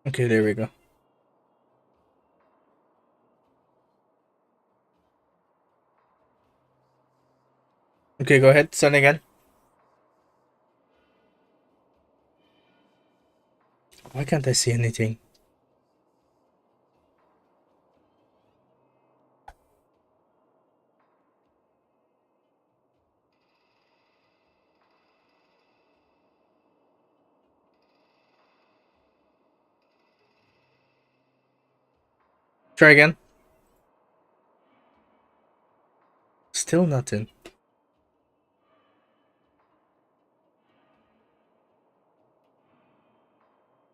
Okay, there we go. Okay, go ahead. Send again. Why can't I see anything? Try again. Still nothing.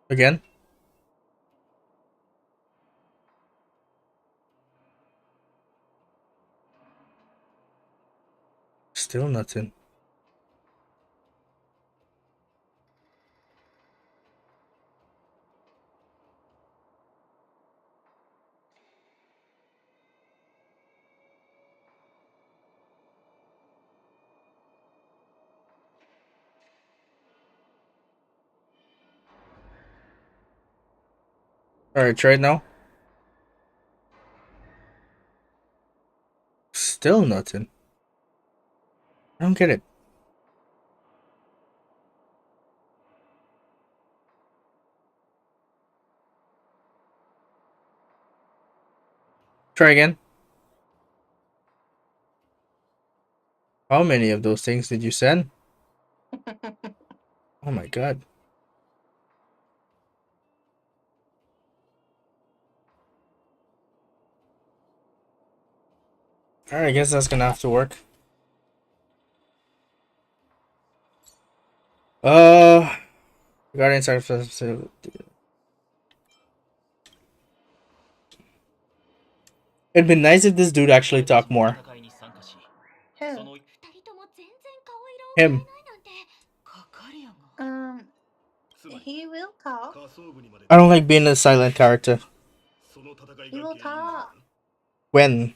Again. Still nothing. Alright, try it now. Still nothing. I don't get it. Try again. How many of those things did you send? Oh my god. Alright, I guess that's gonna have to work. Guardians are it'd be nice if this dude actually talked more. Who? Him. He will talk. I don't like being a silent character. He will talk. When?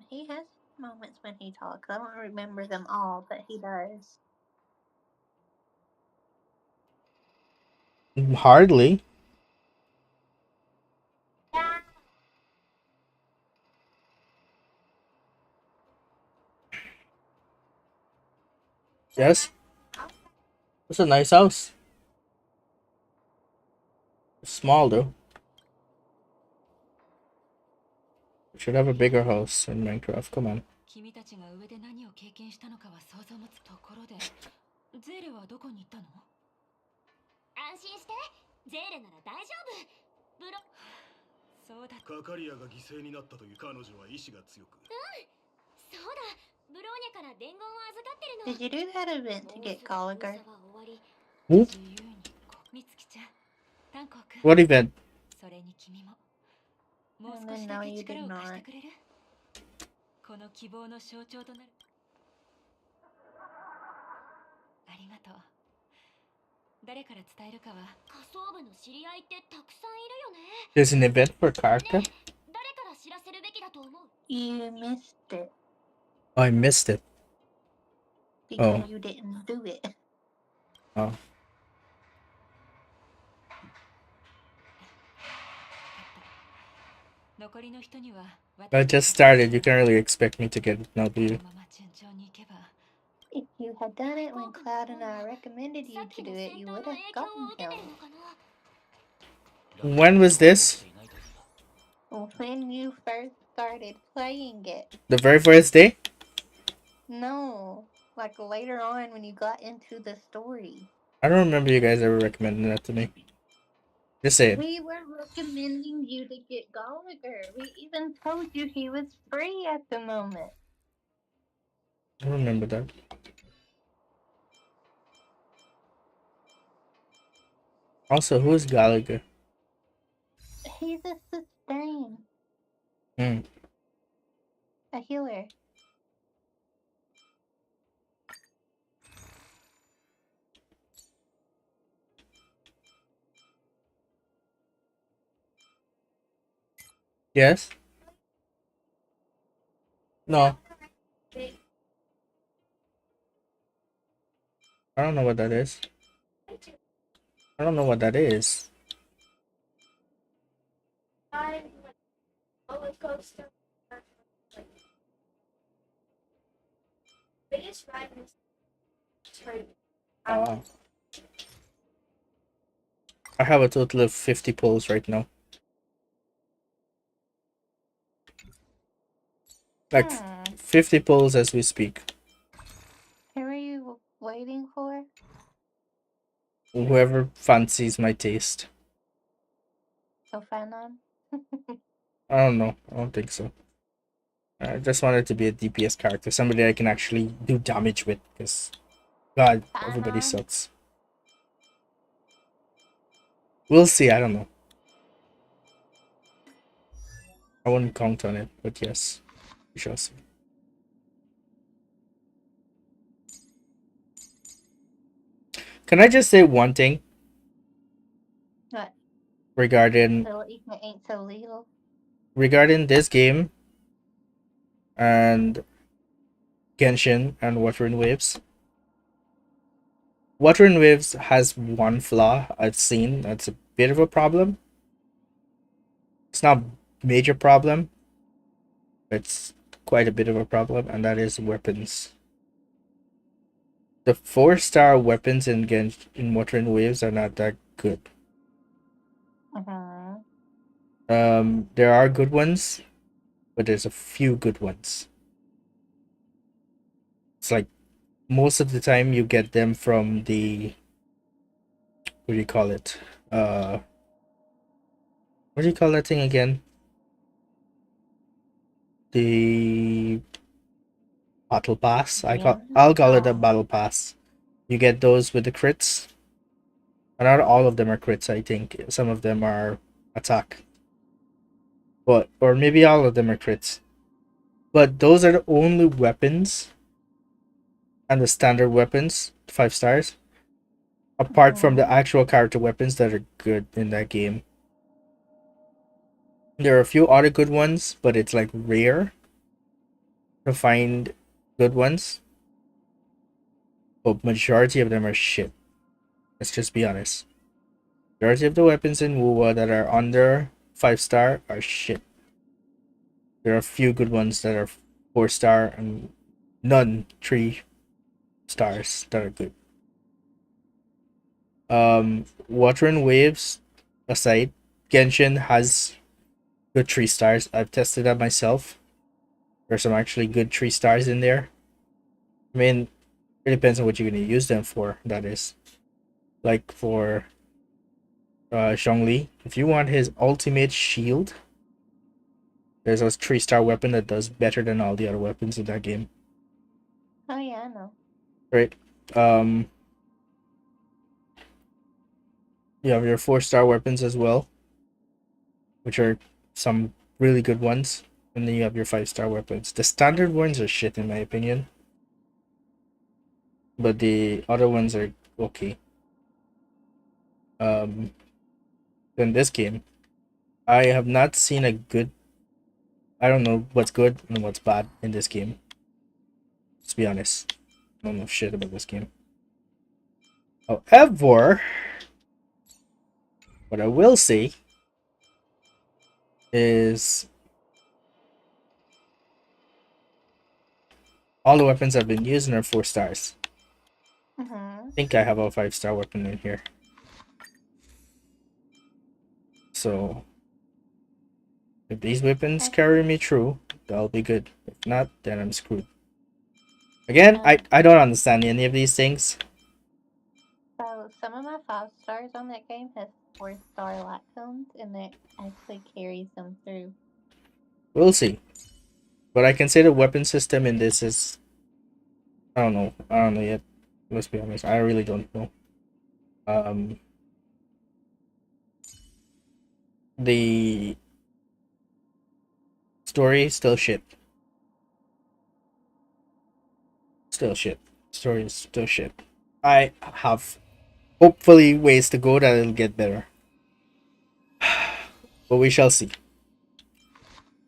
He has moments when he talks. I don't remember them all, but he does. Hardly. Yes. It's a nice house. It's small though. We should have a bigger house in Minecraft. Come on. 君たちが上で何を経験したのかは想像もつくところで、ゼーレはどこに行ったの？安心して、ゼーレなら大丈夫。ブロ。そうだ。カカリアが犠牲になったという彼女は意志が強く。そうだ。ブローニャから伝言を預かってるの。Did you do that event to get Gallagher? Who? みつきちゃん、タンコ君。What event? それに君も。もう少しだけ力を貸してくれる？この希望の象徴となる。ありがとう。誰から伝えるかは。仮想部の知り合いってたくさんいるよね。There's an event for character? 誰から知らせるべきだと思う？ You missed it. Oh, I missed it. Because Oh. you didn't do it. Oh. I just started. You can't really expect me to get it now, do you? If you had done it when Cloud and I recommended you to do it, you would have gotten him. When was this? When you first started playing it. The very first day? No, like later on when you got into the story. I don't remember you guys ever recommending that to me. Just say it. We were recommending you to get Gallagher. We even told you he was free at the moment. I don't remember that. Also, who's Gallagher? He's a sustain. Hmm. A healer. Yes? No. I don't know what that is. I don't know what that is. Oh. I have a total of 50 pulls right now. Like 50 pulls as we speak. Who are you waiting for? Whoever fancies my taste. So Fanon? I don't know. I don't think so. I just wanted to be a DPS character, somebody I can actually do damage with, because God, everybody Fanon? sucks. We'll see, I don't know. I wouldn't count on it, but yes, we shall see. Can I just say one thing? What? Regarding Little Igma ain't so legal. regarding this game and Genshin and Wuthering Waves. Wuthering Waves has one flaw I've seen that's a bit of a problem. It's not a major problem. It's quite a bit of a problem, and that is weapons. The 4-star weapons in Wuthering Waves are not that good. There are good ones, but there's a few good ones. It's like most of the time you get them from the, what do you call it? What do you call that thing again? The battle pass. I'll call it a battle pass. You get those with the crits. And not all of them are crits, I think. Some of them are attack. But or maybe all of them are crits. But those are the only weapons and the standard weapons, 5 stars. Apart from the actual character weapons that are good in that game. There are a few other good ones, but it's like rare to find good ones. But majority of them are shit. Let's just be honest. Majority of the weapons in Wuwa that are under 5 star are shit. There are a few good ones that are 4 star and none 3 stars that are good. Water and Waves aside, Genshin has good 3 stars. I've tested that myself. There's some actually good 3 stars in there. I mean, it depends on what you're going to use them for, that is. Like for Zhongli, if you want his ultimate shield, there's a 3-star weapon that does better than all the other weapons in that game. Oh yeah, I know. Right. You have your 4-star weapons as well, which are some really good ones. And then you have your 5-star weapons. The standard ones are shit in my opinion. But the other ones are okay. In this game, I have not seen a good, I don't know what's good and what's bad in this game. Let's be honest. I don't know shit about this game. However, what I will say is all the weapons I've been using are 4 stars. I think I have a 5-star weapon in here. So if these weapons carry me through, that'll be good. If not, then I'm screwed. Again, I don't understand any of these things. So some of my 5 stars on that game has 4-star lactones, and that actually carries them through. We'll see. But I can say the weapon system in this is, I don't know. I don't know yet. Let's be honest. I really don't know. The story still shit. Still shit. Story is still shit. I have hopefully ways to go that it'll get better. But we shall see.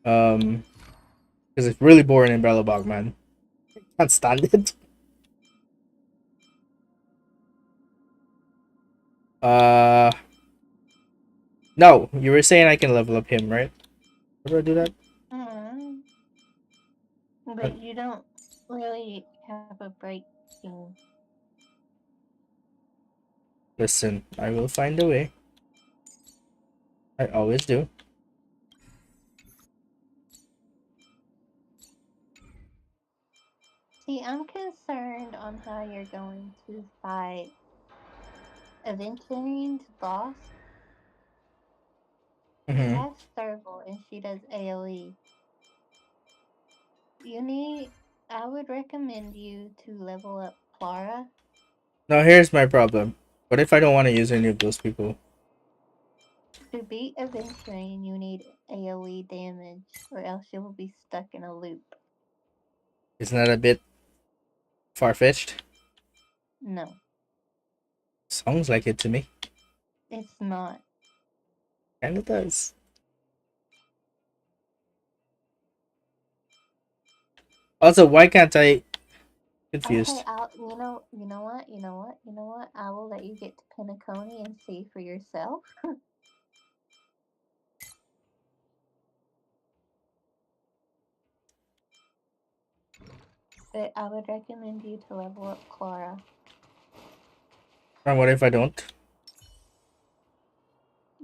Because it's really boring in Bellabog, man. I can't stand it. No, you were saying I can level up him, right? How do I do that? But you don't really have a break thing. Listen, I will find a way. I always do. See, I'm concerned on how you're going to fight Aventurine to boss. Mm-hmm. That's Serval, and she does AoE. I would recommend you to level up Clara. Now here's my problem. What if I don't want to use any of those people? To beat Aventurine, you need AoE damage, or else you will be stuck in a loop. Isn't that a bit far-fetched? No, Sounds like it to me. it's not. And it does. Also, why can't I... Okay, Confused. you know what? I will let you get to Penacony and see for yourself. But I would recommend you to level up Clara. And what if I don't?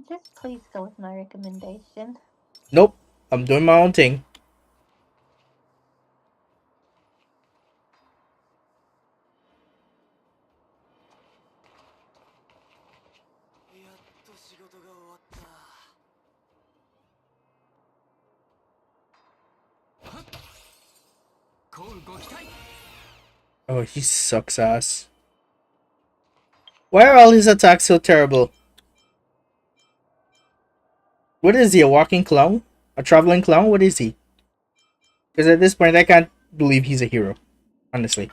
Just please go with my recommendation. Nope. I'm doing my own thing. Oh, he sucks ass. Why are all his attacks so terrible? What is he, a walking clown? A traveling clown? What is he? Because at this point, I can't believe he's a hero. Honestly.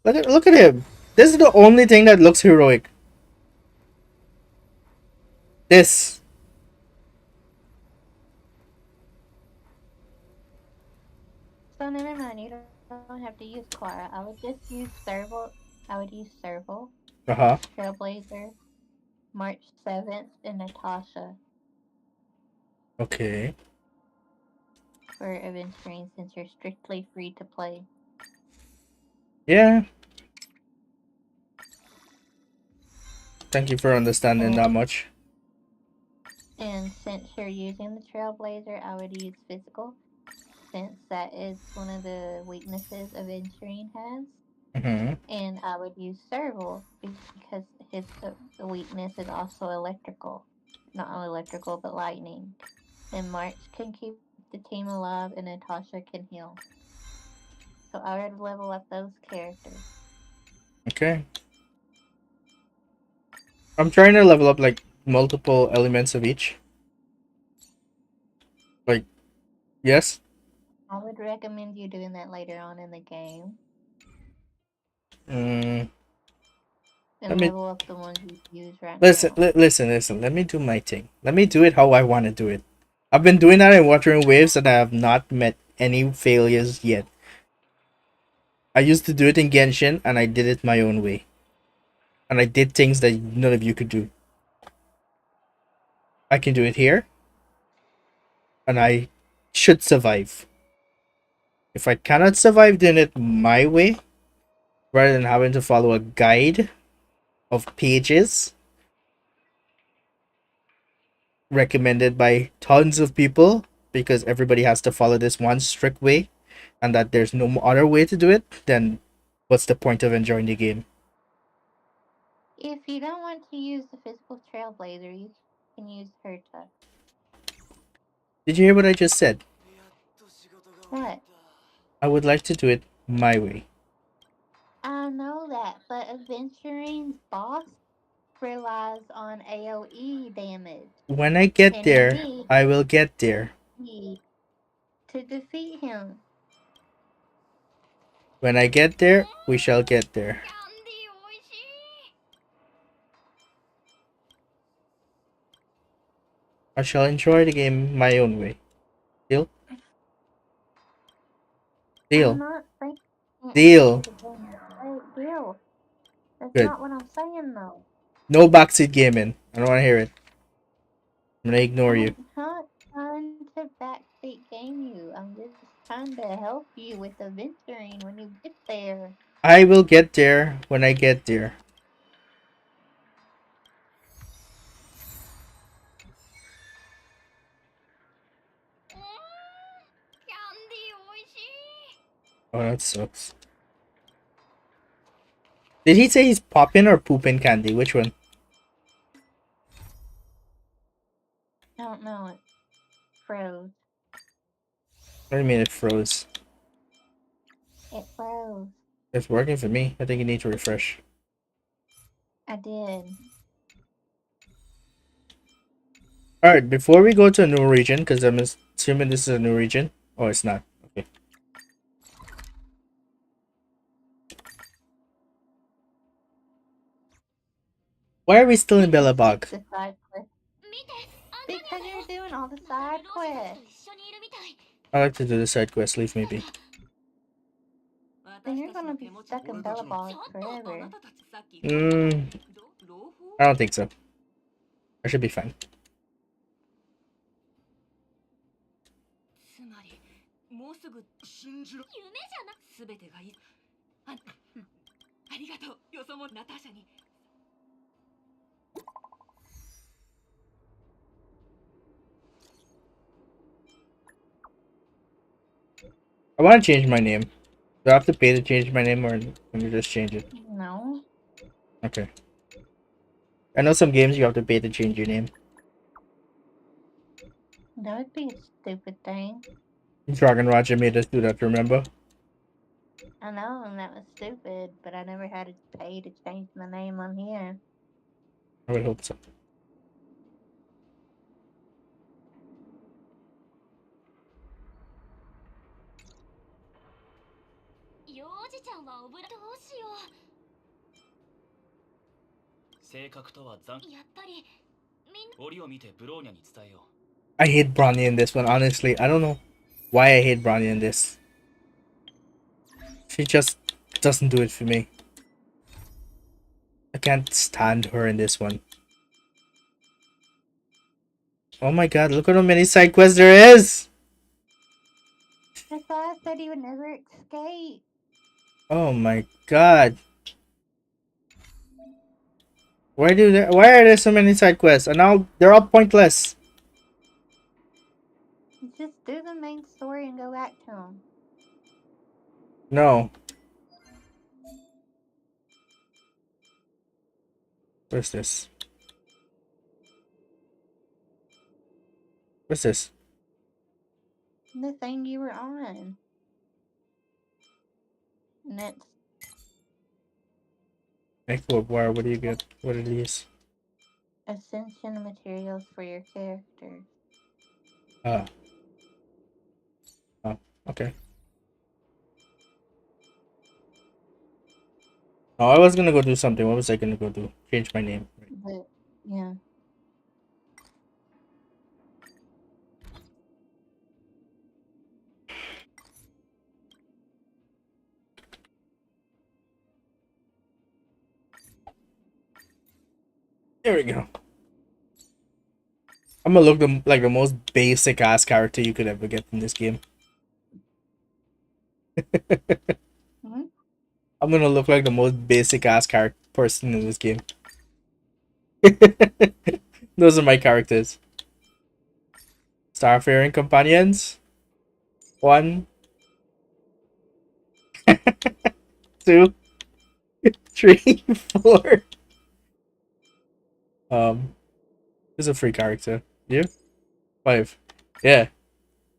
Look at him. This is the only thing that looks heroic. This. So never mind, you don't have to use Clara. I would just use Serval. I would use Serval, Uh-huh. Trailblazer, March 7th, and Natasha Okay. for Aventurine since you're strictly free to play. Yeah. Thank you for understanding that much. And since you're using the Trailblazer, I would use Physical, since that is one of the weaknesses Aventurine has. Mm-hmm. And I would use Serval because his weakness is also electrical. Not only electrical, but lightning. And March can keep the team alive, and Natasha can heal. So I would level up those characters. Okay. I'm trying to level up like multiple elements of each. Like, yes? I would recommend you doing that later on in the game. Mm, And level up the ones you use right listen, now. listen. Let me do my thing. Let me do it how I want to do it. I've been doing that in Watering Waves and I have not met any failures yet. I used to do it in Genshin and I did it my own way. And I did things that none of you could do. I can do it here. And I should survive. If I cannot survive doing it my way, rather than having to follow a guide of pages recommended by tons of people, because everybody has to follow this one strict way, and that there's no other way to do it, then what's the point of enjoying the game? If you don't want to use the physical Trailblazer, you can use Herta. Did you hear what I just said? What? I would like to do it my way. I know that, but Aventurine's boss relies on AoE damage. When I get And you there, need I will get there. to defeat him. When I get there, we shall get there. I shall enjoy the game my own way. Deal? I'm Deal. not saying Deal. deal. That's Good. not what I'm saying though. No backseat gaming. I don't want to hear it. I'm gonna ignore you. I'm not trying to backseat game you. I'm just trying to help you with the venturing when you get there. I will get there when I get there. Oh, that sucks. Did he say he's popping or pooping candy? Which one? Don't know. It froze. What do you mean it froze? It froze. It's working for me. I think you need to refresh. I did. Alright, before we go to a new region, because I'm assuming this is a new region. Oh, it's not. Okay. Why are we still in Bellabog? The side quest. Because you're doing all the side quests. I like to do the side quest. Leave me be. Then you're gonna be stuck in Bellabog forever. I don't think so. I should be fine. つまりもうすぐ信じろ夢じゃなすべてがいいありがとうよそもナターシャに I want to change my name. Do I have to pay to change my name, or can you just change it? No. Okay. I know some games you have to pay to change your name. That would be a stupid thing. Dragon Roger made us do that, remember? I know, and that was stupid, but I never had to pay to change my name on here. I would hope so. I hate Bronny in this one, honestly. I don't know why I hate Bronny in this. She just doesn't do it for me. I can't stand her in this one. Oh my god, look at how many side quests there is! That's why I said you would never escape. Oh my god. Why are there so many side quests? And now they're all pointless. Just do the main story and go back to them. No. What's this? What's this? The thing you were on. And that's Export bar, what do you get? What are these? ascension materials for your character. Oh, okay. Oh, I was gonna go do something. What was I gonna go do? Change my name. But, yeah. There we go. I'm gonna look like the most basic ass character you could ever get in this game. I'm gonna look like the most basic ass person in this game. Those are my characters. Starfaring companions. 1, 2, 3, 4. Who's a free character? You? 5. Yeah.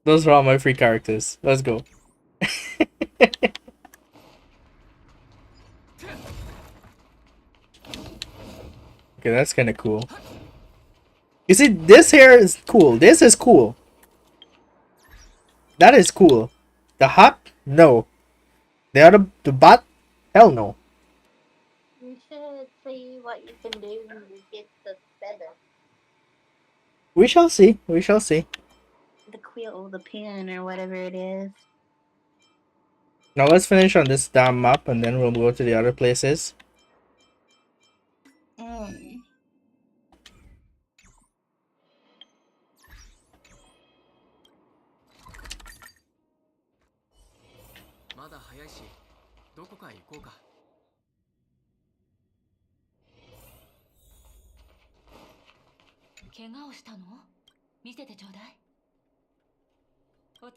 Those are all my free characters. Let's go. Okay, that's kind of cool. You see, this here is cool. This is cool. That is cool. The hut? No. The bot? Hell no. You should see what you can do to get the feather. We shall see. We shall see. The quill, the pin, or whatever it is. Now let's finish on this damn map and then we'll go to the other places. Mm. まだ早いし、どこかへ行こうか。怪我をしたの？見せてちょうだい。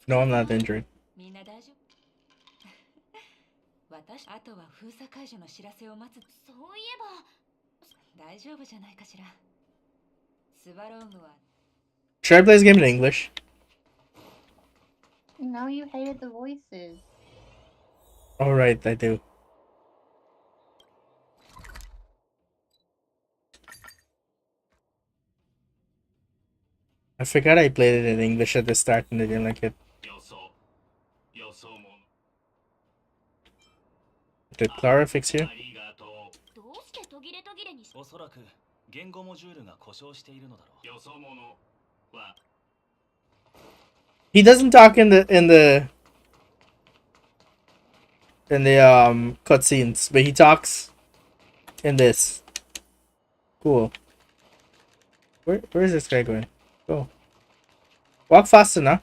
No, I'm not injured. みんな大丈夫？私、あとは封鎖解除の知らせを待つ。そういえば、大丈夫じゃないかしら。スワローグは Should I play this game in English? No, you hated the voices. Alright, I do. I forgot I played it in English at the start and I didn't like it. Did Clara fix you? どうして途切れ途切れにしおそらく言語モジュールが故障しているのだろう。よそ者は He doesn't talk in the cutscenes, but he talks in this. Cool. Where is this guy going? Go. Walk faster now.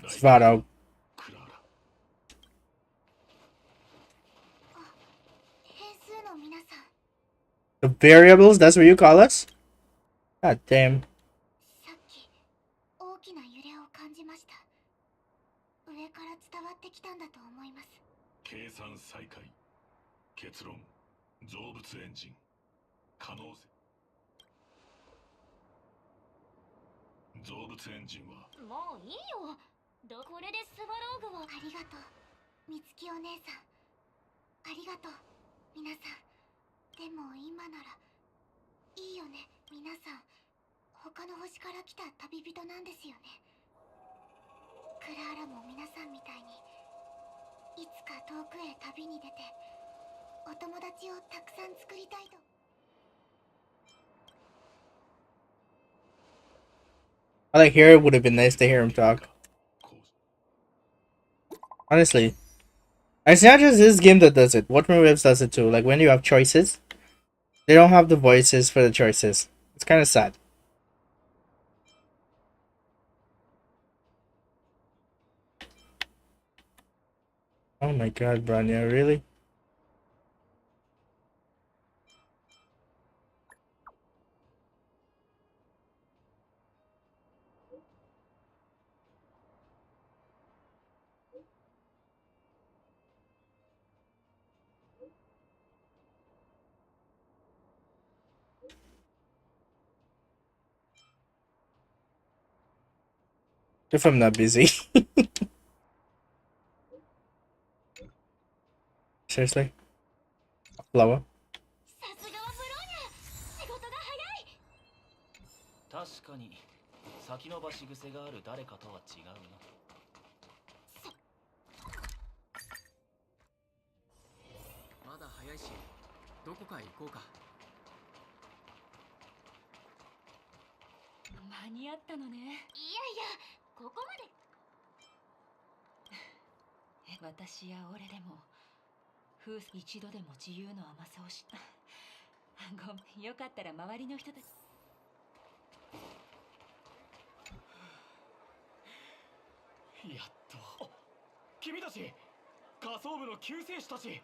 Svaro. The variables, that's what you call us? God damn. 大きな揺れを感じました。上から伝わってきたんだと思います。計算再開。結論。造物エンジン。可能性。造物エンジンは。もういいよ。これでスバローグを。ありがとう。みつきお姉さん。ありがとう。皆さん。でも今なら。いいよね。皆さん。他の星から来た旅人なんですよね。クラーラも皆さんみたいにいつか遠くへ旅に出てお友達をたくさん作りたいと。I like here it would have been nice to hear him talk. Honestly. It's not just this game that does it. Watchman Waves does it too. Like when you have choices, they don't have the voices for the choices. It's kind of sad. Oh my god, Branya, really? If I'm not busy. Seriously? A flower? 確かに先延ばし癖がある誰かとは違うな。まだ早いし、どこかへ行こうか。間に合ったのね。いやいや、ここまで。私や俺でも、一度でも自由の甘さを知った。ごめん、よかったら周りの人たち。やっと。君たち、仮想部の救世主たち。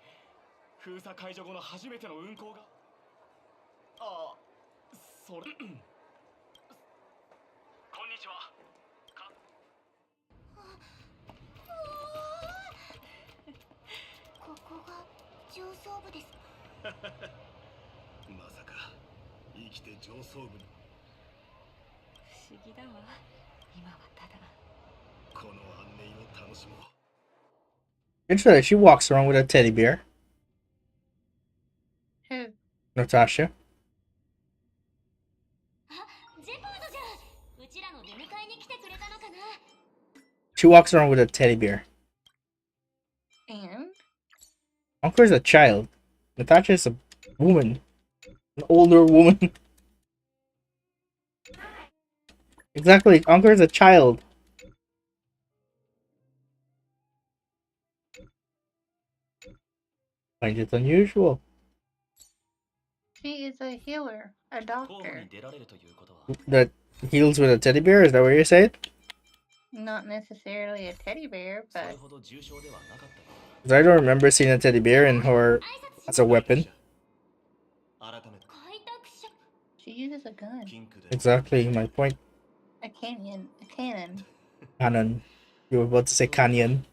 封鎖解除後の初めての運行が。ああ、それ。こんにちは。ここが上層部です。まさか生きて上層部に。不思議だわ。今はただ。この安寧を楽しもう。Interesting, she walks around with a teddy bear. Who? Natasha. She walks around with a teddy bear. And? Ankur is a child. Natasha is a woman. An older woman. Exactly, Ankur is a child. Find it unusual. She is a healer, a doctor. That heals with a teddy bear? Is that what you're saying? Not necessarily a teddy bear, but... Because I don't remember seeing a teddy bear in her as a weapon. She uses a gun. Exactly, my point. A cannon. A cannon. Cannon. You were about to say canyon.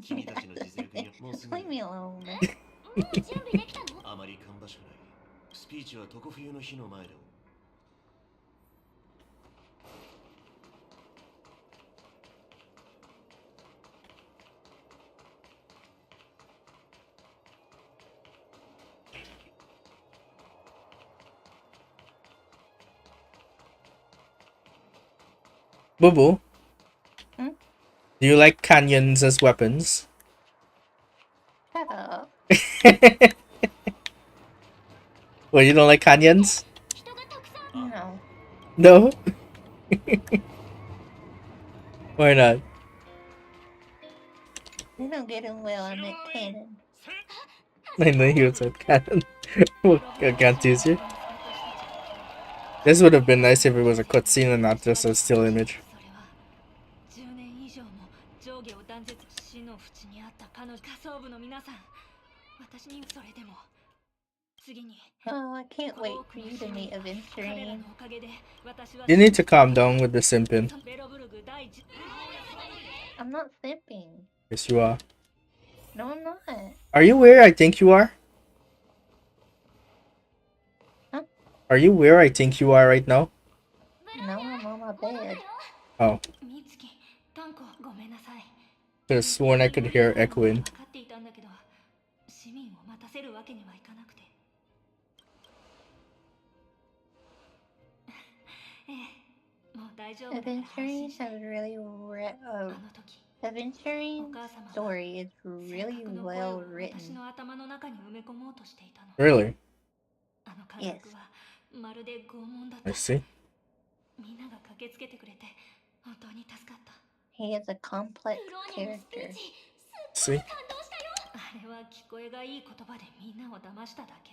Leave me alone. 準備できたの？あまり芳しくない。スピーチは常冬の日の前で。Boo Boo. Hmm? Do you like canyons as weapons? Shut up. Well, you don't like canyons? No. No? Why not? We don't get in well. I meant cannon. I know he was a cannon. I can't tease you. This would have been nice if it was a cutscene and not just a still image. Oh, I can't wait for you to meet Aventurine. You need to calm down with the simping. I'm not simping. Yes, you are. No, I'm not. Are you where I think you are? Huh? Are you where I think you are right now? No, I'm on my bed. Oh. Could have sworn I could hear echoing. Aventurine's story is really well written. Really? Yes. I see. He is a complex character. See? あれは聞こえがいい言葉でみんなを騙しただけ。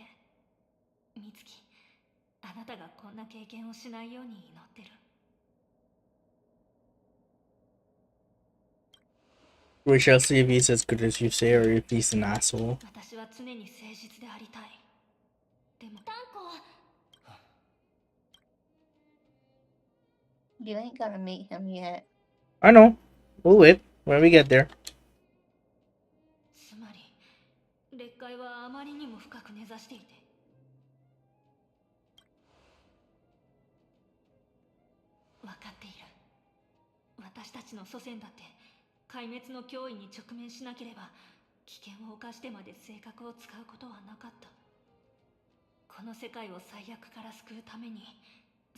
美月、あなたがこんな経験をしないように祈ってる。We shall see if he's as good as you say or if he's an asshole. 私は常に誠実でありたい。でも、タンコ。You ain't gonna meet him yet. I know. We'll wait when we get there. つまり、裂解はあまりにも深く根ざしていて。分かっている。私たちの祖先だって壊滅の脅威に直面しなければ危険を冒してまで性格を使うことはなかった。この世界を最悪から救うために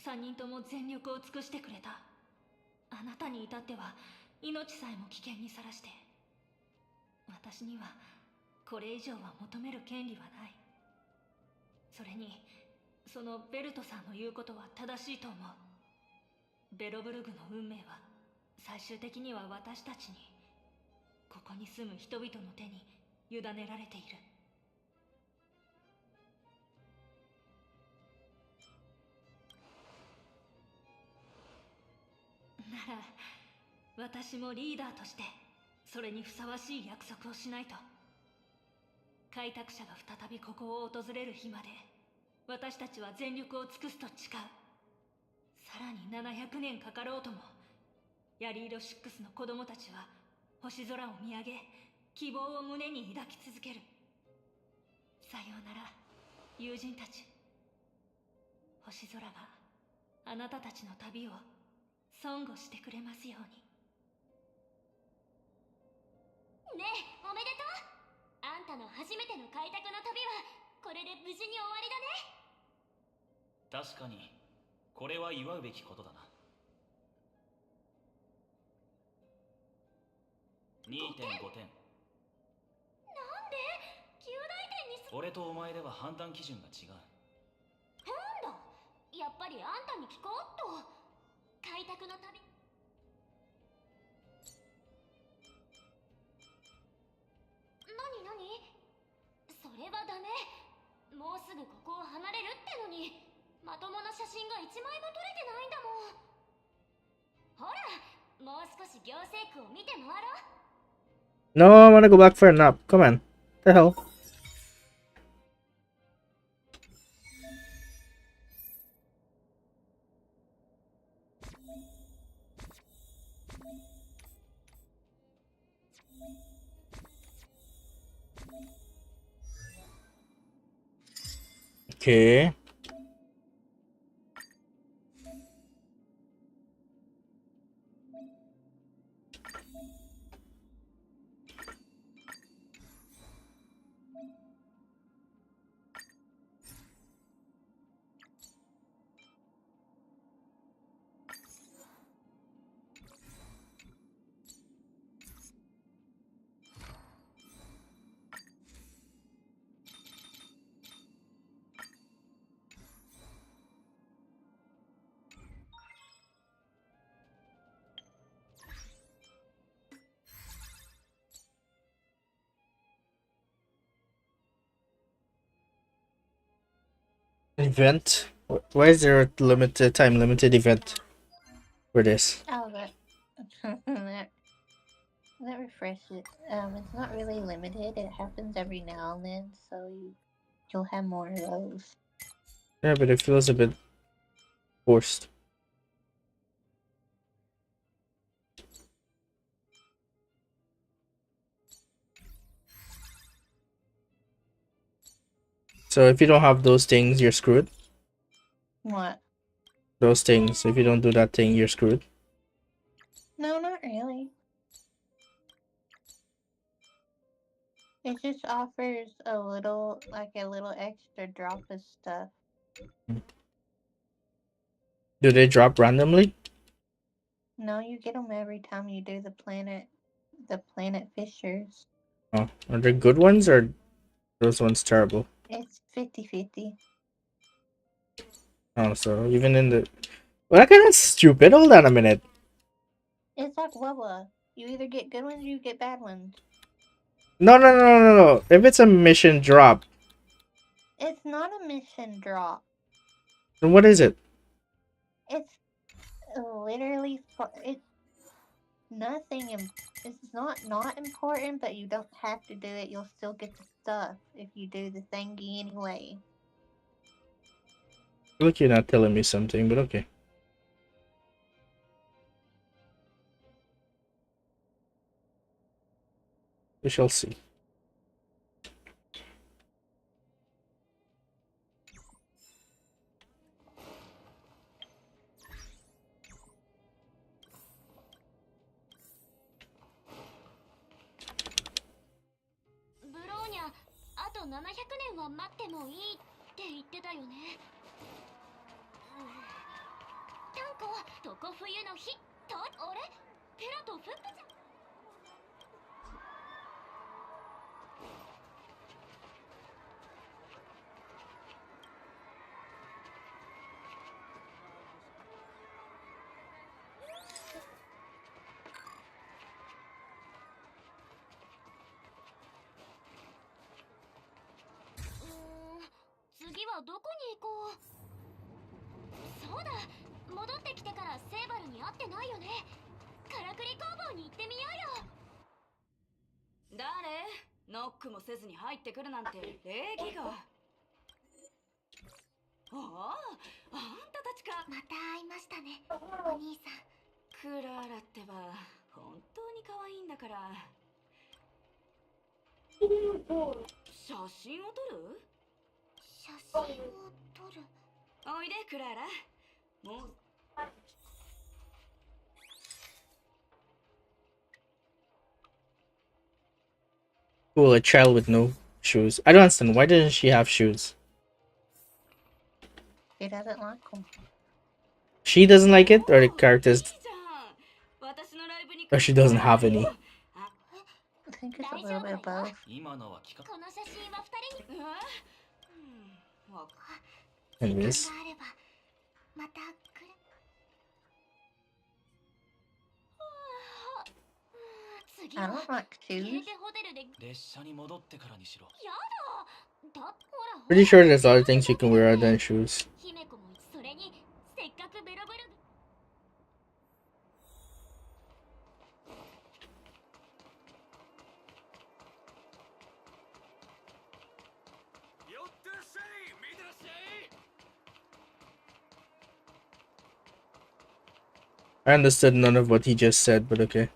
3人とも全力を尽くしてくれた。あなたに至っては命さえも危険にさらして。私にはこれ以上は求める権利はない。それにそのベルトさんの言うことは正しいと思う。ベロブルグの運命は最終的には私たちに、ここに住む人々の手に委ねられている。なら私もリーダーとしてそれにふさわしい約束をしないと。開拓者が再びここを訪れる日まで私たちは全力を尽くすと誓う。さらに700年かかろうともヤリーロ6の子供たちは星空を見上げ希望を胸に抱き続ける。さようなら友人たち。星空があなたたちの旅を尊護してくれますように。ねえ、おめでとう。あんたの初めての開拓の旅はこれで無事に終わりだね。確かにこれは祝うべきことだな。2.5 点。なんで？9大点に俺とお前では判断基準が違う。なんだ、やっぱりあんたに聞こうっと。開拓の旅。なにそれはダメ。もうすぐここを離れるってのにまともな写真が1枚も撮れてないんだもん。ほら、もう少し行政区を見て回ろう。 No, I wanna go back for a nap. Come on. The hell? Okay. Event. Why is there a limited time limited event for this? Oh, that refreshes. It's not really limited. It happens every now and then, so you'll have more of those. Yeah, but it feels a bit forced. So if you don't have those things, you're screwed. What? Those things. If you don't do that thing, you're screwed. No, not really. It just offers a little extra drop of stuff. Do they drop randomly? No, you get them every time you do the planet fishers. Oh, are they good ones or those ones terrible? It's 50-50. Oh, so even in the... Well, that kind of stupid. Hold on a minute. It's like Wuwa. You either get good ones or you get bad ones. No. If it's a mission drop, It's not a mission drop. then what is it? It's literally it's nothing. It's not important, but you don't have to do it. You'll still get the stuff if you do the thingy anyway. I feel like you're not telling me something, but okay. We shall see. Bronya, あと700年は待ってもいいって言ってたよね。タンコ、常冬の日と、あれペラとフックじゃん。次はどこに行こう。そうだ、戻ってきてからセーバルに会ってないよね。からくり工房に行ってみようよ。誰？ノックもせずに入ってくるなんて礼儀が。ああ、あんたたちか。また会いましたね、お兄さん。クラーラってば本当に可愛いんだから。写真を撮る？写真を撮る。おいでクラーラ。もう。Cool, a child with no shoes. I don't understand. Why doesn't she have shoes? She doesn't like them. She doesn't like it, or the characters, or she doesn't have any. I think it's a little bit of both. 今のは聞か。この写真は2人に。Anyways. があればまた来る。I don't like shoes. 列車に戻ってからにしろ。やだ。だほら。 Pretty sure there's other things you can wear other than shoes. 姫子もそれにせっかくベロベロ。I understood none of what he just said, but okay.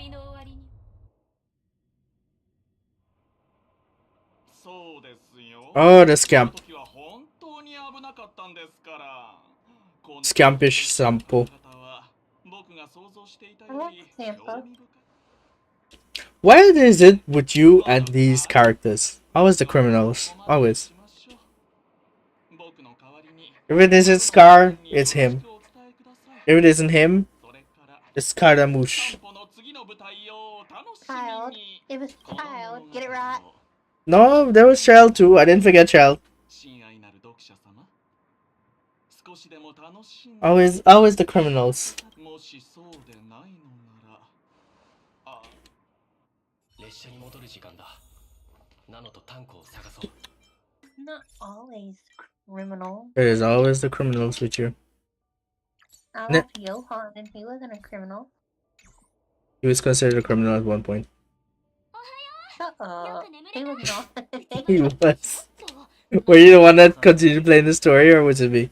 旅の終わりに。そうですよ。 Oh, the scamp. 時は本当に危なかったんですから。 Scampish sample. 僕が想像していた I よ like り Sampa. Why is it with you and these characters? Always the criminals. Always. If it isn't Scar, it's him. If it isn't him, it's Scaramouche. Child. It was child. Get it right. No, there was Child too. I didn't forget Child. Always the criminals. 列車に戻る時間だ。ナノとタンコを探そう。 Not always criminal. It is always the criminals with you. I Ne- love Johan and he wasn't a criminal. He was considered a criminal at one point. Shut up. He was not. He was. Were you the one that continued playing the story, or was it me?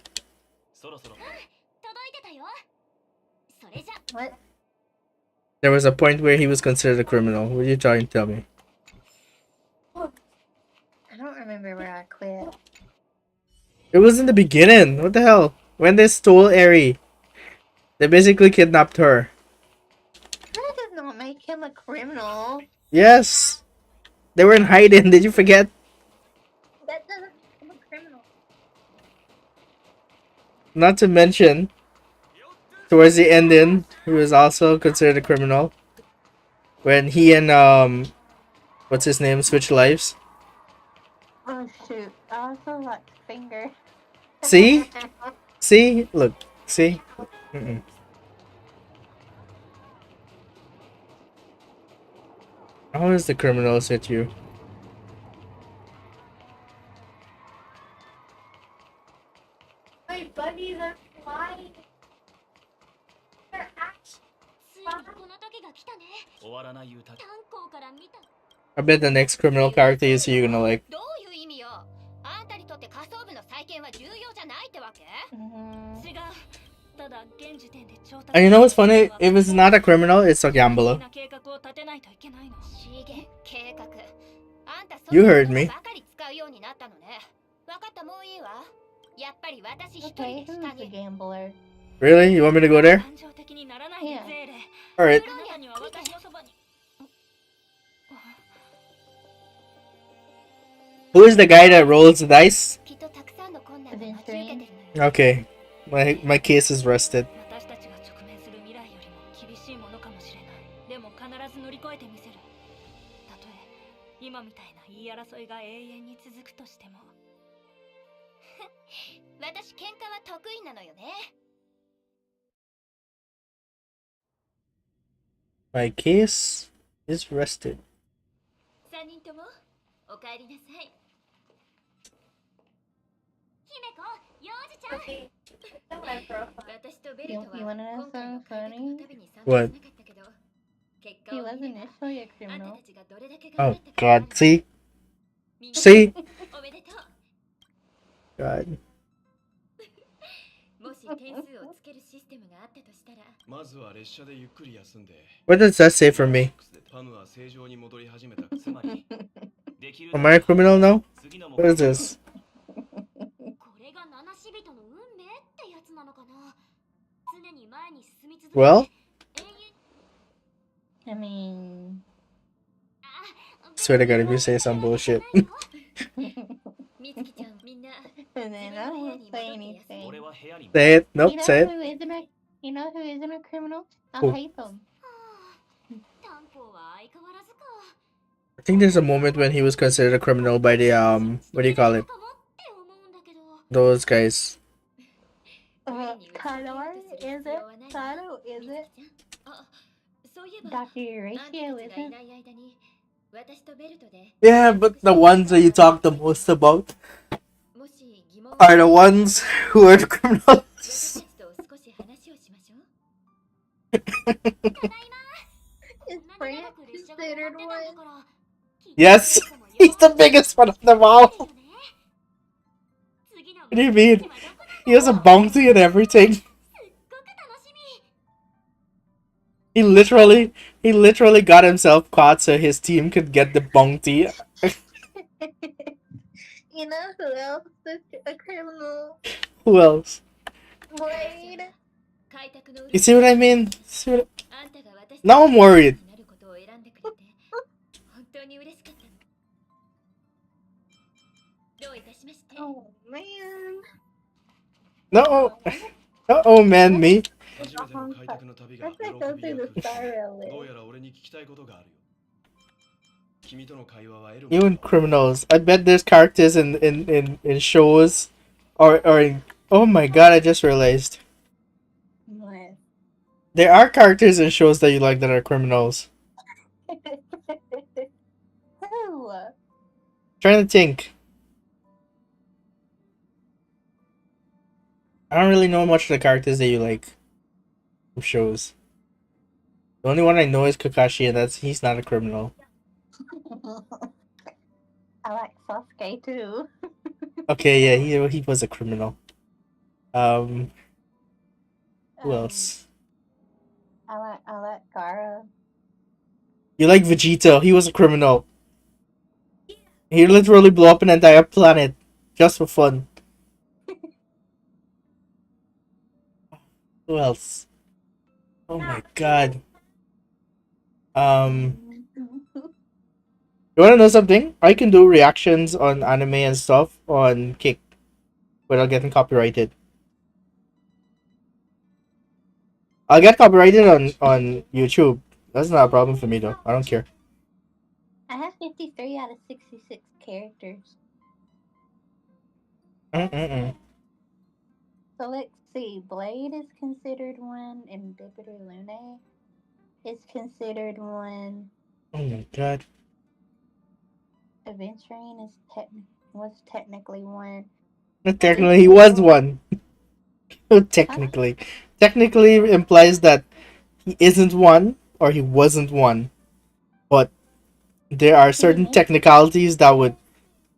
What? There was a point where he was considered a criminal. What are you trying to tell me? I don't remember where I quit. It was in the beginning. What the hell? When they stole Eri. They basically kidnapped her. That does not make him a criminal. Yes. They were in hiding. Did you forget? That doesn't make him a criminal. Not to mention, towards the ending, he was also considered a criminal. When he and, what's his name, switched lives. Oh shoot. I also like finger. See? See? Look. See? Mm-mm. How is the criminals hit you? My buddies are flying. They're actually ついにこの時が来たね。 終わらない歌。 炭鉱から見た。 I bet the next criminal character you see you're gonna like. どういう意味よ。あんたにとって仮想部の再建は重要じゃないってわけ？違う。ただ現時点で調達。 And you know what's funny? If it's not a criminal, it's a gambler. 計画を立てないといけないの。資源計画。あんた You heard me. ばかり使うようになったのね。わかったもういいわ。やっぱり私一人 Okay, で who's 下 the に。 gambler? Really? You want me to go there? 感情的にならないで Yeah. ゼーレ。 Alright. あなたには私のそばに。 Who is the guy that rolls the dice? きっとたくさんの困難が待ち受けてるのよ。 Okay. My case is rested. 私たちが直面する未来よりも厳しいものかもしれない。でも必ず乗り越えてみせる。たとえ今みたいな言い争いが永遠に続くとしても。私喧嘩は得意なのよね。 My case is rested. 3人ともお帰りなさい。姫子、幼児ちゃん。私とベル You, ト you は wanna know 今回の something 開拓 funny? の旅に参加し What? なかったけど、結果 He を見 wasn't れば initially a あんた criminal. たちがどれだけ頑張 Oh ったかわか god, る。 see? みんな See? おめでとう。 God. もし点数をつけるシステムがあったとしたら、 まずは列車でゆっくり休んで What does that say for me? パムは正常に戻り始めた。つまり、できる Am I a criminal now? What is this? これが七死人の運命ってやつなのかな。常に前に進み続けて。 Well? I mean... Swear to god if you say some bullshit. みつきちゃんみんな And then I won't say anything. 俺は部屋に Say it. Nope, You know say it. who isn't a, you know who isn't a criminal? I Who? hate them. 炭鉱は相変わらずか。 I think there's a moment when he was considered a criminal by the, what do you call it? Those guys. Kadar, is it? Kado, is it? あ、そういえば Dr. あんたたち Horatio, がい isn't ない間に私とベルトで Yeah, but the ones that you talk the most about もし疑問 are the ones who are the criminals. 私たちと少し話をしましょう。 Is Frank considered one? Yes, he's the biggest one of them all. What do you mean? He has a bounty and everything. He literally got himself caught so his team could get the bounty. You know who else is a criminal? Who else? Blade. 開拓の You see what I mean? See what あんたが私 Now I'm worried. になることを選んでくれて本当に嬉しかったの。どういたしまして。Oh man. No. Oh man, me. 初めての開拓の旅が Let's 喜 go びや through 苦 the し star み rail どう list. やら俺に聞きたいことがあるよ君との会話は得る You and criminals. I bet there's characters in shows or in, oh my god, I just realized. What? There are characters in shows that you like that are criminals. Who? Trying to think. I don't really know much of the characters that you like from shows. The only one I know is Kakashi, and he's not a criminal. I like Sasuke too. Okay, yeah, he was a criminal. Who else? I like Gara. You like Vegeta? He was a criminal. He literally blew up an entire planet just for fun. Who else? Oh my god. You wanna know something? I can do reactions on anime and stuff on Kick without getting copyrighted. I'll get copyrighted on YouTube. That's not a problem for me though. I don't care. I have 53 out of 66 characters. So let's see. Blade is considered one, and Bibiter Lune is considered one. Oh my god. Aventurine was technically one. Technically, he was one. Technically. Technically implies that he isn't one or he wasn't one. But there are certain technicalities that would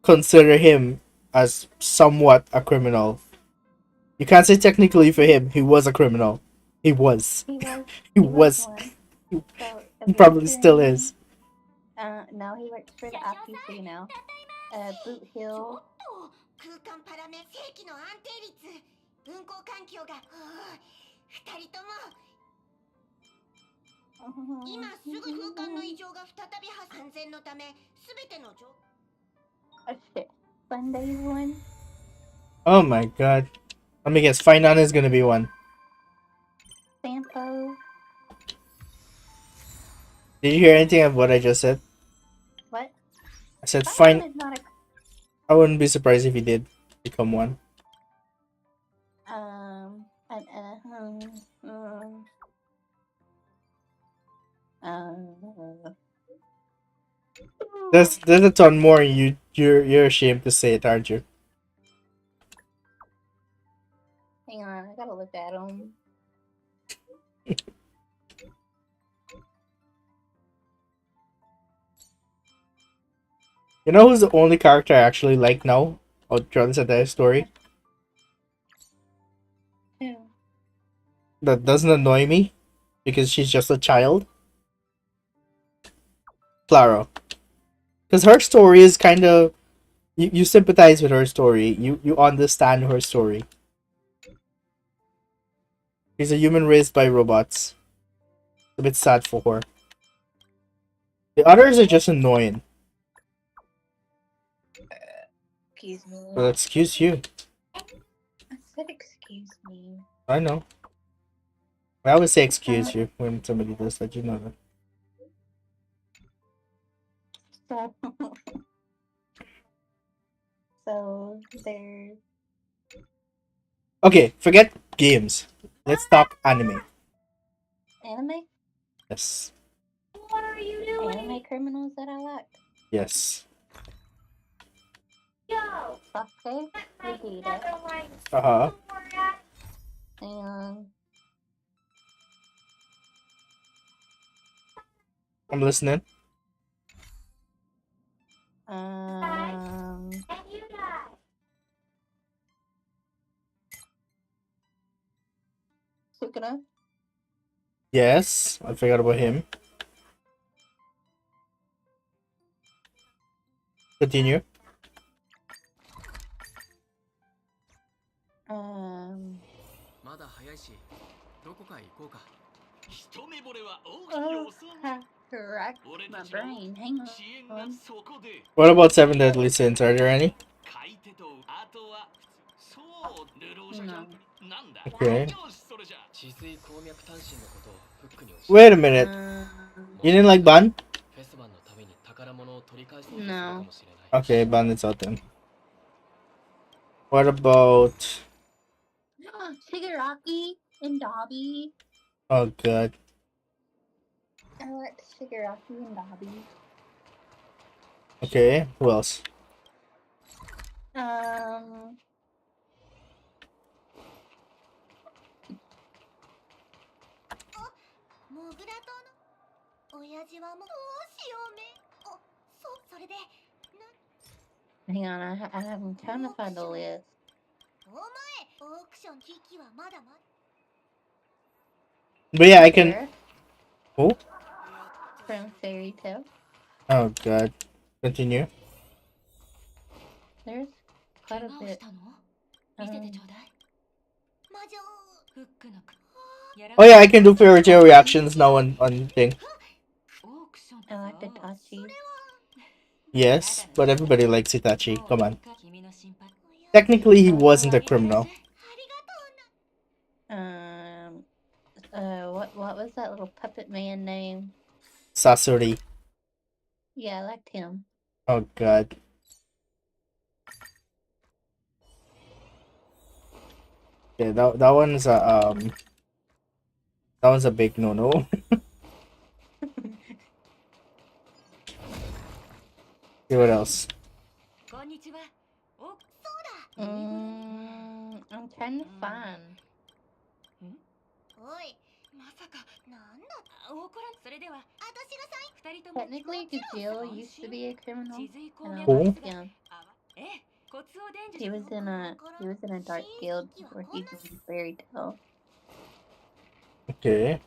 consider him as somewhat a criminal. You can't say technically for him, he was a criminal. He was. He was. He probably still is. No, he works for the IPC now. Boot Hill. 空間パラメ正規の安定率運行環境が二人とも今すぐ風管の異常が再び安全のためすべての状 Oh shit. Sunday's one. Oh my god. Let me guess, Finan is gonna be one. Sampo. Did you hear anything of what I just said? What? I said Finan fine. is not a I wouldn't be surprised if he did become one. There's a ton more. You're ashamed to say it, aren't you? Hang on, I gotta look at him. You know who's the only character I actually like now? Throughout this entire story? Who? That doesn't annoy me because she's just a child. Claro. Because her story is kind of... You sympathize with her story. You understand her story. She's a human raised by robots. It's a bit sad for her. The others are just annoying. Excuse me. Well, excuse you. I said excuse me. I know. I always say excuse you when somebody does that. You know that. So there's Okay, forget games. Let's talk anime. anime. Yes. What are you doing? Anime criminals that I like. Yes. Yo. Sasuke. Vegeta. Uh-huh. And I'm listening. Sukuna. Yes, I forgot about him. Continue. Um. まだ早いし、どこかへ行こうか。一目惚れは大き Oh, 予想。 correct 俺 my たちの brain. Hang 支援が on. そこで。 What about Seven Deadly Sins? Are there any? 買い手とあとはそうルローシャキャンプになんだ。 Okay. よしそれじゃ。治水鉱脈探針のことをフックに教えて。 Wait a minute. You didn't like Ban? フェスマンのために宝物を取り返そうとするか No. もしれない。 Okay, Ban is out then. What about... Shigaraki and Dobby. Oh god. I like Shigaraki and Dobby. Okay, who else? Um. モグラ島の親父はもうどうしようめ。あ、それで Hang on, I'm trying to find the list. お前オークション機器はまだまだ But yeah, I can... Who? From Fairy Tale. Oh god. Continue. There's quite a bit. 見せて Um, ちょうだい。フックの Oh yeah, I can do fairy tale reactions now on thing. I like the Tachi. Yes, but everybody likes Itachi. Come on. Technically, he wasn't a criminal. What was that little puppet man name? Sasori. Yeah, I liked him. Oh god. Yeah, that one's a big no-no. See what else? I'm trying to find. おいまさかなんだ怒らんそれでは私がサイン二人とも Technically, Gajil used to be a criminal, and I Who? liked him. He was in a dark guild before he joined Fairy Tale. Okay.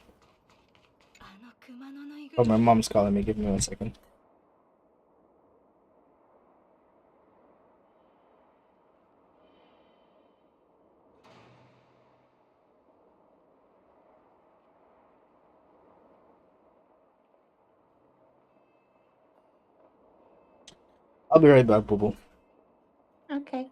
Oh, my mom's calling me. Give me 1 second. I'll be right back, boo boo. Okay.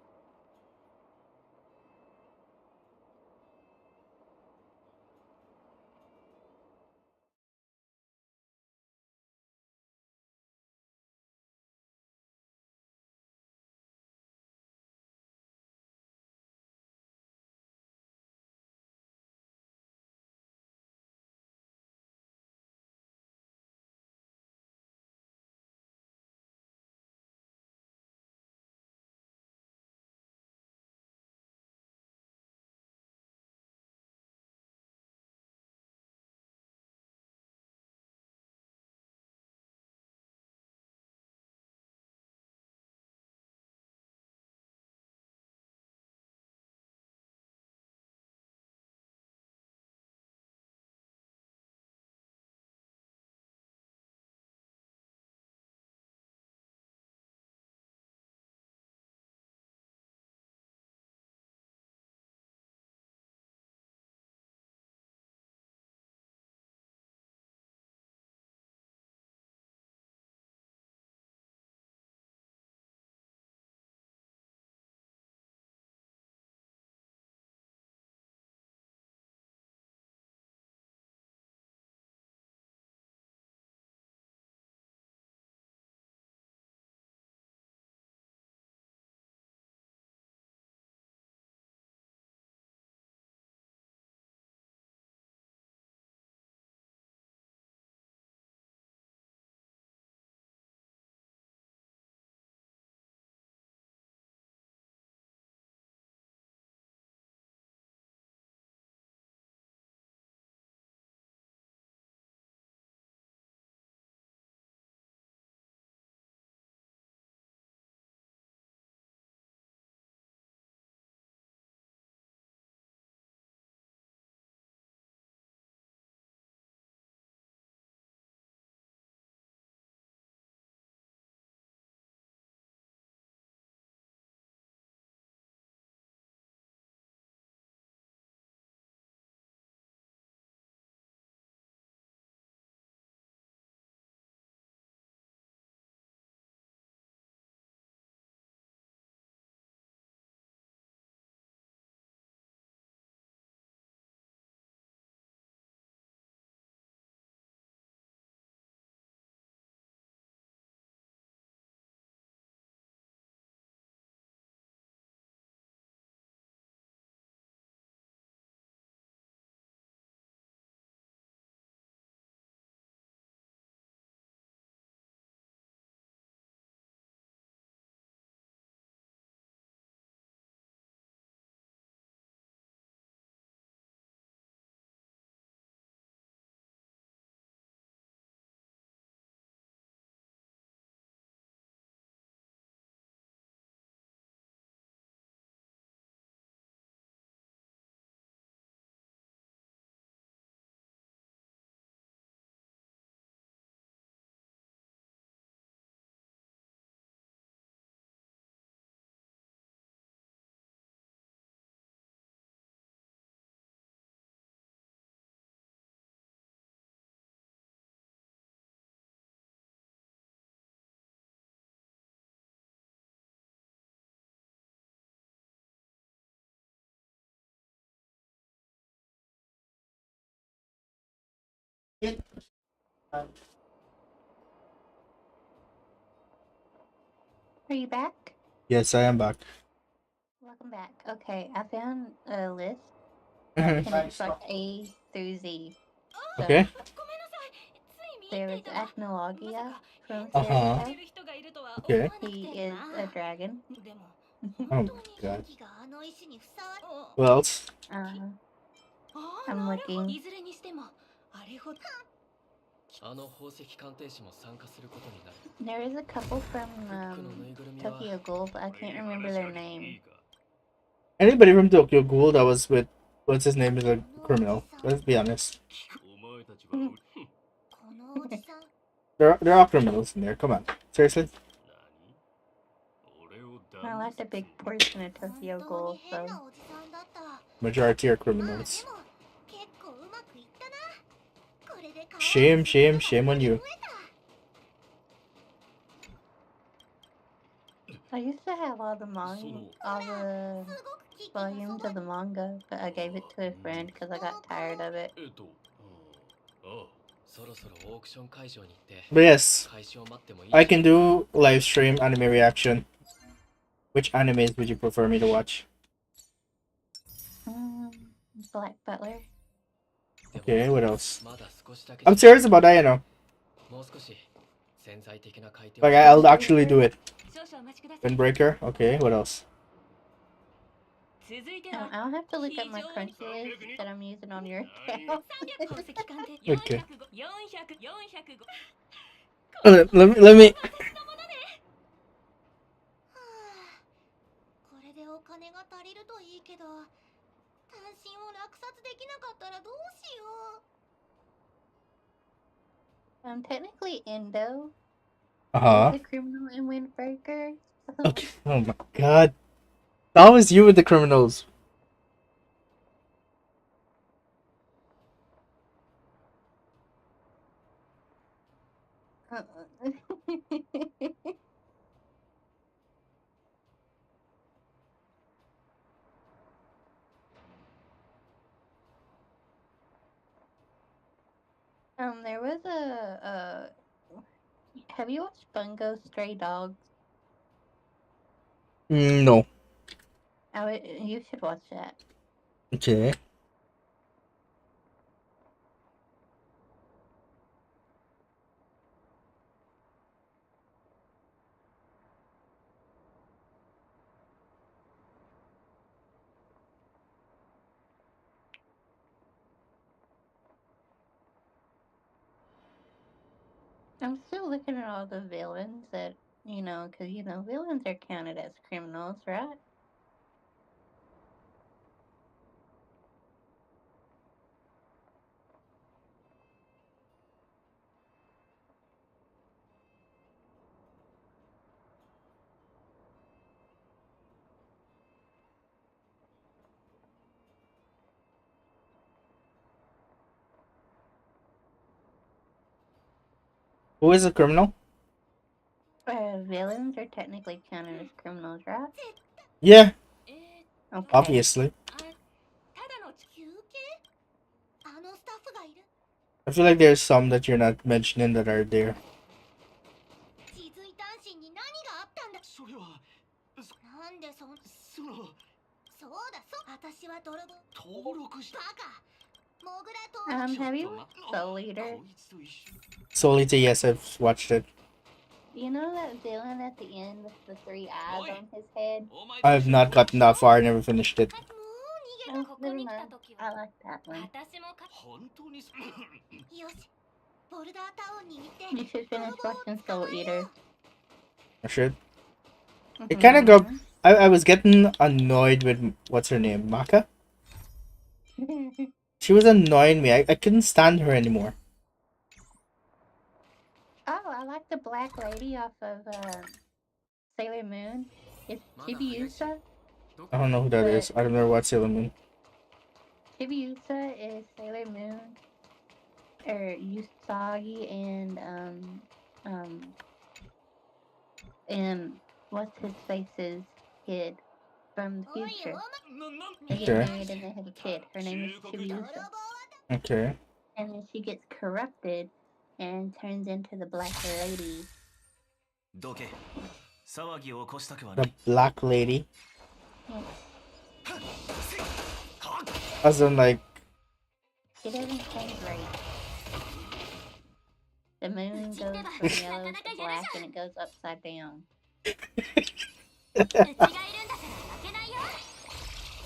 Are you back? Yes, I am back. Welcome back. Okay, I found a list, Mhm. and it's like A through Z. So, Okay. there was Acnologia from Uh-huh. Stereotype. Okay. He is a dragon. Oh my god. What else? I'm looking. あの宝石鑑定士も参加することになる。 There is a couple from Tokyo Ghoul, but I can't remember their name. Anybody from Tokyo Ghoul that was with what's his name is a criminal. Let's be honest. There are criminals in there. Come on. Seriously? I like a big portion of Tokyo Ghoul, so. Majority are criminals. Shame, shame, shame on you. I used to have all the volumes of the manga, but I gave it to a friend because I got tired of it. But yes, I can do live stream anime reaction. Which animes would you prefer me to watch? Black Butler. Okay, what else? I'm serious about that, you know. Like, I'll actually do it. Windbreaker? Okay, what else? I'll have to look up my Crunchy list that I'm using on your account. Okay. Let me. これでお金が足りるといいけど、単身を落札できなかったらどうしよう。Technically, Endo Uh-huh. is a criminal in Windbreaker. Okay. Oh my god. That was you with the criminals. There was a have you watched Bungo Stray Dogs? No. You should watch that. Okay. I'm still looking at all the villains that, because, villains are counted as criminals, right? Who is a criminal? Villains are technically counted as criminals, right? Yeah. Okay. Obviously. I feel like there's some that you're not mentioning that are there. それはなんでそそうだ私は泥棒登録したバカモグラ Have you watched Soul Eater? Soul Eater, yes, I've watched it. You know that villain at the end with the 3 eyes on his head? I have not gotten that far, I never finished it. Oh, never mind. I like that one. You should finish watching Soul Eater. I should. It kind of got... I was getting annoyed with... What's her name? Maka? She was annoying me. I couldn't stand her anymore. Oh, I like the black lady off of Sailor Moon. It's Chibiusa. I don't know who that is. I've never watched Sailor Moon. Chibiusa is Sailor Moon, or Usagi, and what's his face's kid from the future. They get Okay. married and they have a kid. Her name is Chibiusa. Okay. and then she gets corrupted and turns into the Black Lady. The Black Lady. Yeah. As in, like, She doesn't change right. The moon goes from yellow to black and it goes upside down.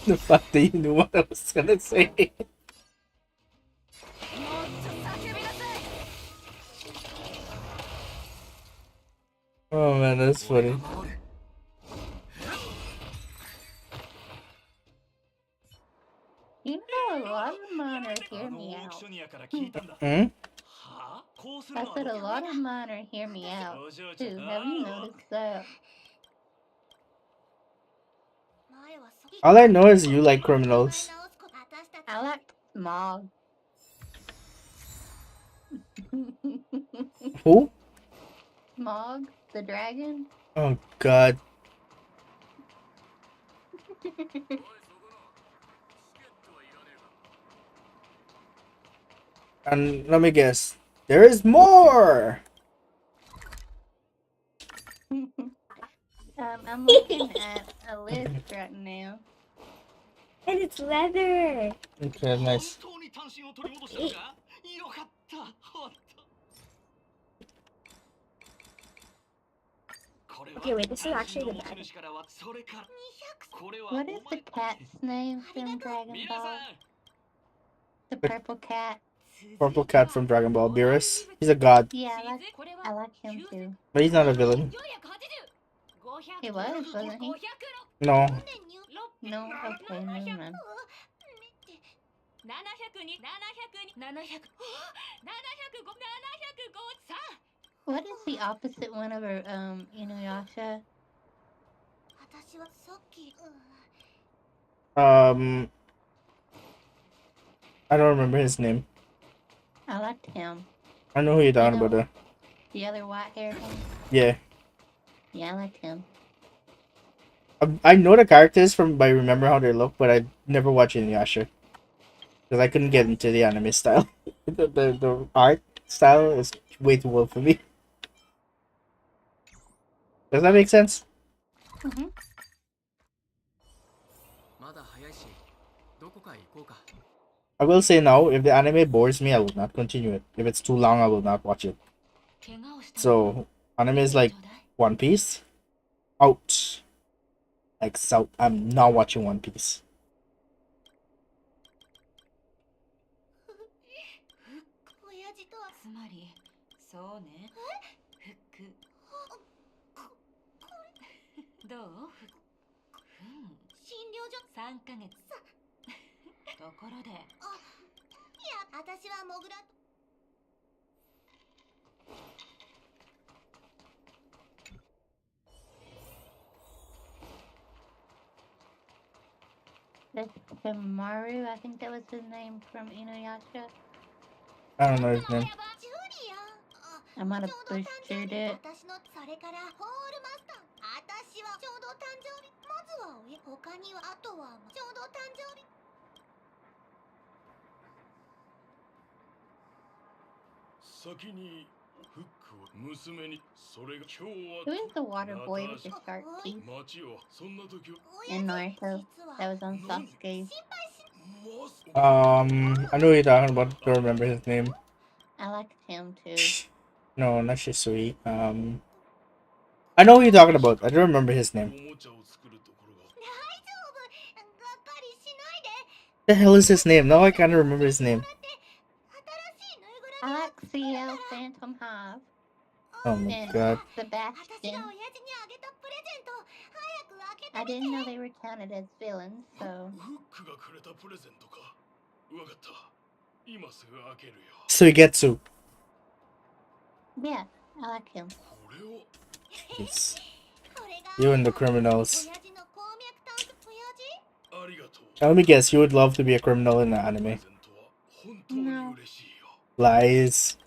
the fact that you knew what I was gonna say. Oh man, that's funny. You know, a lot of mine are hear me out. Hmm? I said a lot of mine are hear me out too. Have you noticed that? All I know is you like criminals. I like Smog. Who? Smog, the dragon. Oh god. And let me guess. There is more! I'm looking at a list right now. And it's leather. Okay, nice. Okay, wait, this is actually the bag. What is the cat's name from Dragon Ball? The purple cat. Purple cat from Dragon Ball, Beerus. He's a god. Yeah, I like him too. But he's not a villain. He was, wasn't he? No. No, okay, never mind. What is the opposite one of her, Inuyasha? I don't remember his name. I liked him. I know who you're talking about though. The other white haired one? Yeah. Yeah, I liked him. I know the characters from by remember how they look, but I never watched Inuyasha. Because I couldn't get into the anime style. the art style is way too old for me. Does that make sense? Mm-hmm. I will say now, if the anime bores me, I will not continue it. If it's too long, I will not watch it. So, anime is like One Piece. Out. Like, so I'm not watching One Piece. The Maru, I think that was his name from Inuyasha. I don't know his name. I might have butchered it. Who is the water boy with the shark teeth? In Naruto, that was on Sasuke. I know who you're talking about. Don't remember his name. I liked him too. No, not Shisui. I know who you're talking about. I don't remember his name. The hell is his name? Now I can't remember his name. I like CL Phantom Hive. Oh my and god. Sebastian. I didn't know they were counted as villains, so. Suigetsu. Yeah, I like him. Jeez. You and the criminals. Let me guess, you would love to be a criminal in the anime. No. Lies.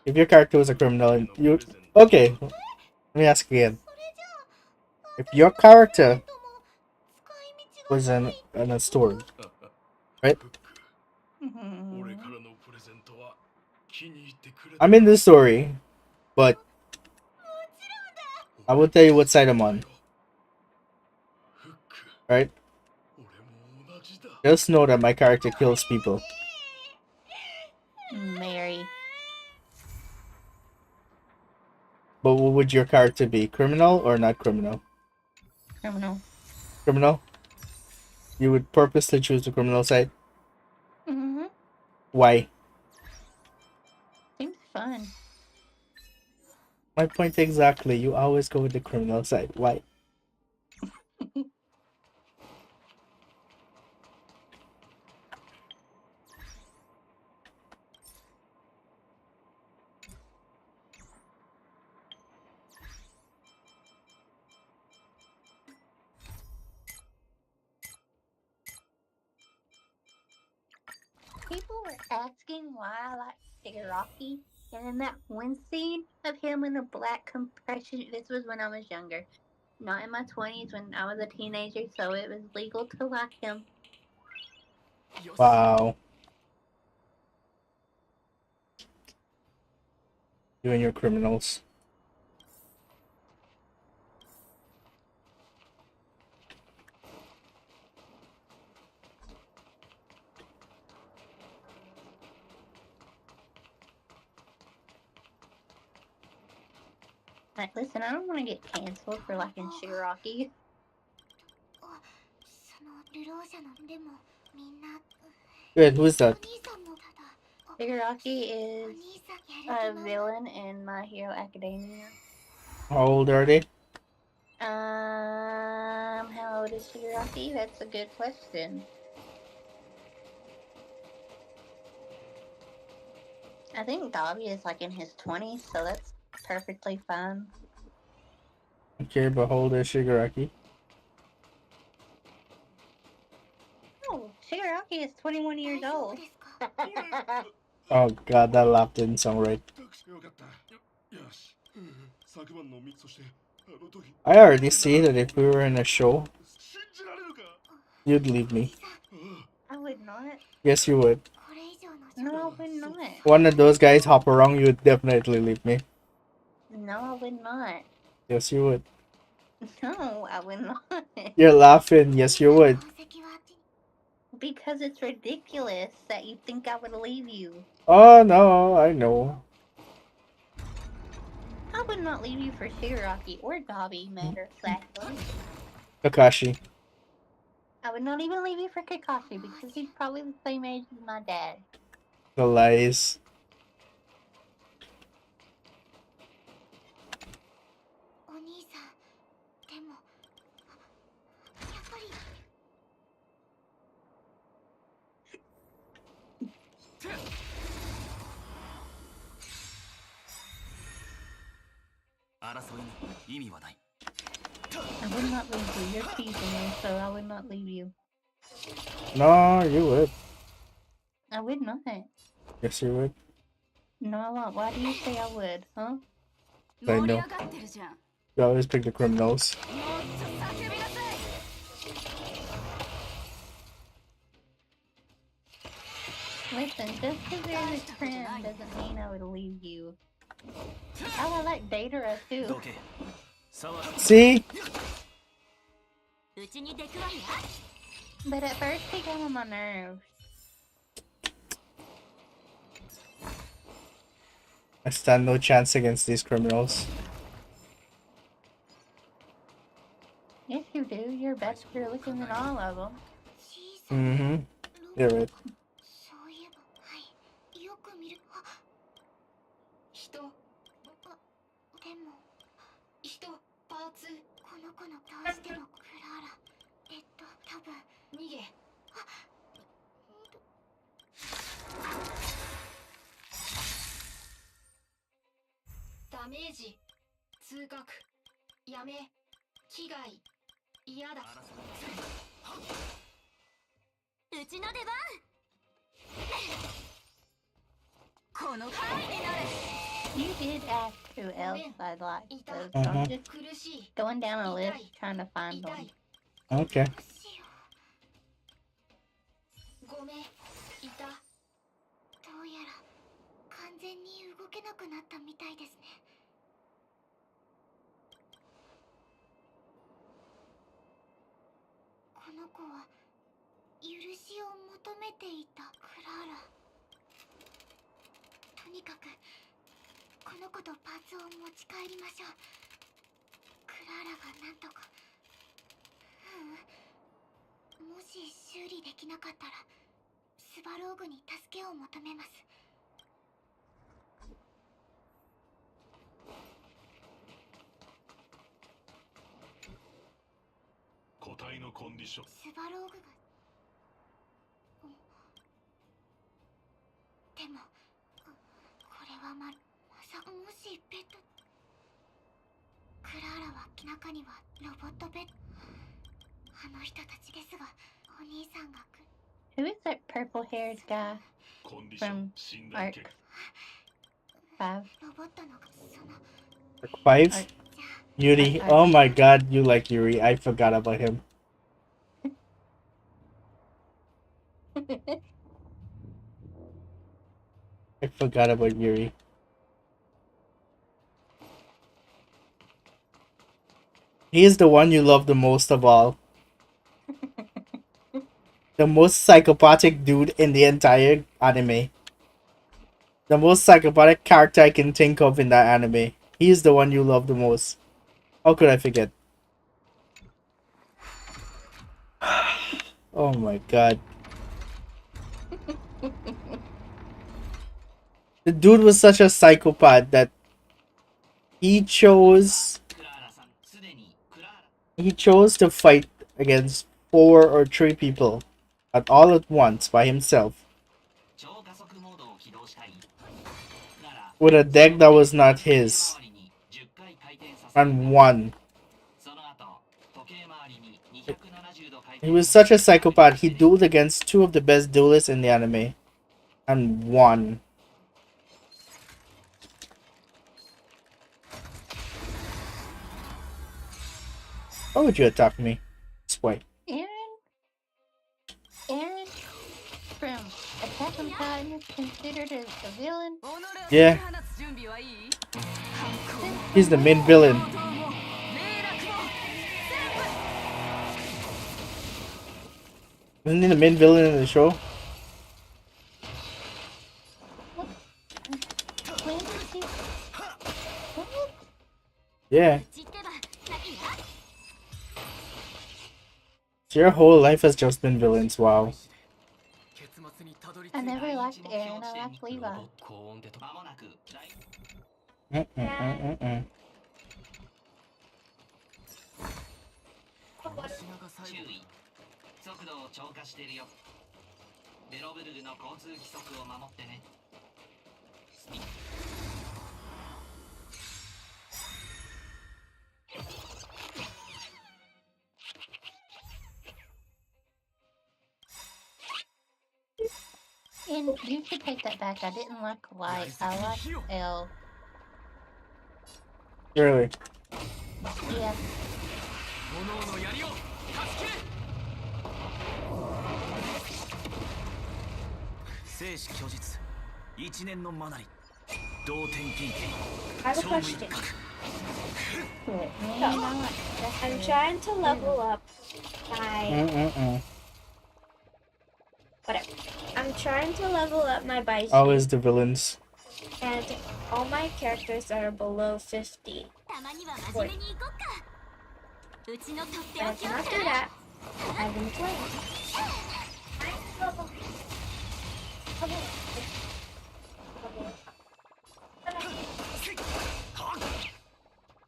If your character was a criminal, you... Okay, let me ask again. If your character was in a store, right? I'm in the story, but I will tell you what side I'm on. Right? Just know that my character kills people. Mary. But what would your character be? Criminal or not criminal? Criminal. Criminal? You would purposely choose the criminal side? Mm-hmm. Why? Seems fun. My point exactly. You always go with the criminal side. Why? People were asking why I like Shigaraki, and in that one scene of him in a black compression, this was when I was younger, not in my 20s when I was a teenager, so it was legal to like him. Wow. You and your criminals. Like, listen, I don't want to get canceled for liking Shigaraki. Good, who is that? Shigaraki is a villain in My Hero Academia. How old are they? How old is Shigaraki? That's a good question. I think Dobby is like in his 20s, so that's perfectly fine. Okay, but how old is Shigaraki? Oh, Shigaraki is 21 years old. Oh god, that laugh didn't sound right. I already see that if we were in a show, you'd leave me. I would not. Yes, you would. No, I would not. One of those guys hop around, you would definitely leave me. No, I would not. Yes, you would. No, I would not. You're laughing. Yes, you would. Because it's ridiculous that you think I would leave you. Oh, no, I know. I would not leave you for Shigaraki or Dobby, matter of factly. Kakashi. I would not even leave you for Kakashi because he's probably the same age as my dad. The lies. I would not leave you. You're teasing me, so I would not leave you. No, you would. I would not. Yes, you would. No, I won't. Why do you say I would, huh? I know. You always pick the criminals. Listen, just because there's a trend doesn't mean I would leave you. Oh, I like Datara too. See? But at first he got on my nerves. I stand no chance against these criminals. Yes, you do. You're better looking than all of them. Mm-hmm. You're right. You did ask who else I'd like, so I'm just going down a list trying to find them. Okay. けなくなったみたいですね。この子は許しを求めていたクララ。とにかくこの子とパーツを持ち帰りましょう。クララがなんとか。もし修理できなかったらスバローグに助けを求めます。個体のコンディション。スバローグが。でもこれはまさかもしベッド。クラーラは中にはロボットベッド。あの人たちですが、お兄さんがWho is that purple haired guy from Arc 5? Arc 5? Yuri. Oh my god, you like Yuri. I forgot about him. I forgot about Yuri. He is the one you love the most of all. The most psychopathic dude in the entire anime. The most psychopathic character I can think of in that anime. He is the one you love the most. How could I forget? Oh my god. The dude was such a psychopath that he chose to fight against 4 or 3 people all at once by himself with a deck that was not his and won. He was such a psychopath. He dueled against 2 of the best duelists in the anime and won. Why would you attack me? This way. Aaron from Attack on Titan is considered a villain? Yeah. He's the main villain. Isn't he the main villain in the show? Yeah. So your whole life has just been villains, wow. I never liked Aaron, I liked Levi. And you should take that back. I didn't like Light. I liked L. Really? Yeah. 生死虚実一年のマナリ同点近景 I have a question. I'm trying to level up my whatever. I'm trying to level up my Baiji. Always the villains. And all my characters are below 50. 40. But I cannot do that. I've been playing.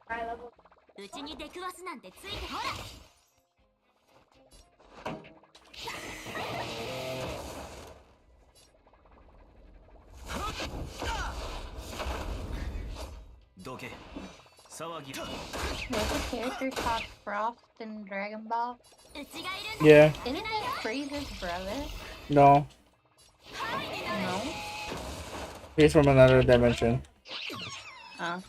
I level. うちに出くわすなんてついてほら。どけ騒ぎ There's a character called Frost in Dragon Ball. Yeah. Isn't it Frieza's brother? No. No? He's from another dimension. Oh.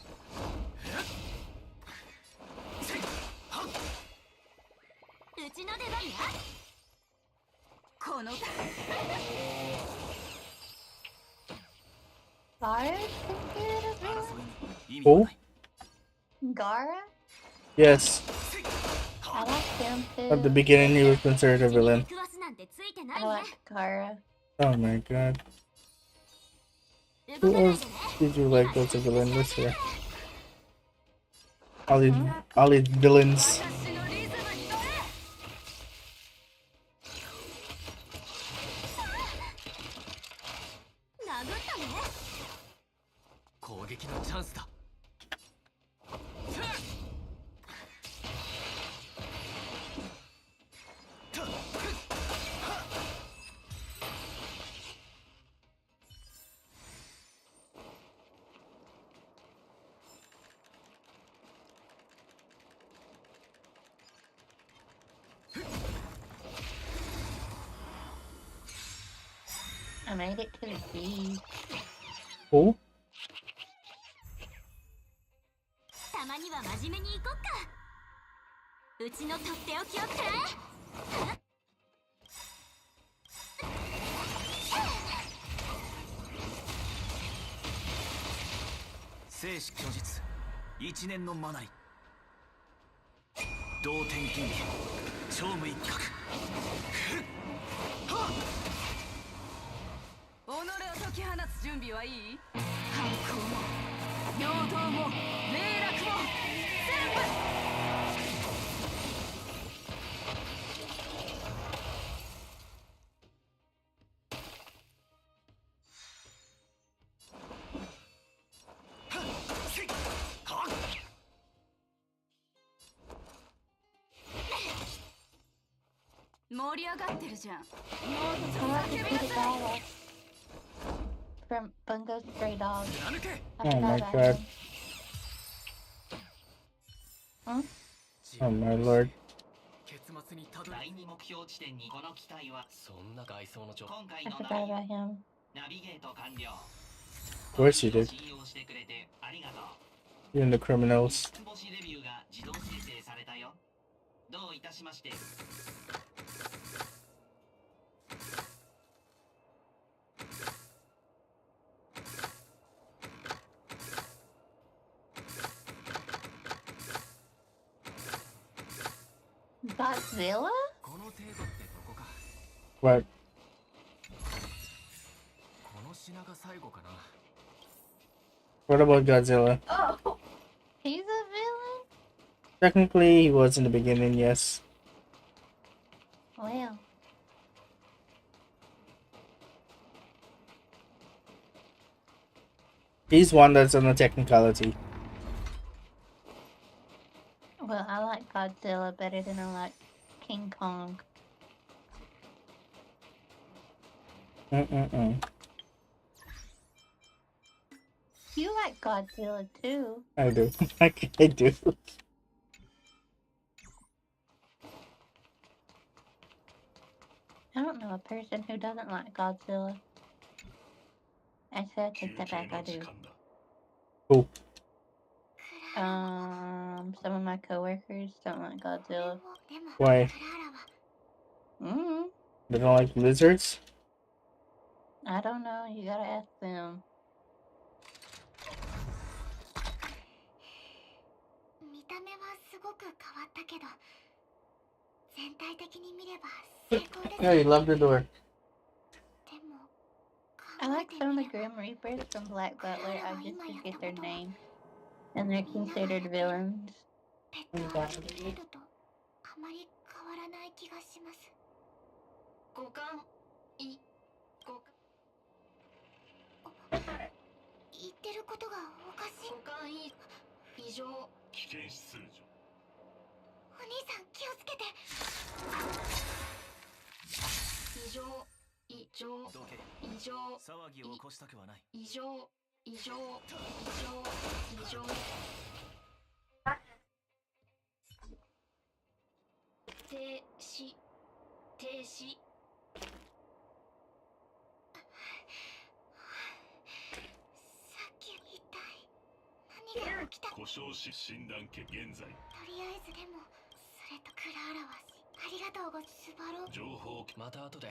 Fire considered Oh? Gara? Yes. I like him too. At the beginning, he was considered a villain. I like Gara. Oh my god. Who else did you like as a villain this year? All these villains. 攻撃のチャンスだ。I made it to the beach. Oh? たまには真面目に行こっか。うちのとっておきをくらえ。生死虚実一年のマナリ同点剣技超無一角己を解き放つ準備はいい？反抗も平等も霊落も全部。盛り上がってるじゃん。もう一つ叫びなさい。 From Bungo Stray Dogs. Oh my god. Huh? Oh my lord. 第二目標地点にこの機体はそんな外装の情報。今 I 回の forgot about him. ナビゲート完了。 Of course you did. 信用してくれてありがとう。 Even the criminals. 三つ星レビューが自動生成されたよ。どういたしまして。 Godzilla? What? この品が最後かな。 What about Godzilla? Oh, he's a villain? Technically, he was in the beginning, yes. Well. He's one that's on the technicality. Well, I like Godzilla better than I like King Kong. You like Godzilla too. I do. I do. I don't know a person who doesn't like Godzilla. Actually, I take that back, I do. Who? Some of my coworkers don't like Godzilla. Why? They don't like lizards? I don't know, you gotta ask them. 見た目はすごく変わったけど、全体的に見れば成功です。 Yeah, you love the door. I like some of the Grim Reapers from Black Butler. I just forget their name. And they're considered villains. あまり変わらない気がします。互換い互言ってることがおかしい。互換い異常。危険指数上。お兄さん気をつけて。異常異常異常騒ぎを起こしたくはない。異常異常異常異常。停止停止。さっき一体何が起きた？故障し診断結現在。とりあえずでもそれとクラーラはありがとうごスバロ。情報また後で。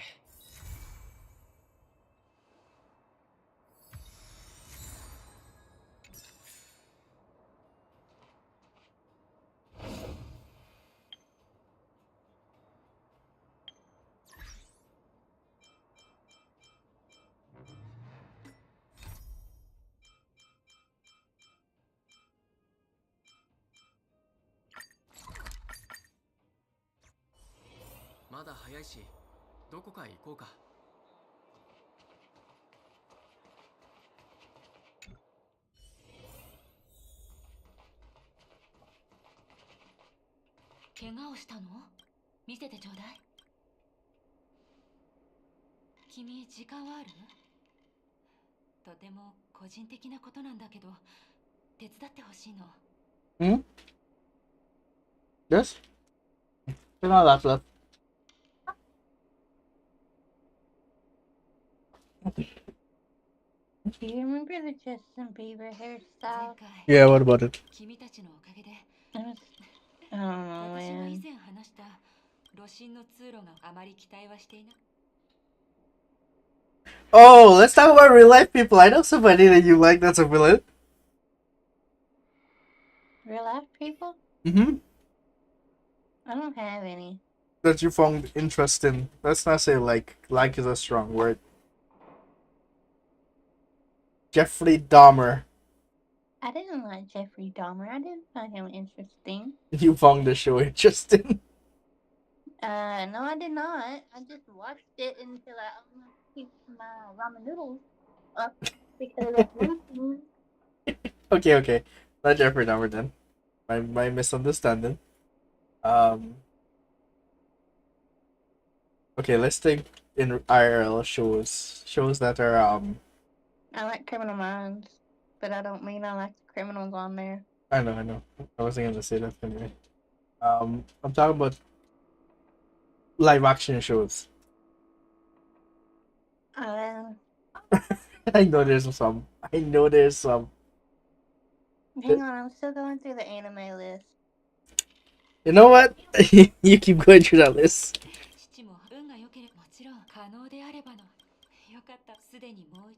まだ早いし、どこかへ行こうか。怪我をしたの？見せてちょうだい。君、時間はある？とても個人的なことなんだけど、手伝ってほしいの。Hmm? Yes? There's not that left. Do you remember the Justin Bieber hairstyle? Yeah, what about it? 君たちのおかげで、 I don't know, 私が以 man. 前話した路心の通路があまり期待はしていない。 Oh, let's talk about real life people. I know somebody that you like that's a villain. Real life people? Mm-hmm. I don't have any. That you found interesting. Let's not say like. Like is a strong word. Jeffrey Dahmer. I didn't like Jeffrey Dahmer. I didn't find him interesting. You found the show interesting. No, I did not. I just watched it until I almost keep my ramen noodles up because of watching. Okay. Not Jeffrey Dahmer then. My misunderstanding. Okay, let's take in IRL shows that are I like Criminal Minds, but I don't mean I like the criminals on there. I know. I wasn't gonna say that anyway. I'm talking about live action shows. I know there's some. Hang on, I'm still going through the anime list. You know what? You keep going through that list. 父も運が良ければもちろん可能であればの。よかった、すでにもう一。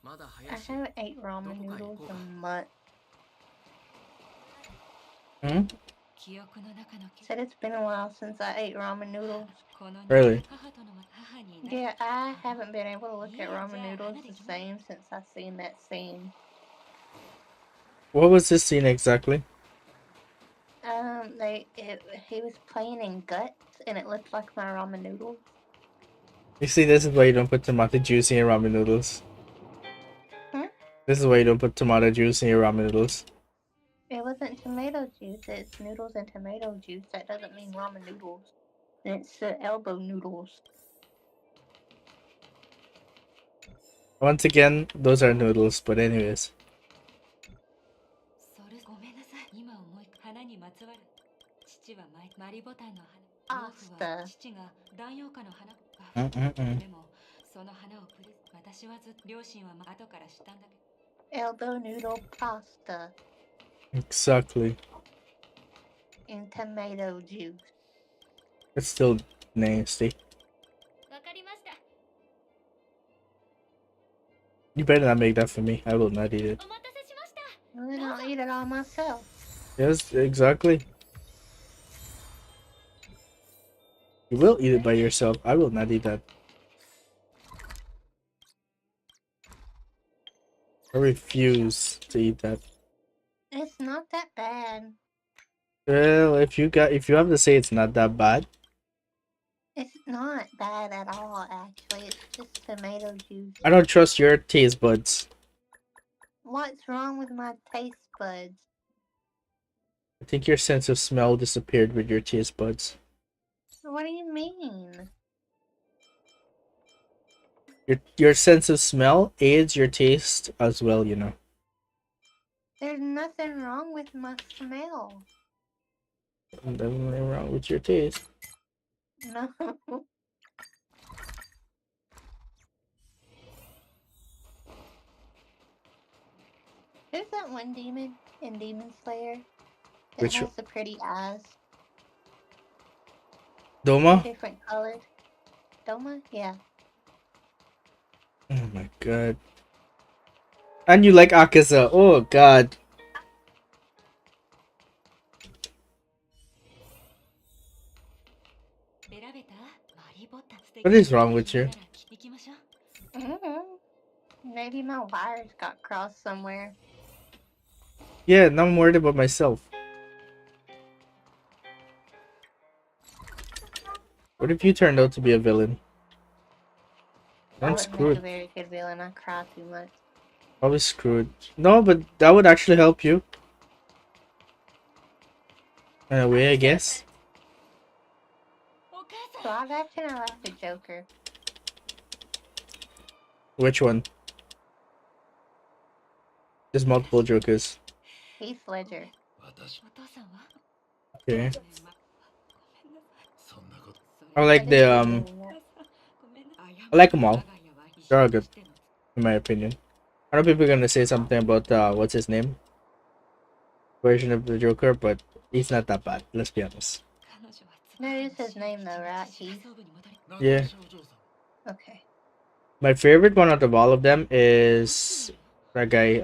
I haven't ate ramen noodles in months. Hmm? Said it's been a while since I ate ramen noodles. Really? Yeah, I haven't been able to look at ramen noodles the same since I seen that scene. What was this scene exactly? He was playing in guts, and it looked like my ramen noodles. You see, this is why you don't put tomato juice in your ramen noodles. Hmm? This is why you don't put tomato juice in your ramen noodles. It wasn't tomato juice. It's noodles and tomato juice. That doesn't mean ramen noodles. It's elbow noodles. Once again, those are noodles, but anyways. ごめんなさい。今思い花にまつわる。父はマリボタンの花。毛布は父が男陽花の花。でもその花をプレス。私はずっと両親は後から知ったんだけど。Elbow noodle pasta. Exactly. In tomato juice. It's still nasty. わかりました。 You better not make that for me. I will not eat it. お待たせしました。 Then I'll eat it all myself. Yes, exactly. You will eat it by yourself. I will not eat that. I refuse to eat that. It's not that bad. Well, if you have to say it's not that bad. It's not bad at all, actually. It's just tomato juice. I don't trust your taste buds. What's wrong with my taste buds? I think your sense of smell disappeared with your taste buds. What do you mean? Your sense of smell aids your taste as well, you know. There's nothing wrong with my smell. Nothing wrong with your taste. No. Who's that one demon in Demon Slayer that Which has the pretty eyes? Doma? Different colors. Doma? Yeah. Oh my god. And you like Akaza. Oh god. What is wrong with you? Maybe my wires got crossed somewhere. Yeah, now I'm worried about myself. What if you turned out to be a villain? I I'm wouldn't make a screwed. very good villain. I cry too much. I was screwed. No, but that would actually help you. In a way, I guess. Live action, I like the Joker. Which one? There's multiple Jokers. Heath Ledger. Okay. I like the I like them all. They're all good, in my opinion. I know people are gonna say something about what's his name? Version of the Joker, but he's not that bad, let's be honest. No, it's his name though, right? Heath? Yeah. Okay. My favorite one out of all of them is that guy,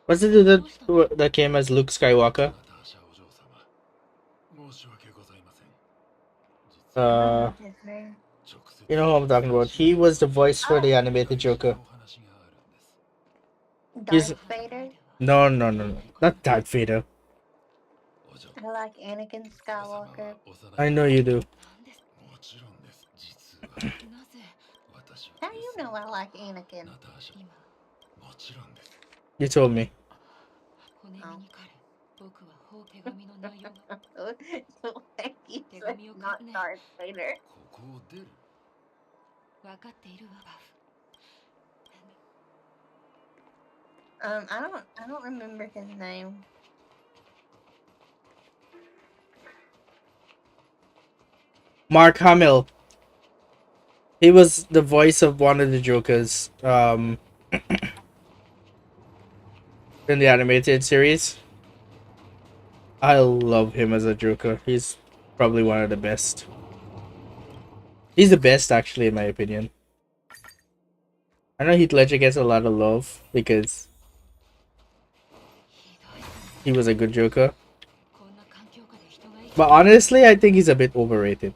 what's the dude that came as Luke Skywalker? His name. You know who I'm talking about. He was the voice for the animated Joker. He's... Darth Vader? No, not Darth Vader. I like Anakin Skywalker. I know you do. How do you know I like Anakin? You told me. Oh. Thank you, said not Darth Vader. I don't remember his name. Mark Hamill. He was the voice of one of the Jokers in the animated series. I love him as a Joker. He's probably one of the best. He's the best, actually, in my opinion. I know Heath Ledger gets a lot of love because he was a good Joker. But honestly, I think he's a bit overrated.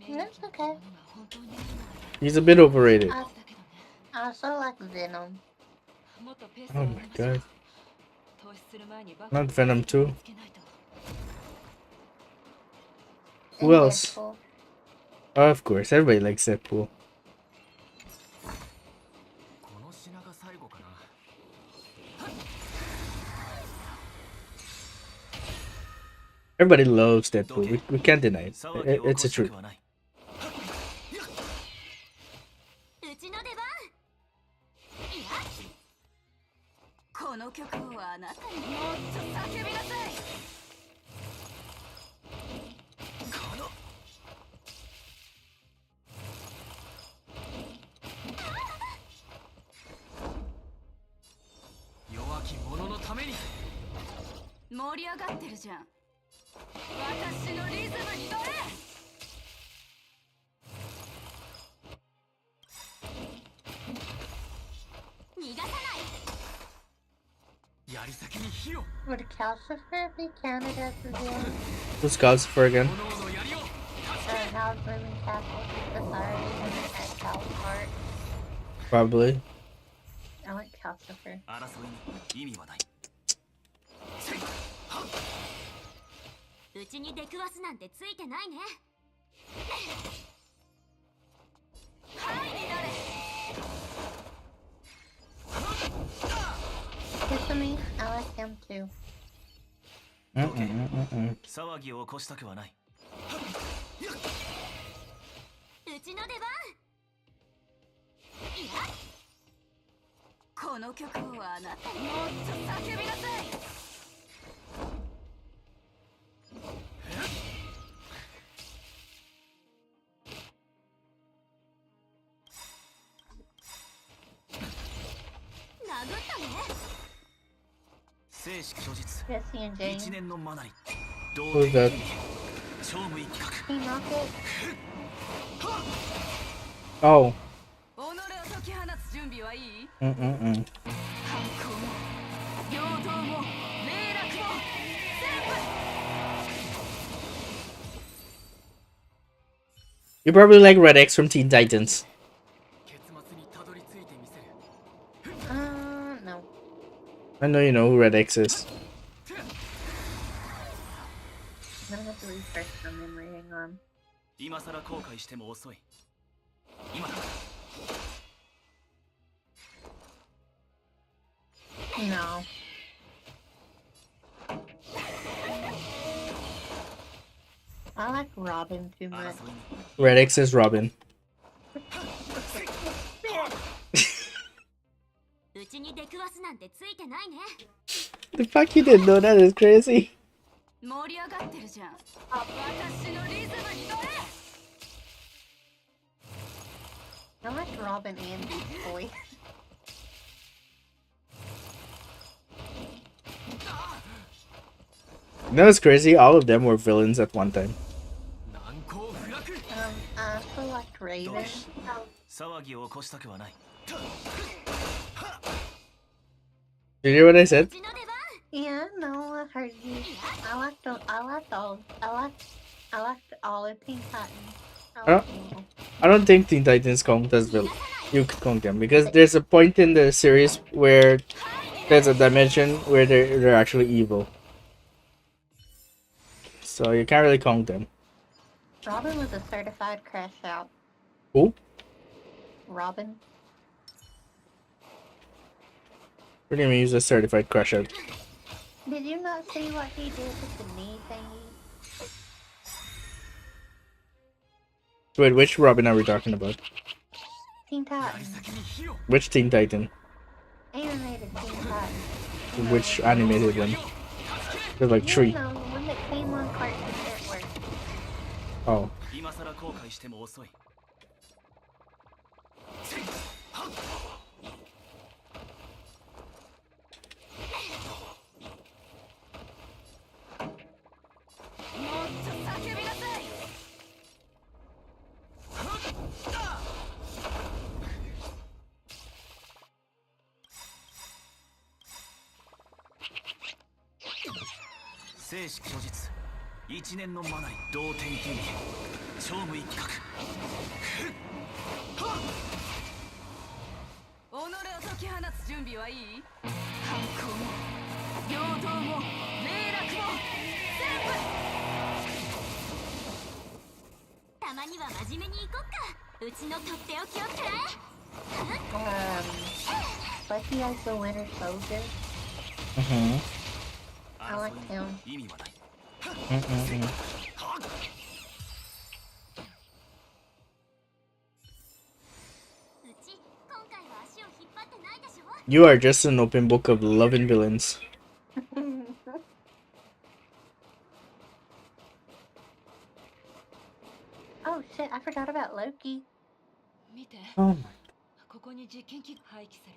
That's okay. He's a bit overrated. I also like Venom. Oh my god. Not Venom 2. Who else? Deadpool. Oh, of course, everybody likes Deadpool. Everybody loves Deadpool. We can't deny it. It's a truth. この曲をあなたにもっと叫びなさい。この 弱き者のために 盛り上がってるじゃん。私のリズムに乗れ。逃がさない。 Would Calcifer be counted as a villain? Who's Calcifer again? How's Moving Castle Authority at Calcifer? Probably. I like Calcifer. うちに出くわすなんてついてないね。はいになれ。 Tiffany, I like him too. 騒ぎを起こしたくはない。うちの出番。いや。この曲をあなたにもっと叫びなさい。 Jesse and James. Who's that? Team Rocket. Oh. 己を解き放つ準備はいい？ Mm-mm-mm. 反抗も平等も霊落も全部。 You probably like Red X from Teen Titans. I know you know who Red X is. I'm gonna have to refresh my memory. Hang on. 今さら後悔しても遅い。今だ。 No. I like Robin too much. Red X is Robin. うちに出くわすなんてついてないね。 The fuck you didn't know that is crazy. 盛り上がってるじゃん。私のリズムに乗れ。 I like Robin and Beast Boy. You know what's crazy? All of them were villains at one time. I also like Raven. 騒ぎを起こしたくはない。 Did you hear what I said? Yeah, no, I heard you. I liked all of Teen Titans. I don't think Teen Titans count as villains. You could count them because there's a point in the series where there's a dimension where they're actually evil. So you can't really count them. Robin was a certified crash out. Who? Robin. What do you mean he's a certified crash out? Did you not see what he did with the knee thingy? Wait, which Robin are we talking about? Teen Titans. Which Teen Titan? Animated Teen Titans. Which animated one? There's like three. No, the one that came on Cartoon Network. Oh. 今さら後悔しても遅い。 生死虚実一年のマナリ同点剣技超無一角己を解き放つ準備はいい？反抗も平等も霊落も全部。たまには真面目に行こっか。うちのとっておきをくらえ。Bucky as the Winter Soldier. I like him. You are just an open book of love and villains. Oh shit, I forgot about Loki. Oh my. ここに実験機廃棄さ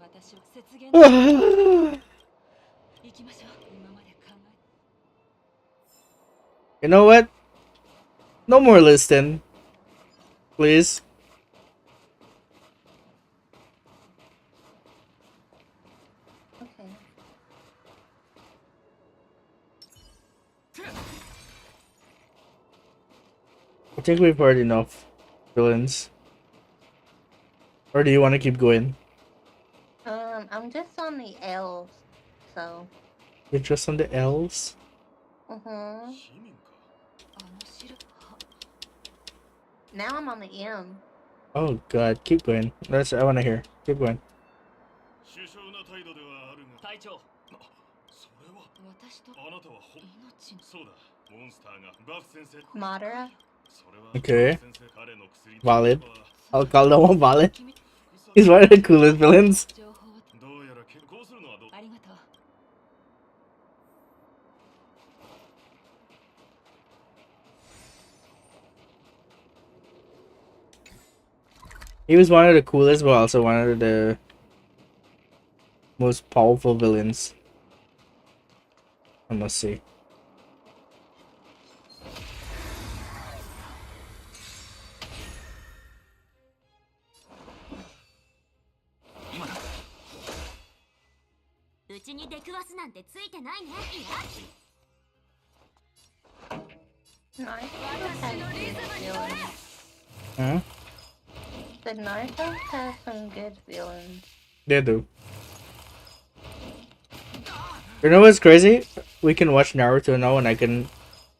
れたし、私を節減。行きましょう。今まで考え。 You know what? No more listing. Please. Okay. I think we've heard enough villains. Or do you want to keep going? I'm just on the L's, so. You're just on the L's? Now I'm on the M. Oh god, keep going. I want to hear. Keep going. 首相な態度ではあるが隊長それは私とあなたはそうだモンスターがバフ先生 Madara. Okay. Valid. I'll call that one valid. He's one of the coolest villains. どうやらこうするのはどう ありがとう。 He was one of the coolest, but also one of the most powerful villains. I must say. Huh? The Naruto has some good villains. They do. You know what's crazy? We can watch Naruto now and I can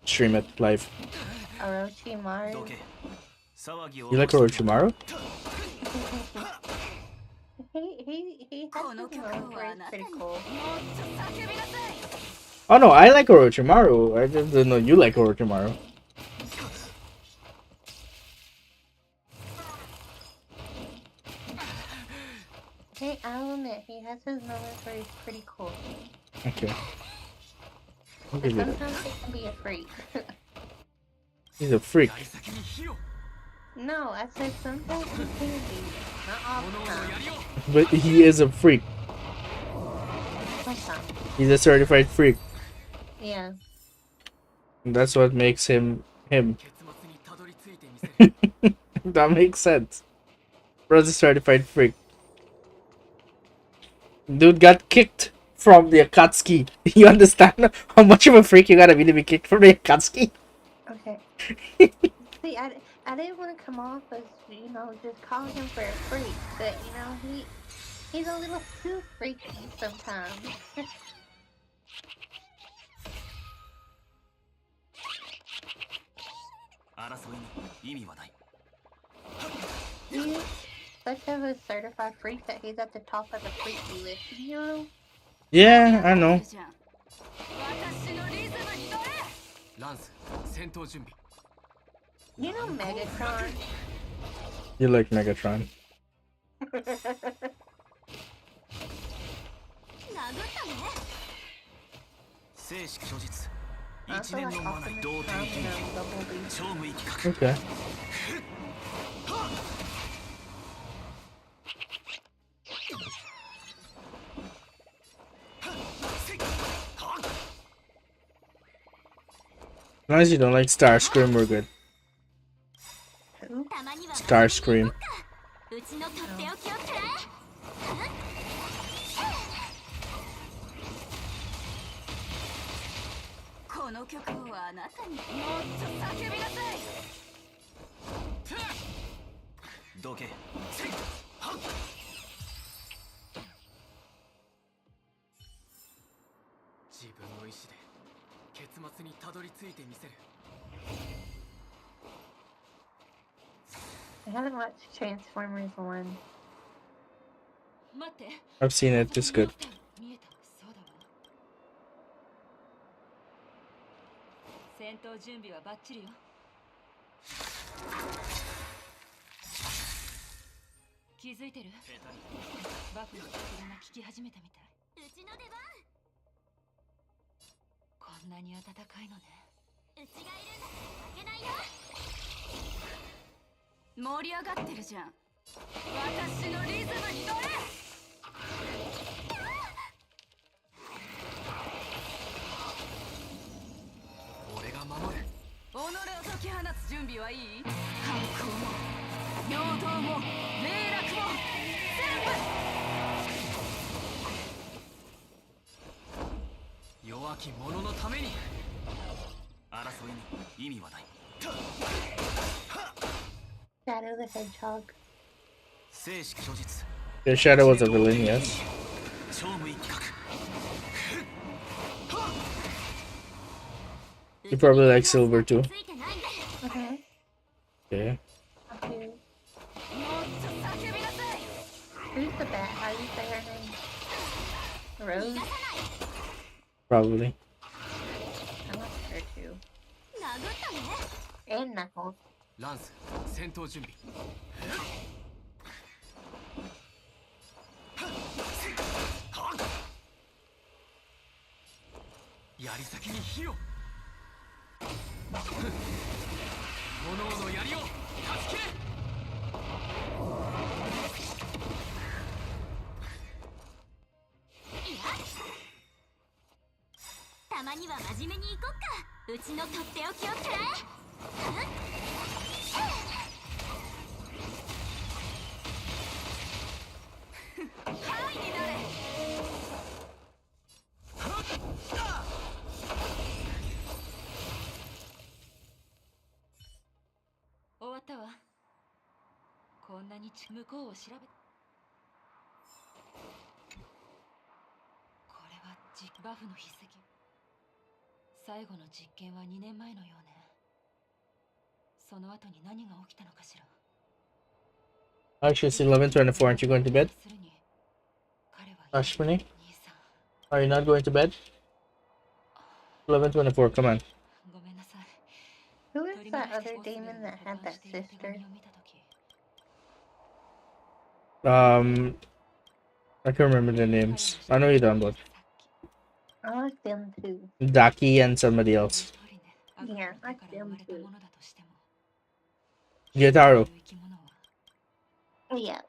stream it live. Orochimaru. You like Orochimaru? He has his moments where he's pretty cool. Oh no, I like Orochimaru. I just didn't know you like Orochimaru. Hey, I'll admit, he has his moments where he's pretty cool. Okay. I'll But give you that. sometimes he can be a freak. He's a freak. No, I said sometimes he can be. Not all the time. But he is a freak. Sometimes. He's a certified freak. Yeah. And that's what makes him him. That makes sense. Bro's a certified freak. Dude got kicked from the Akatsuki. You understand how much of a freak you gotta be to be kicked from the Akatsuki? Okay. See, I didn't want to come off as, you know, just calling him for a freak. But, you know, he's a little too freaky sometimes. He's such of a certified freak that he's at the top of the freaky list, you know? Yeah, I know. You know Megatron? You like Megatron. Okay. As long as you don't like Starscream, we're good. Starscream. I haven't watched Transformers 1. I've seen it, it's good. Shadow the Hedgehog. Yeah, Shadow was a villain, yes. You probably like Silver too. Okay. Okay. Okay. Who's the bat? How do you say her name? Rose? Probably. I like her too. And Knuckles. バフの筆跡。最後の実験は2年前のようね。その後に何が起きたのかしら。Actually, it's 11:24. Aren't you going to bed? Ashwini? Are you not going to bed? 11:24. Come on. Who is that other demon that had that sister? I can't remember their names. I know you don't, but I like them too. Daki and somebody else. Yeah, I like them too. Gyotaro. Yeah.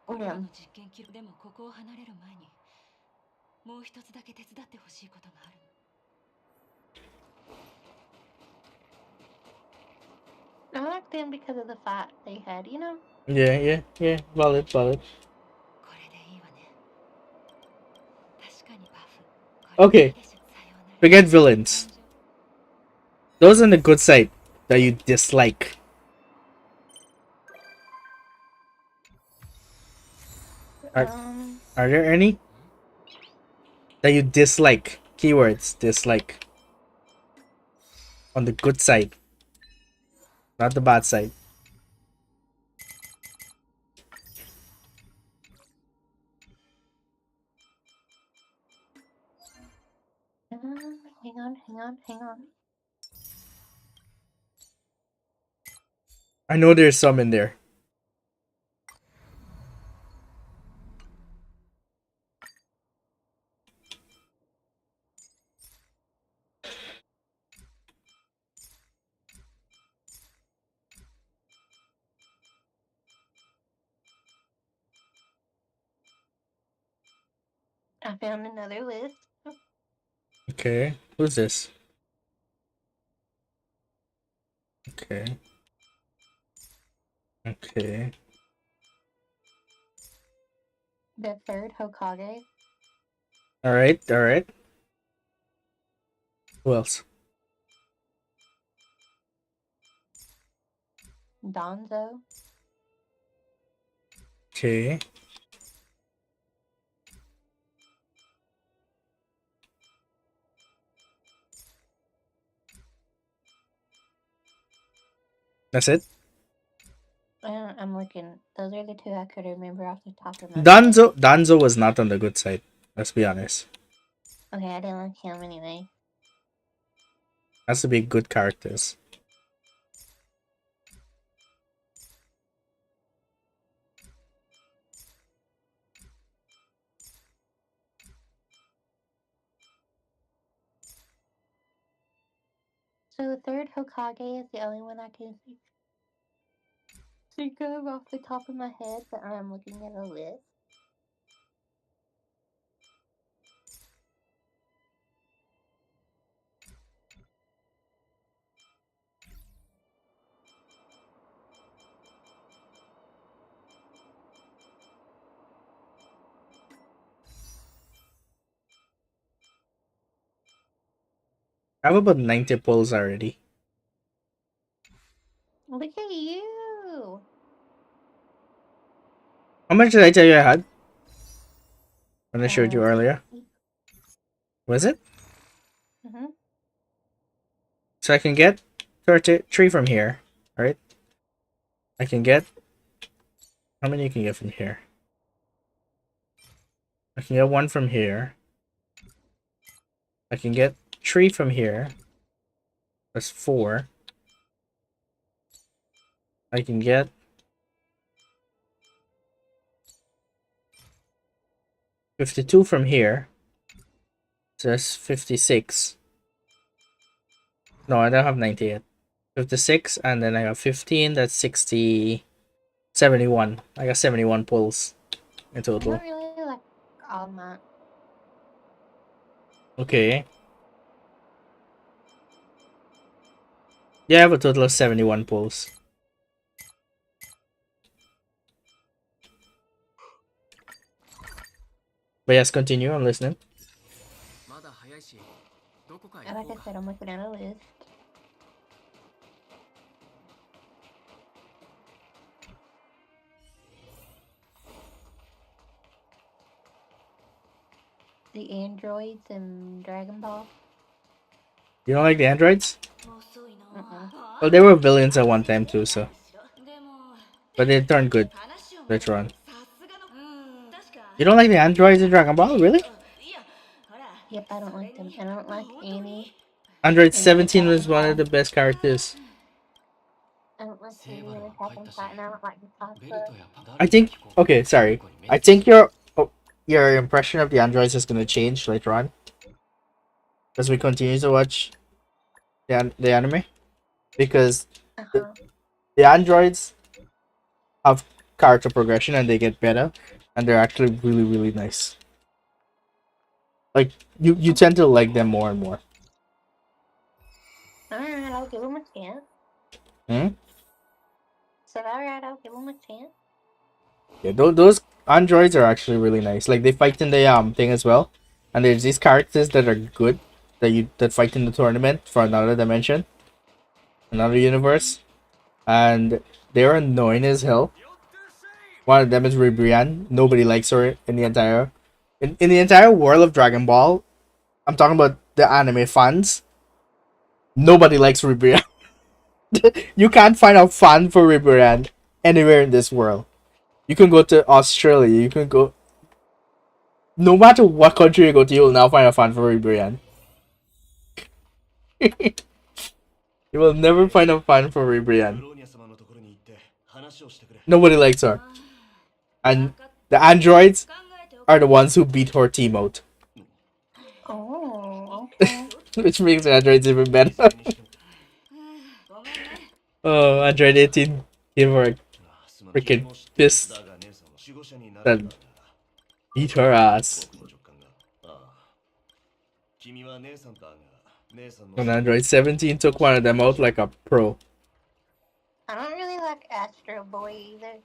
これらの実験記録でもここを離れる前にもう一つだけ手伝ってほしいことがある。I like them because of the fight they had, you know? Yeah. Valid. Okay. Forget villains. Those on the good side that you dislike. Are there any that you dislike? Keywords dislike. On the good side, not the bad side. Hang on. I know there's some in there. I found another list. Okay, who's this? Okay. The third Hokage. Alright. Who else? Donzo. Okay. That's it? I'm looking. Those are the two I could remember off the top of my head. Danzo was not on the good side. Let's be honest. Okay, I didn't like him anyway. Has to be good characters. So the third Hokage is the only one I can think of off the top of my head, but I'm looking at a list. I have about 90 pulls already. Look at you! How much did I tell you I had? When I showed you earlier. Was it? Mm-hmm. So I can get 33 from here, right? I can get... How many you can get from here? I can get 1 from here. I can get 3 from here. That's 4. I can get... 52 from here. So that's 56. No, I don't have 90 yet. 56, and then I have 15, that's 60... 71. I got 71 pulls in I total. don't really like all that. Okay. Yeah, I have a total of 71 pulls. But yes, continue, I'm listening. And like I said, I'm looking at a list. The androids in Dragon Ball. You don't like the androids? Mm-mm. Well, they were villains at one time too, so. But they turned good later on. You don't like the androids in Dragon Ball, really? Yep, I don't like them. I don't like Annie. Android in Attack 17 was on one of the Titan. best characters. I don't like Annie in Attack on Titan. I don't like Natasha. I think. Okay, sorry. I think your impression of the androids is gonna change later on as we continue to watch the anime, because the androids have character progression and they get better, and they're actually really nice. Like you tend to like them more and more. Alright, I'll give them a chance. Hmm? Said alright, I'll give them a chance. Yeah, those androids are actually really nice. Like they fight in the thing as well, and there's these characters that are good that fight in the tournament for another dimension, another universe, and they're annoying as hell. One of them is Ribrianne. Nobody likes her in the entire world of Dragon Ball. I'm talking about the anime fans. Nobody likes Ribrianne. You can't find a fan for Ribrianne anywhere in this world. You can go to Australia. You can go. No matter what country you go to, you will now find a fan for Ribrianne. You will never find a fan for Ribrianne. Nobody likes her. And the androids are the ones who beat her team out. Oh, okay. Which makes the androids even better. Oh, Android 18 gave her a freaking fist that beat her ass. And Android 17 took one of them out like a pro. I don't really like Astro Boy either.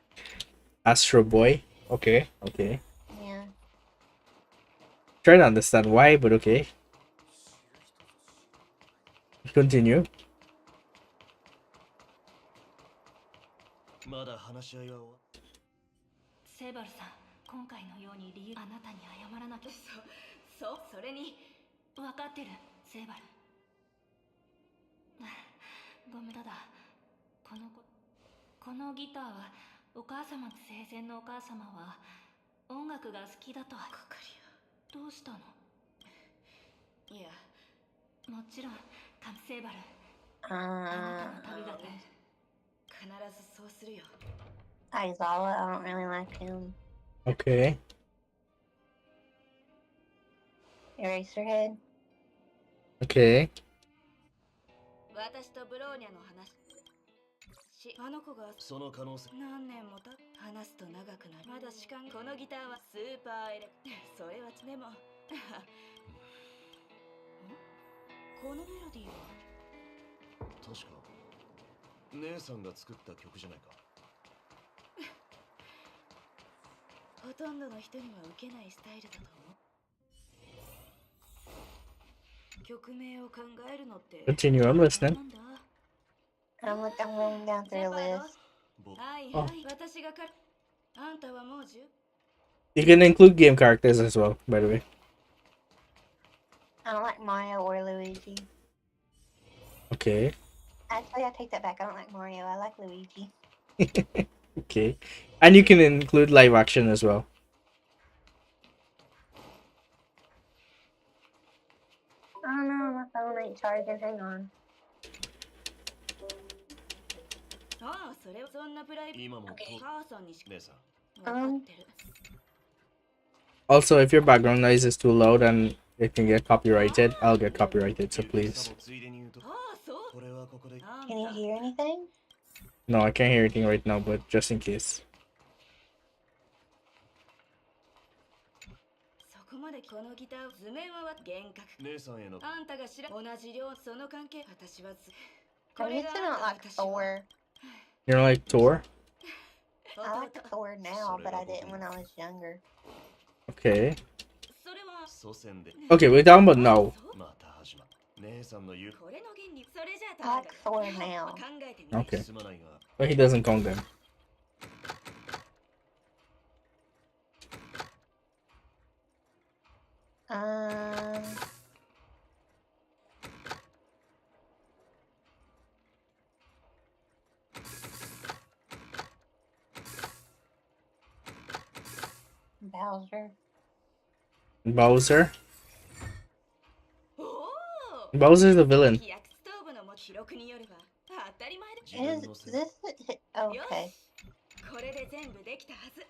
Astro Boy? Okay. Yeah. Trying to understand why, but okay. Continue. まだ話し合いは終わっセバルさん、今回のように理由あなたに謝らなきゃ。それに分かってる、セバル。ごめんただ、このギターはお母様と生前のお母様は音楽が好きだとは。どうしたの？いや、もちろんセバル。あなたの旅だって。必ずそうするよ。Aizawa, I don't really like him. Okay. Eraserhead. Okay. 私とブローニャの話。あの子がその可能性何年も話すと長くなる。まだこのギターはスーパーエレそれはでもこのメロディーは確か姉さんが作った曲じゃないか。ほとんどの人には受けないスタイルだと思う。曲名を考えるのって。Continue, I'm listening. I'm going down through a list. Oh. 私があんたはもうYou can include game characters as well, by the way. I don't like Mario or Luigi. Okay. Actually, I take that back. I don't like Mario. I like Luigi. Okay. And you can include live action as well. Oh no, my phone ain't charging. Hang on. Also, if your background noise is too loud and it can get copyrighted, I'll get copyrighted, so please. Can you hear anything? No, I can't hear anything right now, but just in case. こまでこのギター図面は厳格。姉さんへのあんたが知ら同じ量その関係私はI used to not like Thor. You don't like Thor? I like Thor now, but I didn't when I was younger. Okay. Okay, we're talking about now. I like Thor now. Okay. But he doesn't count them. Um. Bowser. Bowser? Bowser's the villain. Is this okay? これで全部できたはず。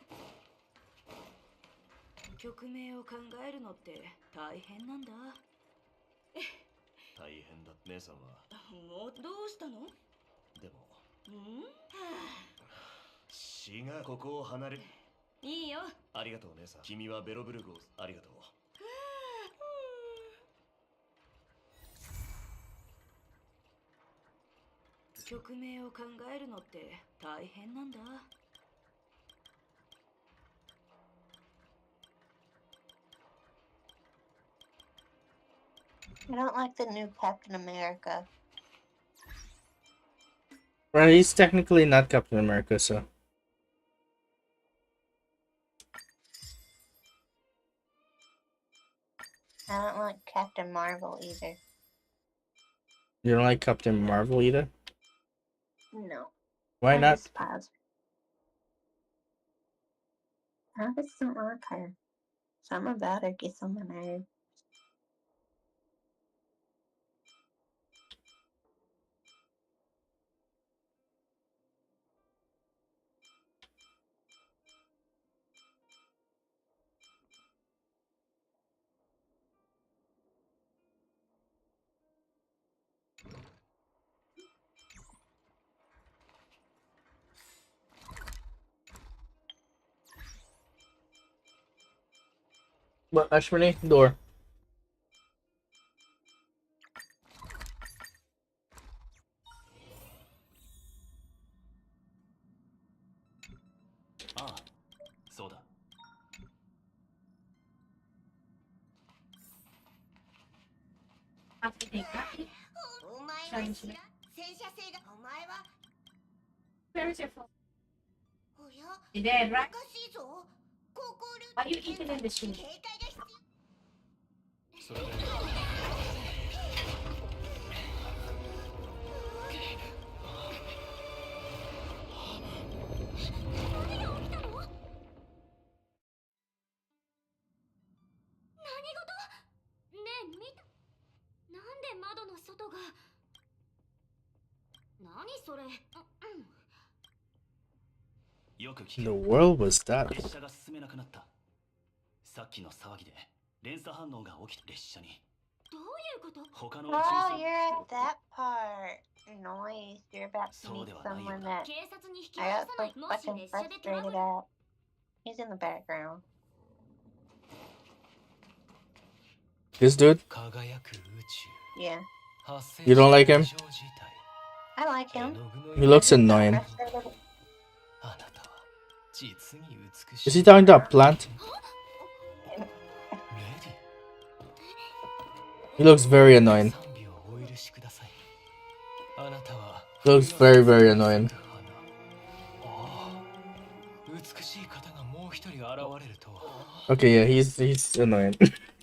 曲名を考えるのって大変なんだ。大変だ。姉さんはもうどうしたの？でもん？死がここを離れる。いいよ。ありがとう姉さん。君はベロブルグをありがとう。曲名を考えるのって大変なんだ。I don't like the new Captain America. Well, he's technically not Captain America, so. I don't like Captain Marvel either. You don't like Captain Marvel either? No. Why not? Despise her. I just don't like her. Something about her gets on my nerves. What, Ashwini? Door. Ah, そうだ。お前は知らん。戦車星がお前は。Where is your phone? おや、 You dead, お right? かしいぞ。高校ルー Why are you eating in the shoe? 警戒が必要。それでねえ見た。なんで窓の外が。何それ。よく聞 The け。 world was that? 列車が進めなくなった。さっきの騒ぎで連鎖反応が起きた列車に。どういうこと？他の宇宙 Oh, 船 you're at that part. Noise. You're about to meet someone that 警察に引き I 渡 got さない。 so もし fucking 列車でトラブ frustrated ル。 at. He's in the background. This dude? 輝く宇宙。 Yeah. You don't like him? I like him. He looks annoying. あなたは実に美しい。 Is he talking to a plant? He looks very annoying. お許しください。あなたは He looks very, very annoying. 美しい方がもう一人現れるとは。 Okay, yeah, he's annoying.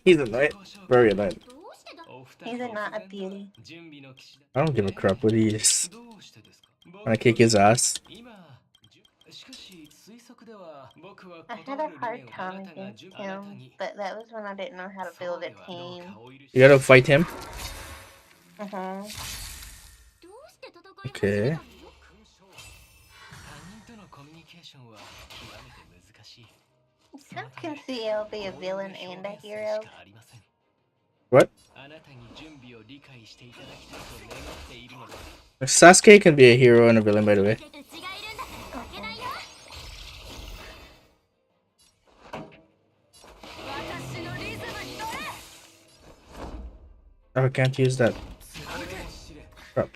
He's annoying. Very annoying. He's not a beauty. I don't give a crap what he is. When I kick his ass. I had a hard time against him, but that was when I didn't know how to build a team. You gotta fight him? Okay. How can CL be a villain and a hero? What? Sasuke can be a hero and a villain, by the way. Oh, I can't use that. Crap.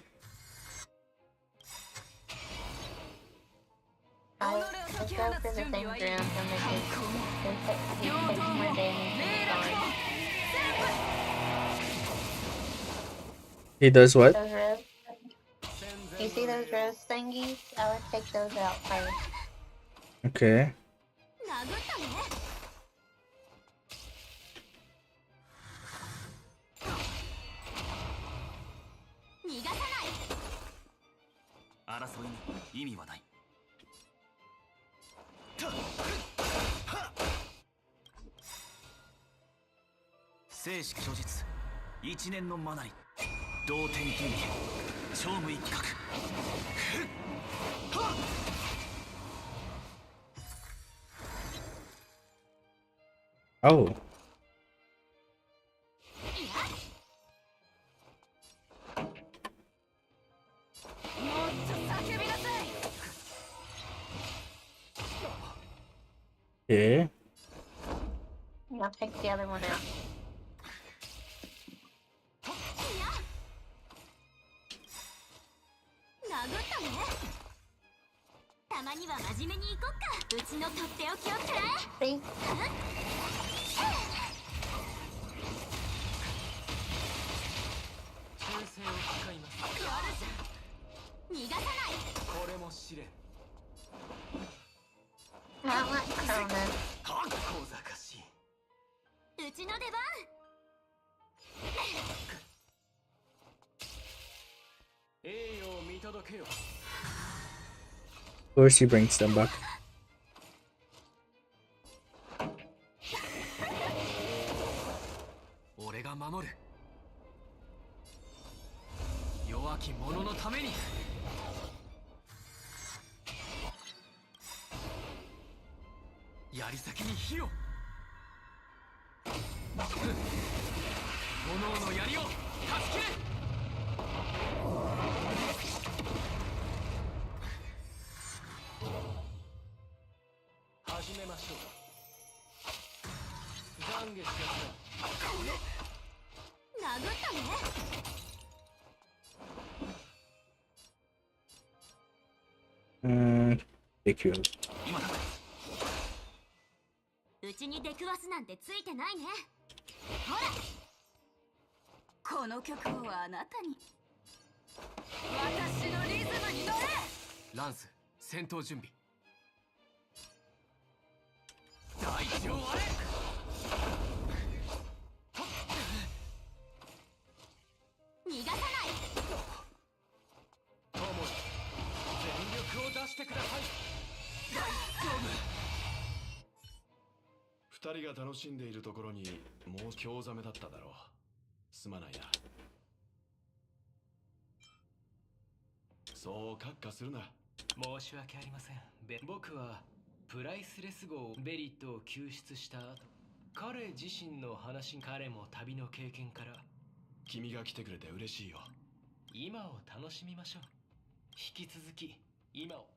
Let's go for the thing ground and takes more damage and He does what? those rose. You see those rose thingies? I would take those out first. Okay. 争いに意味はない。生死虚実、一年のマナリ、同点剣技、超無一角。Oh. Yeah. I'll take the other one out. たまには真面目に行こっか。うちのとっておきをくらえ。See? 忠誠を誓います。やるじゃん。逃がさない。これも試練。 I don't like Conan. 小賢しい。うちの出番。栄誉を見届けよ。 Of course he brings them back. 俺が守る。弱き者のために。槍先に火を。炎の槍を断ち切れ。始めましょう。懺悔してください。殴ったね。Ridiculous. うちに出くわすなんてついてないね。ほら、この曲をあなたに。私のリズムに乗れ。ランス、戦闘準備。大地を割れ。逃がさない。友、全力を出してください。大丈夫。二人が楽しんでいるところにもう興ざめだっただろう。すまないな。そう閣下するな。申し訳ありません。僕はプライスレス号ベリットを救出した後、彼自身の話、彼も旅の経験から。君が来てくれて嬉しいよ。今を楽しみましょう。引き続き今を。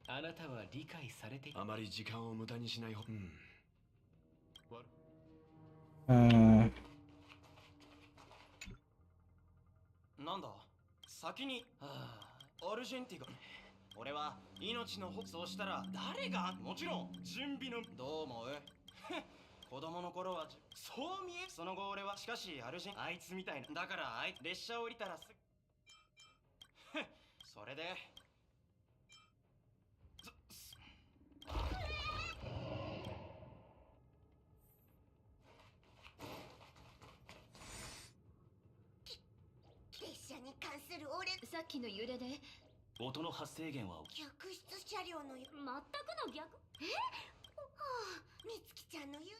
あなたは理解されて。あまり時間を無駄にしない方。なんだ先に。アルジェンティガ。俺は命の保そうしたら誰が。もちろん準備の。どう思う？子供の頃はそう見え。その後俺はしかしアルジェンあいつみたいな。だからあい列車降りたらすそれで列車に関する俺。さっきの揺れで音の発生源は客室車両の。全くの逆。え？はあ、みつきちゃんの言う。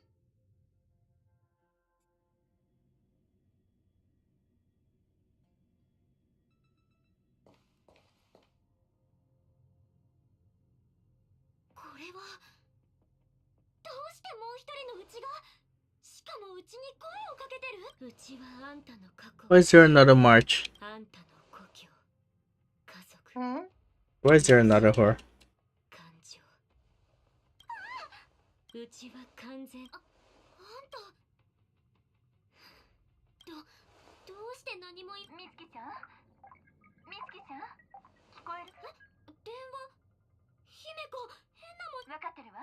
これはどうしてもう一人のうちが、しかもうちに声をかけてる。うちはあんたの過去。 Why is there another march? あんたの故郷、家族。Why is there another whore? 感情。うちは完全。あんた。どうして何も。みつきちゃん、みつきちゃん、聞こえる？電話。姫子、変なもん。分かってるわ。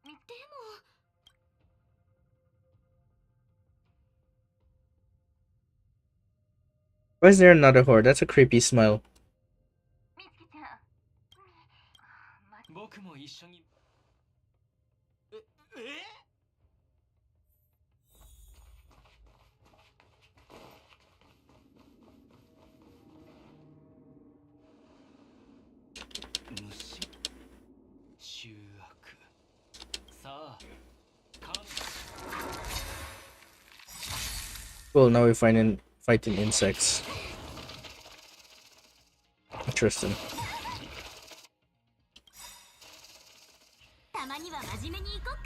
でも。Why is there another whore? That's a creepy smile. みつきちゃん。僕も一緒に。Well, now we're fighting insects. Interesting. たまには真面目に行こっか。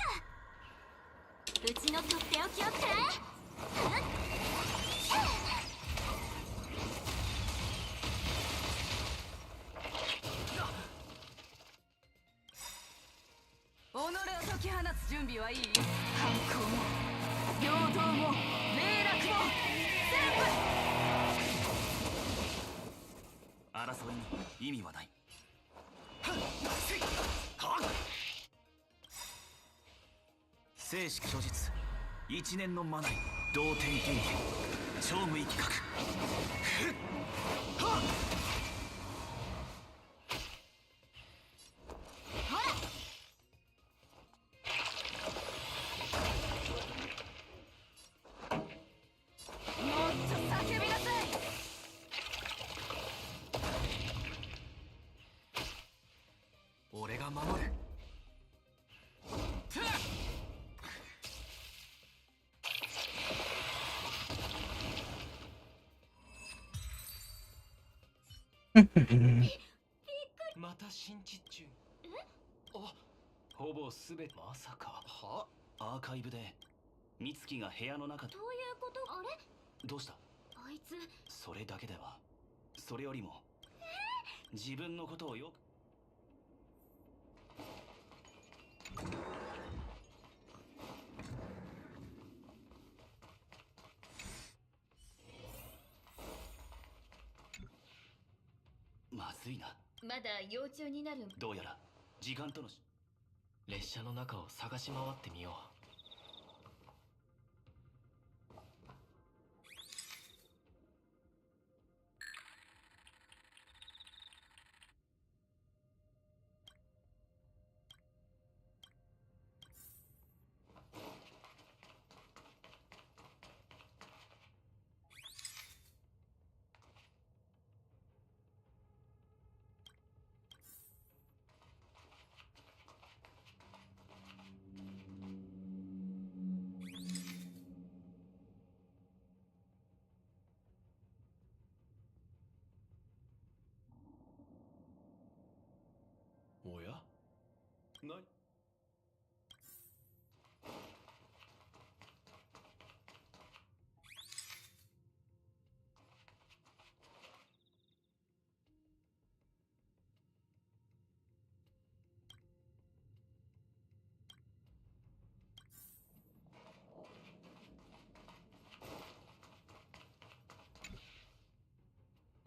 うちのとっておきをくらえ。己を解き放つ準備はいい？反抗も平等も霊落も争いに意味はない。生死虚実、一年のマナイ、同点剣剣、超無意企画。俺が守る。また新地中。あ、ほぼすべてまさか。は？アーカイブで美月が部屋の中。どういうこと？あれ？どうした？あいつ。それだけでは。それよりも自分のことをよく。まずいな。まだ幼虫になる。どうやら時間との列車の中を探し回ってみよう。おや？な。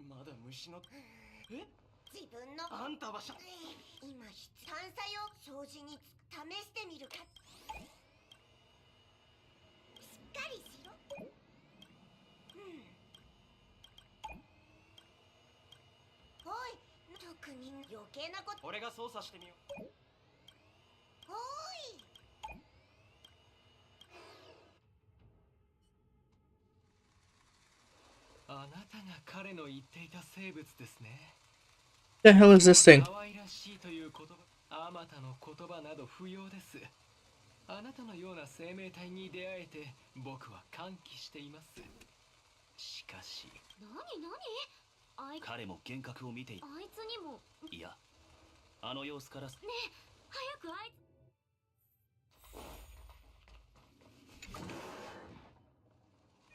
まだ虫の。え？自分のあんたは今探査用障子に試してみるか。しっかりしろ。おい、特に余計なこと。俺が操作してみよう。おい。あなたが彼の言っていた生物ですね。The hell is this thing? 可愛らしいという言葉、あまたの言葉など不要です。あなたのような生命体に出会えて僕は歓喜しています。しかし。何？彼も幻覚を見ている。あいつにも。いや、あの様子から。ねえ、早くあい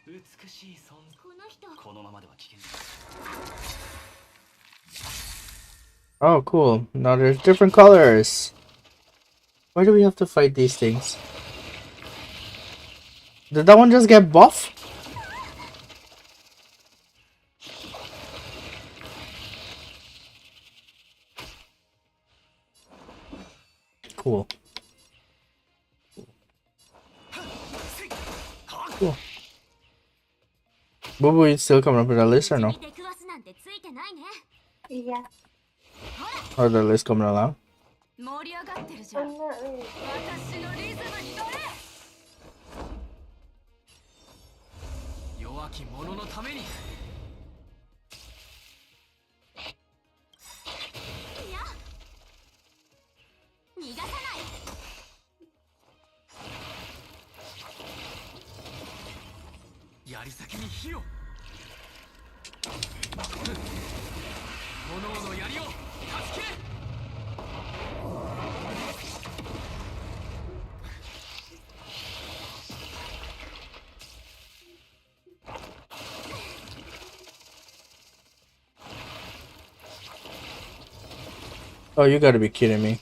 つ。美しい存在。この人。このままでは危険だ。 Oh, cool. Now there's different colors. Why do we have to fight these things? Did that one just get buff? Cool. Cool. Boo-boo, you still coming up with that list or no? Yeah. Or the list coming along? 盛り上がってるじゃん。私のリズムに乗れ。弱き者のために。いや、逃がさない。槍先に火を。炎の槍を断ち切れ。Oh, you gotta be kidding me.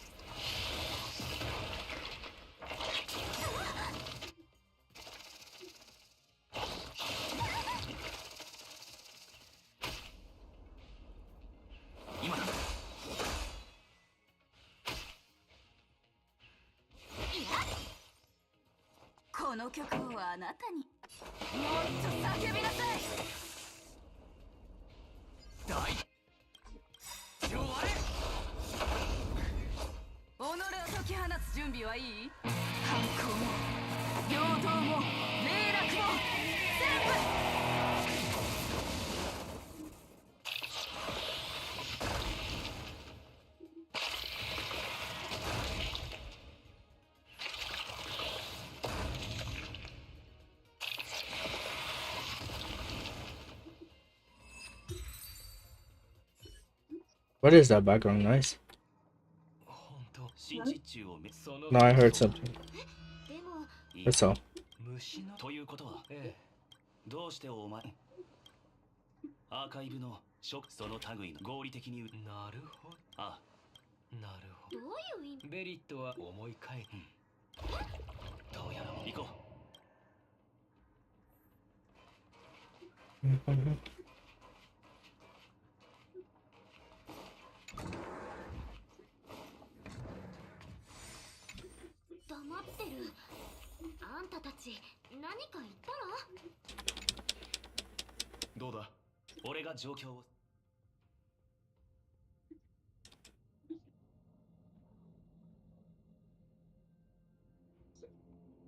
What is that background noise? No, I heard something. That's all. ということは、どうしてお前アーカイブのその類の合理的になるほど。あなるほど。どういう意味？ベリットは思い返る。どうやら行こ黙ってる。あんたたち何か言ったら？どうだ？俺が状況を。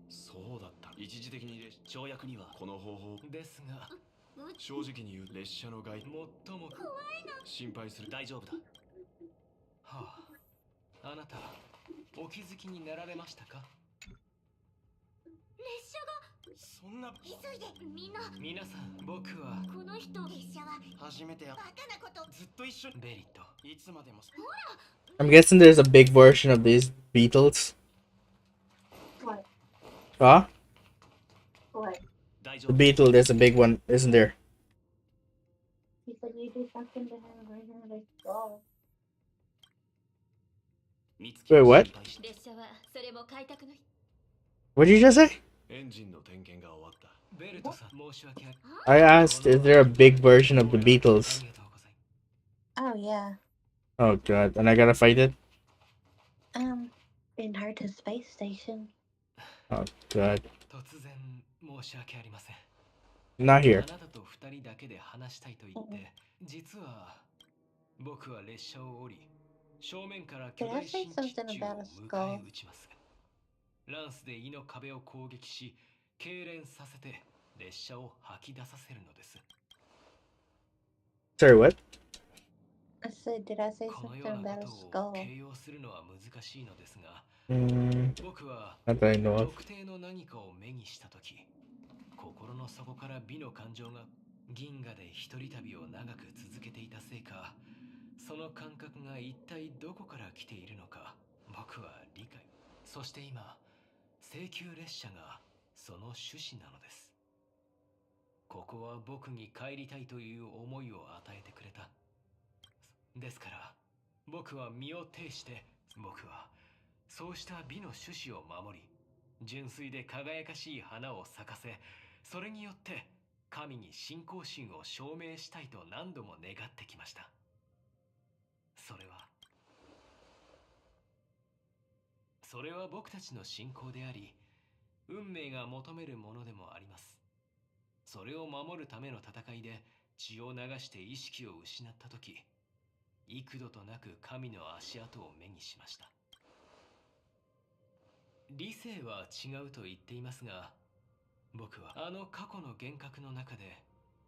そうだった。一時的に跳躍にはこの方法ですが、正直に言う列車の外最も心配する。大丈夫だ。はあ、あなたお気づきになられましたか？列車が。そんな急いでみんな。皆さん、僕はこの人。列車は初めてや。バカなこと。ずっと一緒に。ベリット。いつまでも。ほら。I'm guessing there's a big version of these Beatles. What? Huh? What? The Beetle, there's a big one, isn't there? He said you do something to him or you're gonna go. Wait, what? 列車はそれも開拓の。 What did you just say? エンジンの点検が終わった。ベルトさん、申し訳あり。I asked, is there a big version of the Beatles? Oh yeah. Oh god, and I gotta fight it? In Harta's space station. Oh god. 突然申し訳ありません。 Not here. あなたと二人だけで話したいと言って、実は僕は列車を降り、正面から巨大新地中を迎え撃ちます。ランスで胃の壁を攻撃し、痙攣させて列車を吐き出させるのです。Sorry, what? I said, did I say この something ような about こ a とを skull? 形容するのは難しいのですが、僕は not that I know of. 特定の何かを目にしたとき、心の底から美の感情が銀河で一人旅を長く続けていたせいか、その感覚が一体どこから来ているのか、僕は理解。そして今、請求列車がその趣旨なのです。ここは僕に帰りたいという思いを与えてくれた。ですから、僕は身を挺して、僕はそうした美の趣旨を守り、純粋で輝かしい花を咲かせ、それによって神に信仰心を証明したいと何度も願ってきました。それは僕たちの信仰であり、運命が求めるものでもあります。それを守るための戦いで血を流して意識を失ったとき、幾度となく神の足跡を目にしました。理性は違うと言っていますが、僕はあの過去の幻覚の中で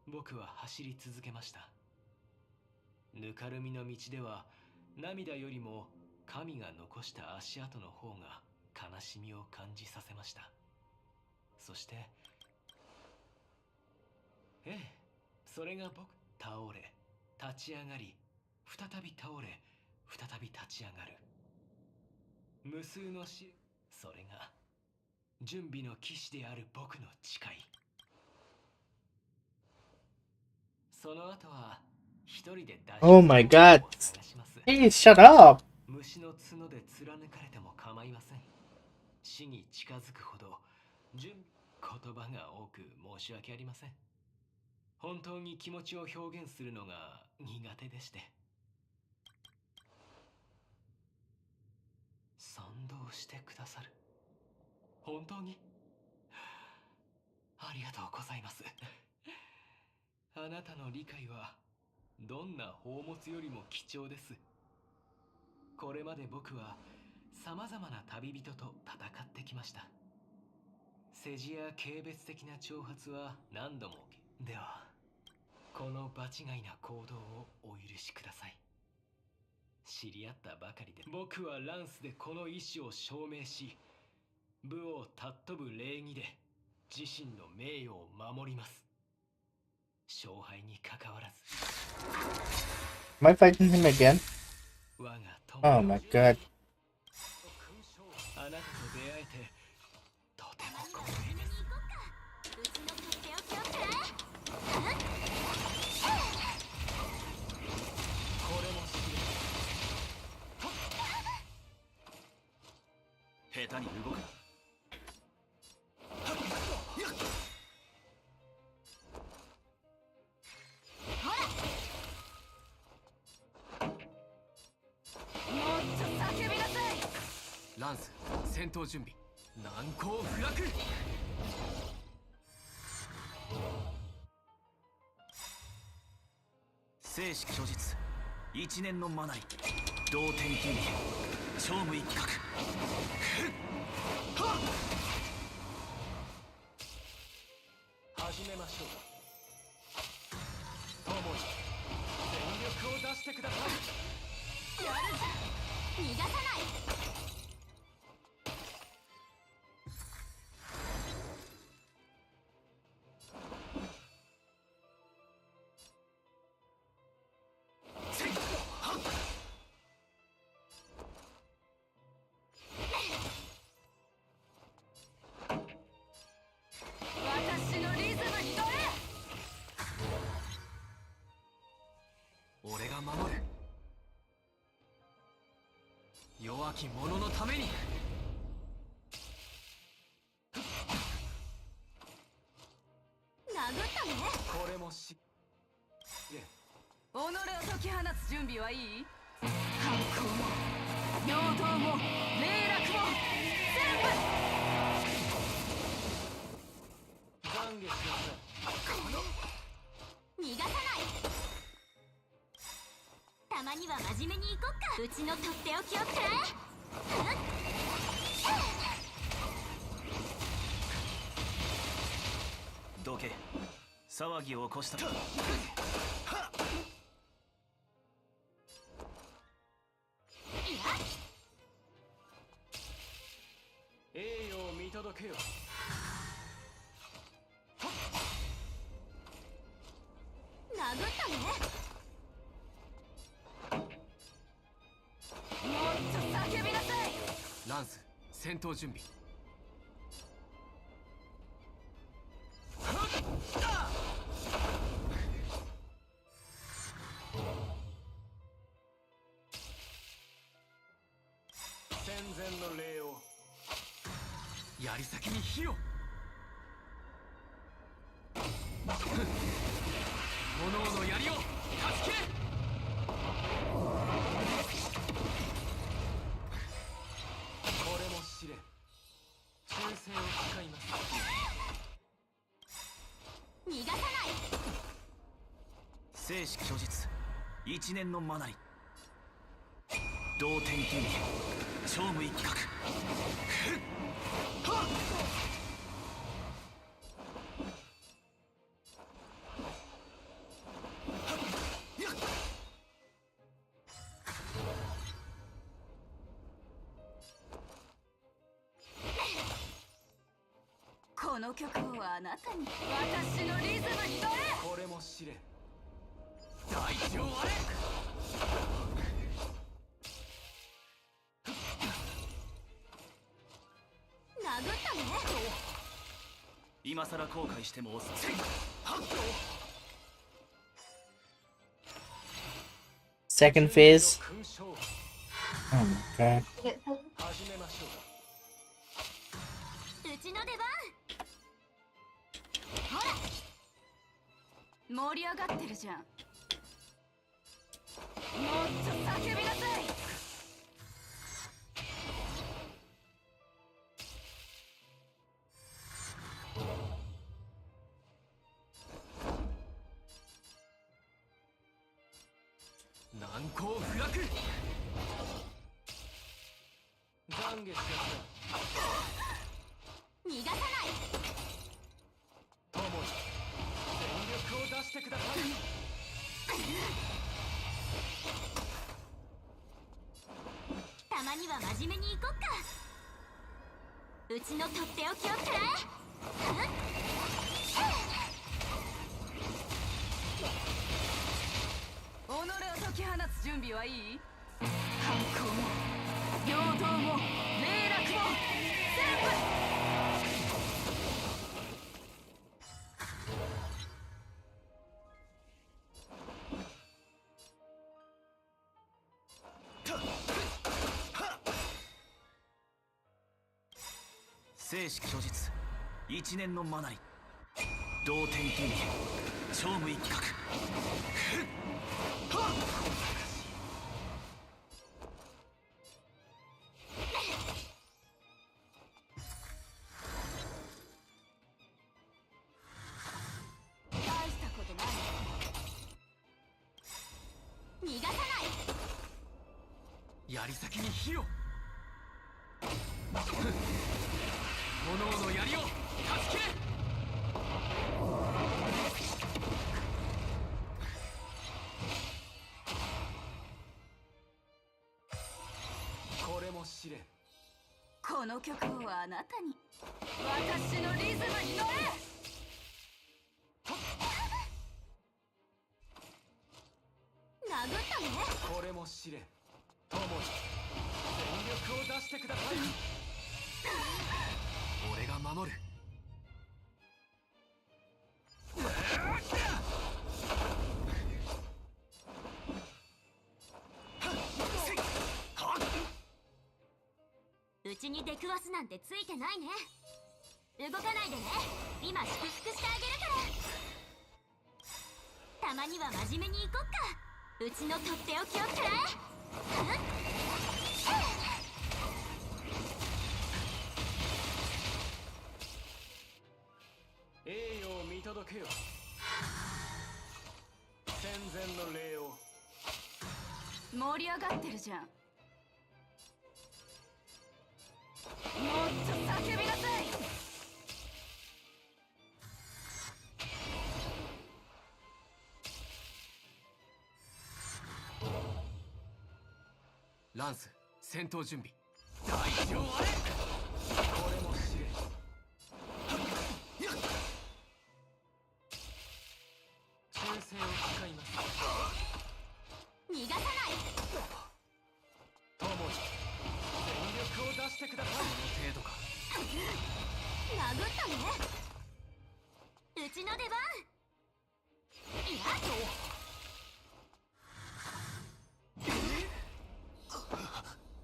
僕は走り続けました。ぬかるみの道では涙よりも神が残した足跡の方が悲しみを感じさせました。そしてええ、それが僕。倒れ、立ち上がり、再び倒れ、再び立ち上がる。無数のそれが準備の騎士である僕の誓い。その後は一人で脱出 Oh my god. を探します。 Hey, shut up. 虫の角で貫かれても構いません。死に近づくほど言葉が多く申し訳ありません。本当に気持ちを表現するのが苦手でして。賛同してくださる。本当にありがとうございます。あなたの理解はどんな宝物よりも貴重です。これまで僕は様々な旅人と戦ってきました。世辞や軽蔑的な挑発は何度も。ではこの場違いな行動をお許しください。知り合ったばかりで僕はランスでこの意志を証明し、部を尊ぶ礼儀で自身の名誉を守ります。勝敗に関わらず。 Am I fighting him again? Oh my god. あなたと出会えてとても光栄です。これも下手に動く。ランス、戦闘準備。難攻不落。生死虚実、一年のマナリ、同点剣技、勝負一角。始めましょう。友に全力を出してください。やるぞ。逃がさない。私のリズムに乗れ。俺が守る。弱き者のために。殴ったね。これもし。己を解き放つ準備はいい？反抗も平等も霊落も全部。懺悔しなさい。逃がさない。たまには真面目に行こっか。うちのとっておきをくれ。どけ。騒ぎを起こした。栄誉を見届けよ。殴ったね。もっと叫びなさい。ランス、戦闘準備。戦前の礼を。槍先に火を。炎の槍を断ち切れ。これも試練。忠誠を誓います。逃がさない。生死虚実、一年のマナリ、同点剣技、勝負一角。この曲をあなたに。私のリズムに乗れ。地を割れ。殴ったね。今さら後悔しても遅い。Second phase. Oh my god. 始めましょう。うちの出番。盛り上がってるじゃん。もっと叫びなさい。難攻不落。懺悔しちゃった。逃がさない。友よ、全力を出してください。たまには真面目に行こっか。うちのとっておきを食らえ。己を解き放つ準備はいい？反抗も平等も霊落も全部。生死虚実、一年のマナリ、同点剣技、超無一角。大したことない。逃がさない。槍先に火を。炎の槍を断ち切れ。これも試練。この曲をあなたに。私のリズムに乗れ。殴ったね。これも試練。友よ、全力を出してください。俺が守る。うちに出くわすなんてついてないね。動かないでね。今祝福してあげるから。たまには真面目に行こっか。うちのとっておきを食らえ。栄誉を見届けよ。戦前の礼を。盛り上がってるじゃん。もっと叫びなさい。ランス、戦闘準備。大地を割れ。これも試練。忠誠を誓います。逃がさない。友よ、全力を出してください。この程度か。殴ったね。うちの出番。いや。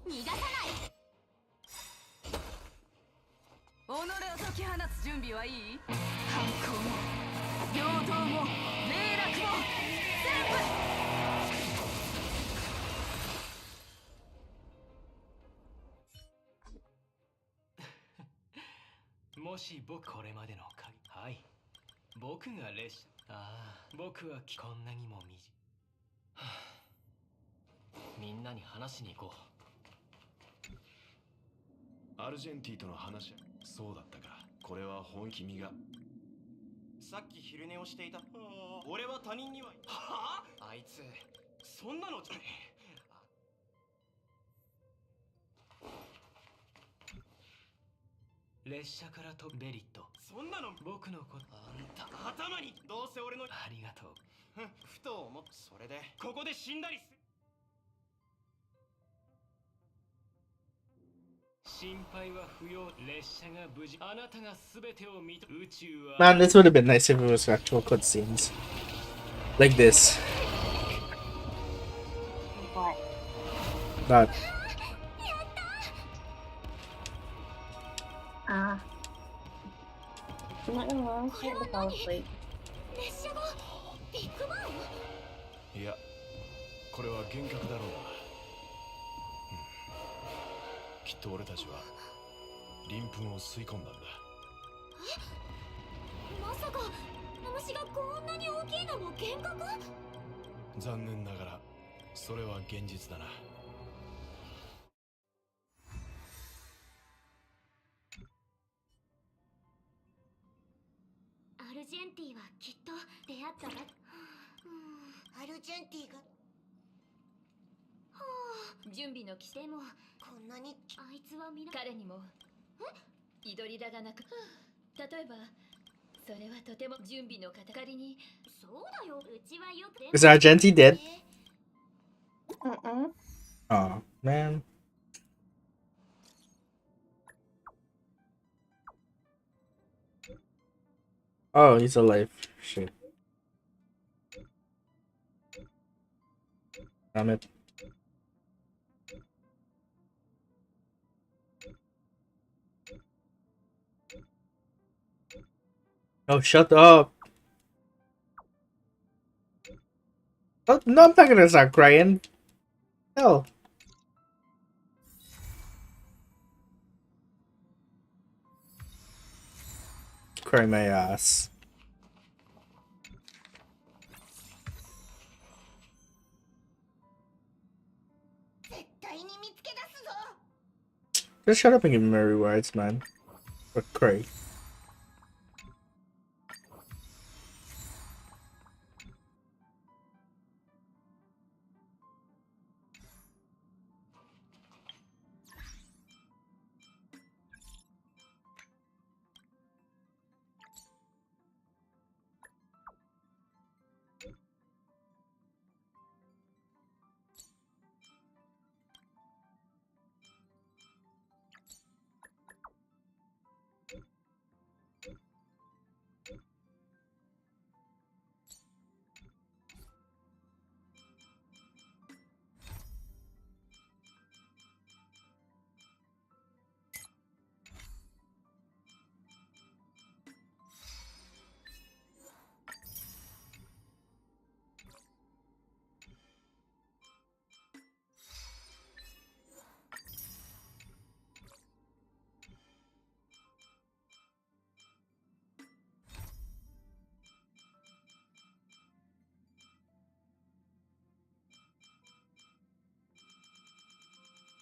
逃がさない。己を解き放つ準備はいい？反抗も平等も霊落も全部。もし僕これまでの鍵。はい。僕が列車。ああ、僕はこんなにもはあ、みんなに話しに行こう。アルジェンティとの話。そうだったか。これは君が。さっき昼寝をしていた。俺は他人には。はあ？あいつ、そんなのじゃねえ。列車から飛ぶベリット。そんなの僕のこと。あんた頭に。どうせ俺の。ありがとう。ふと思っそれでここで死んだりす心配は不要。列車が無事、あなたが全てを見と宇宙は Man, this would have been nice if it was actual cutscenes. Like this. What? Not. I'm not gonna lie, I had to fall asleep. 列車がビッグバン？いや、これは幻覚だろうな。きっと俺たちは鱗粉を吸い込んだんだ。まさか虫がこんなに大きいのも幻覚？残念ながらそれは現実だな。アルジェンティはきっと出会ったらアルジェンティが準備の規定もこんなにあいつは彼にもイドリラがなく例えばそれはとても準備の方仮にそうだようちはよく Is Argenti dead? Mm-mm. Oh man. Oh, he's alive. Shit. Damn it. Oh, shut up. Oh, no, I'm not gonna start crying. Hell. Cry my ass. Just shut up and give me my rewards, man. Or cry.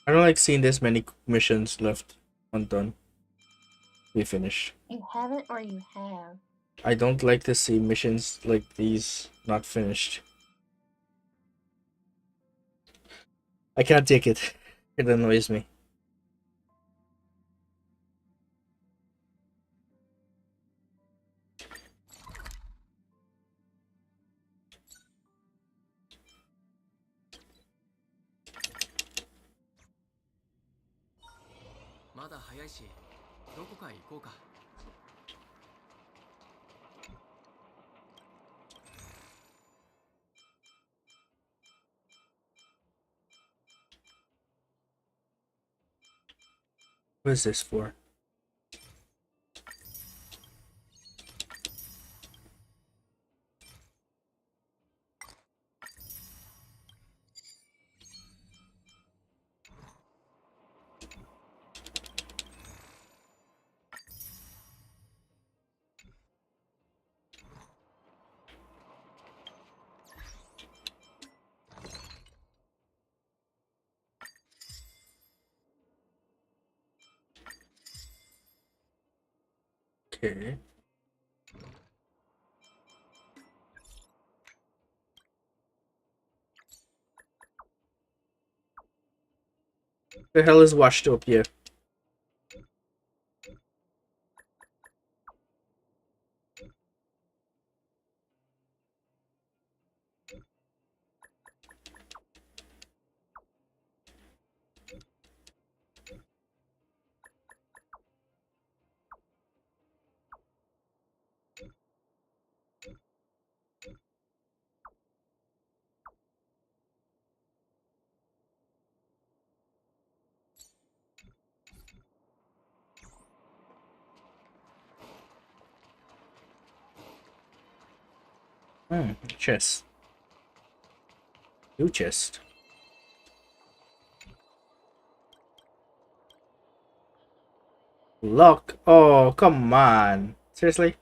I don't like seeing this many missions left undone. We finished. You haven't or you have? I don't like to see missions like these not finished. I can't take it. It annoys me. What is this for? Okay. The hell is washed up here? Chest. New chest. Lock. Oh, come on. Seriously?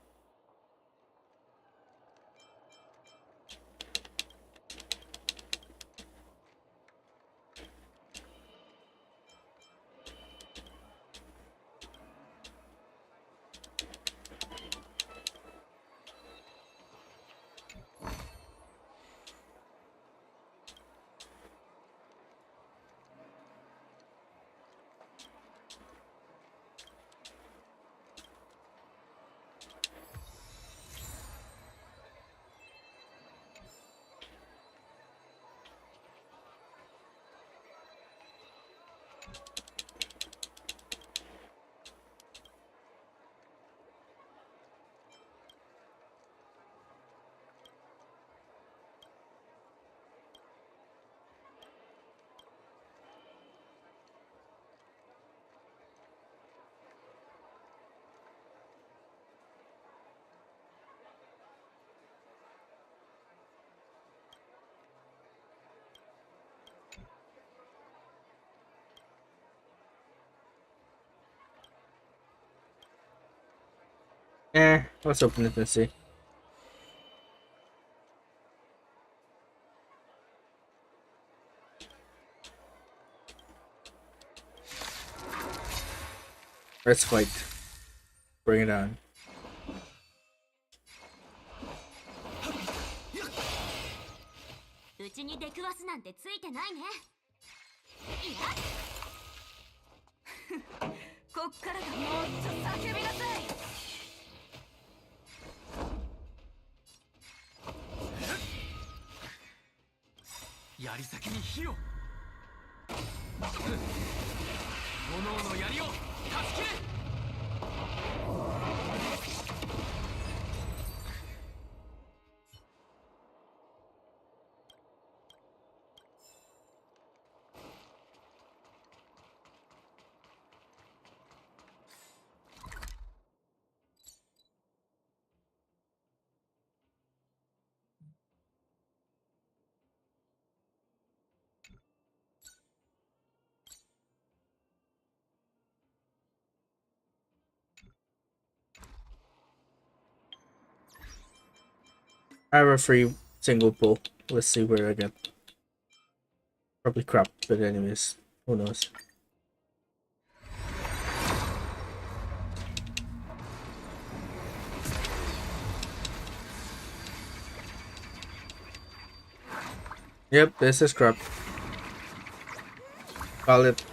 Let's open it and see. Let's fight. Bring it on. うちに出くわすなんてついてないね。いやこっからがもっと叫びなさい。槍先に火を。炎の槍を助け。I have a free single pull. Let's see where I get. Probably crap, but anyways, who knows. Yep, this is crap. Call it.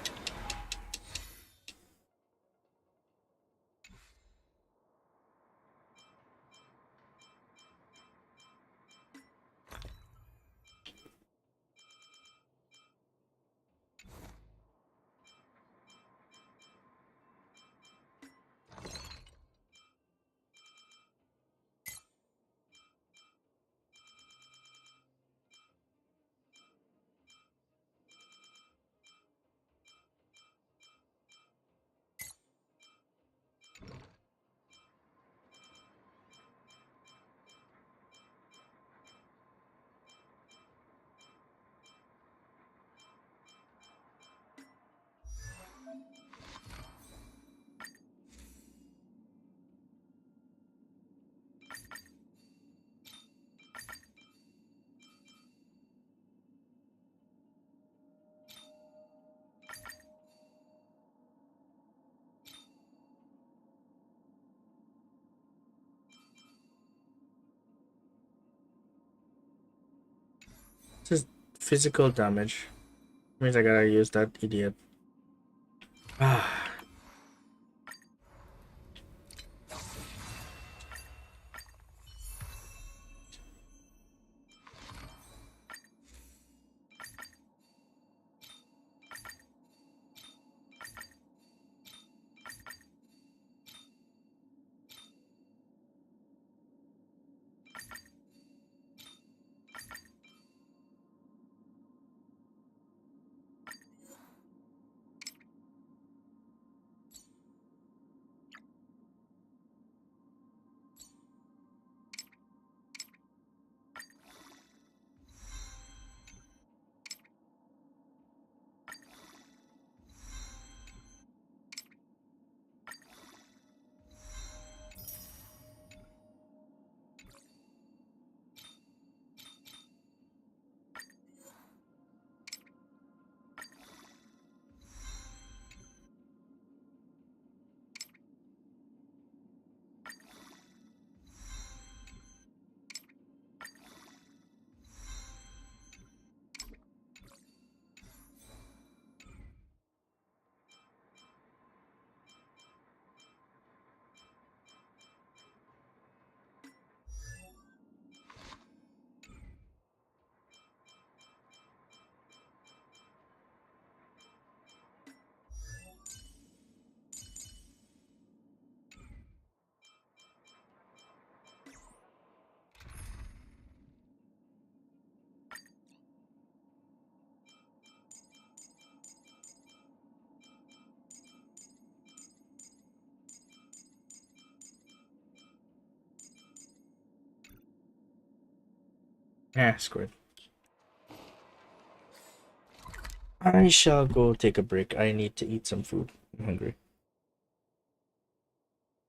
Just physical damage. Means I gotta use that idiot. Ah. Ah, screw it. I shall go take a break. I need to eat some food. I'm hungry.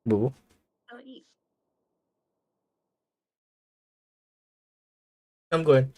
Boo. I'll eat. I'm going.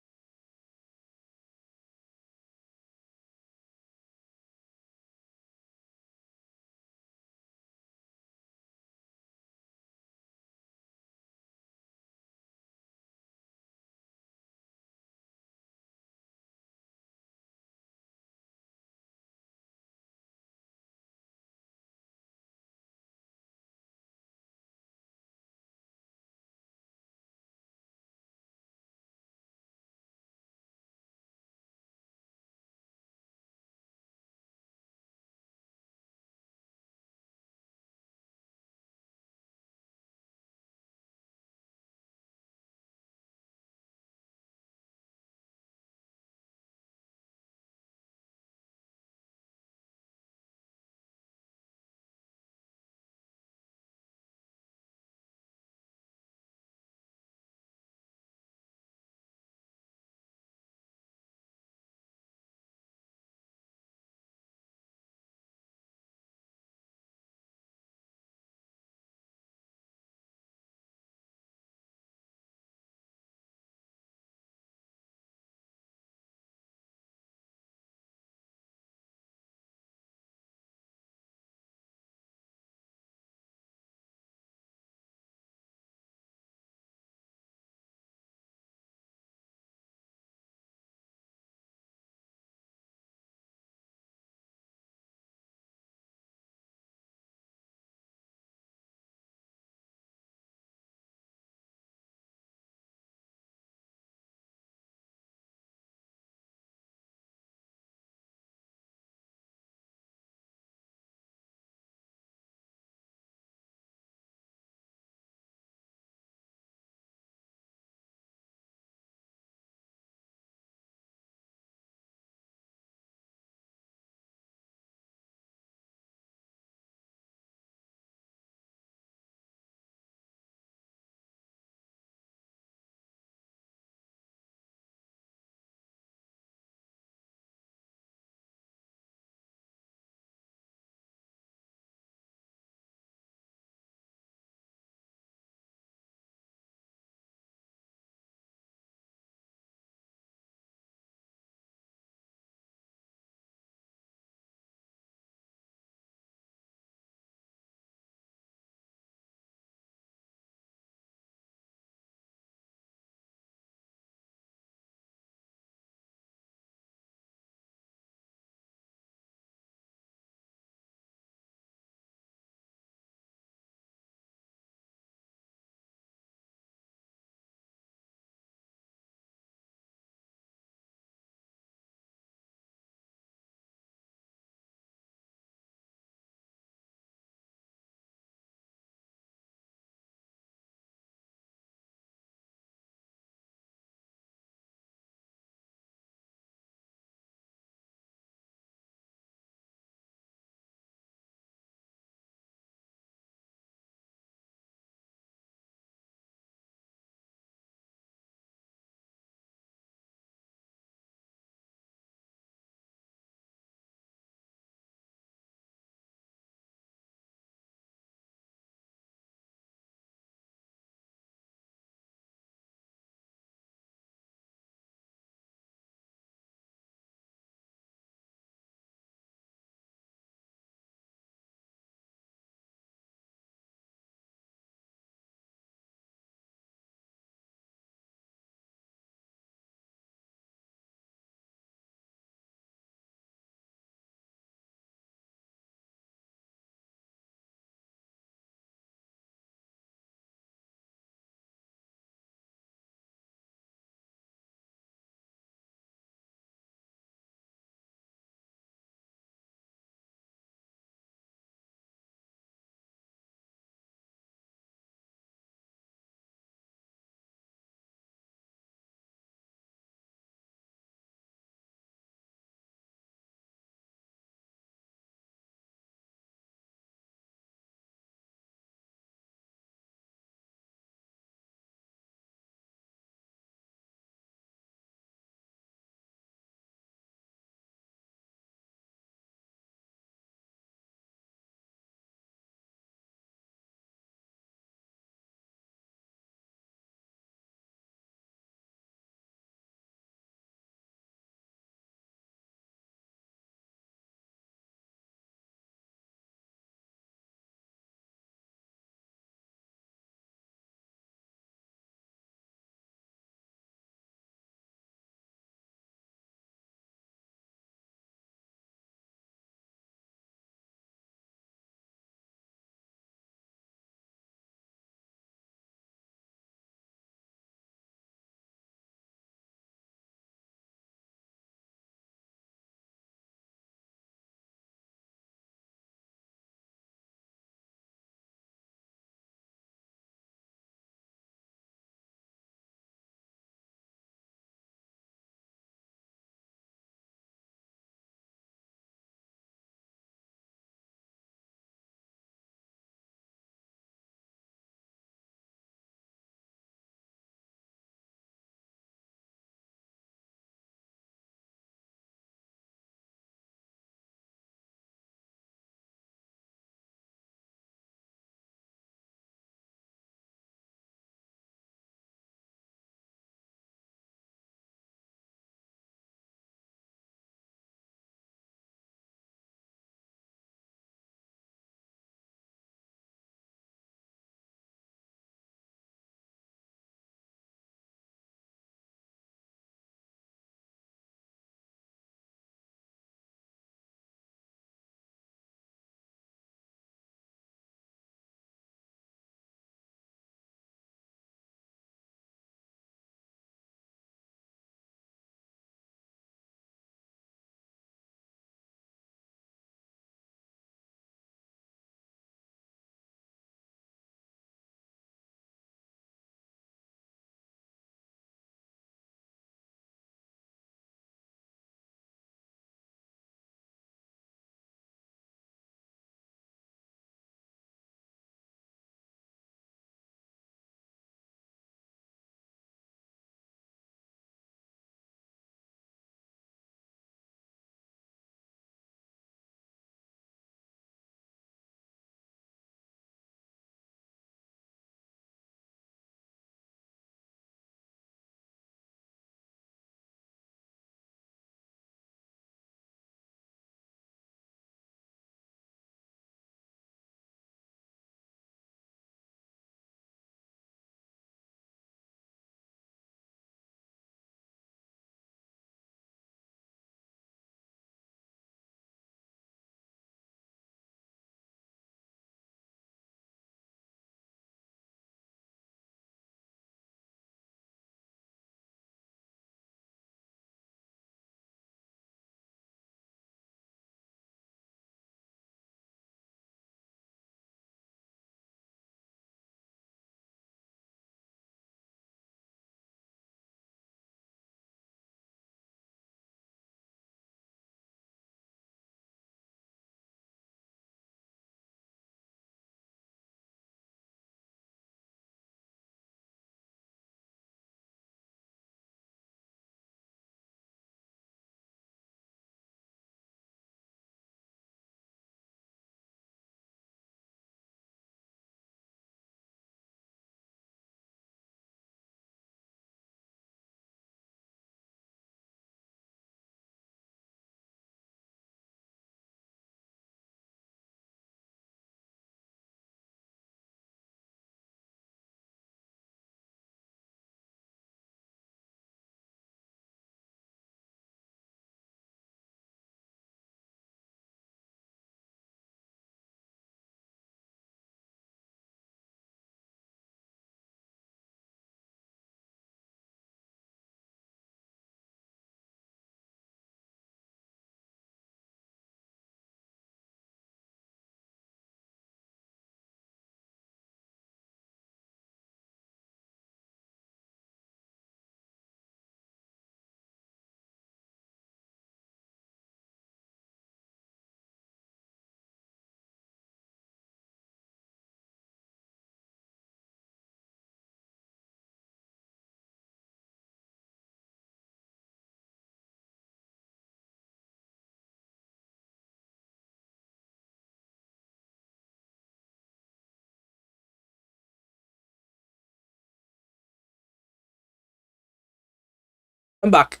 I'm back.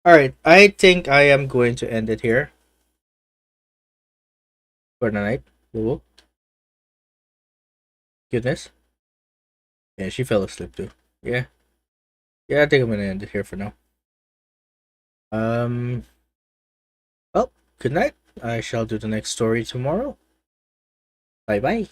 Alright, I think I am going to end it here for the night. Woo. Goodness. Yeah, she fell asleep too. Yeah. Yeah, I think I'm gonna end it here for now. Well, good night. I shall do the next story tomorrow. Bye bye.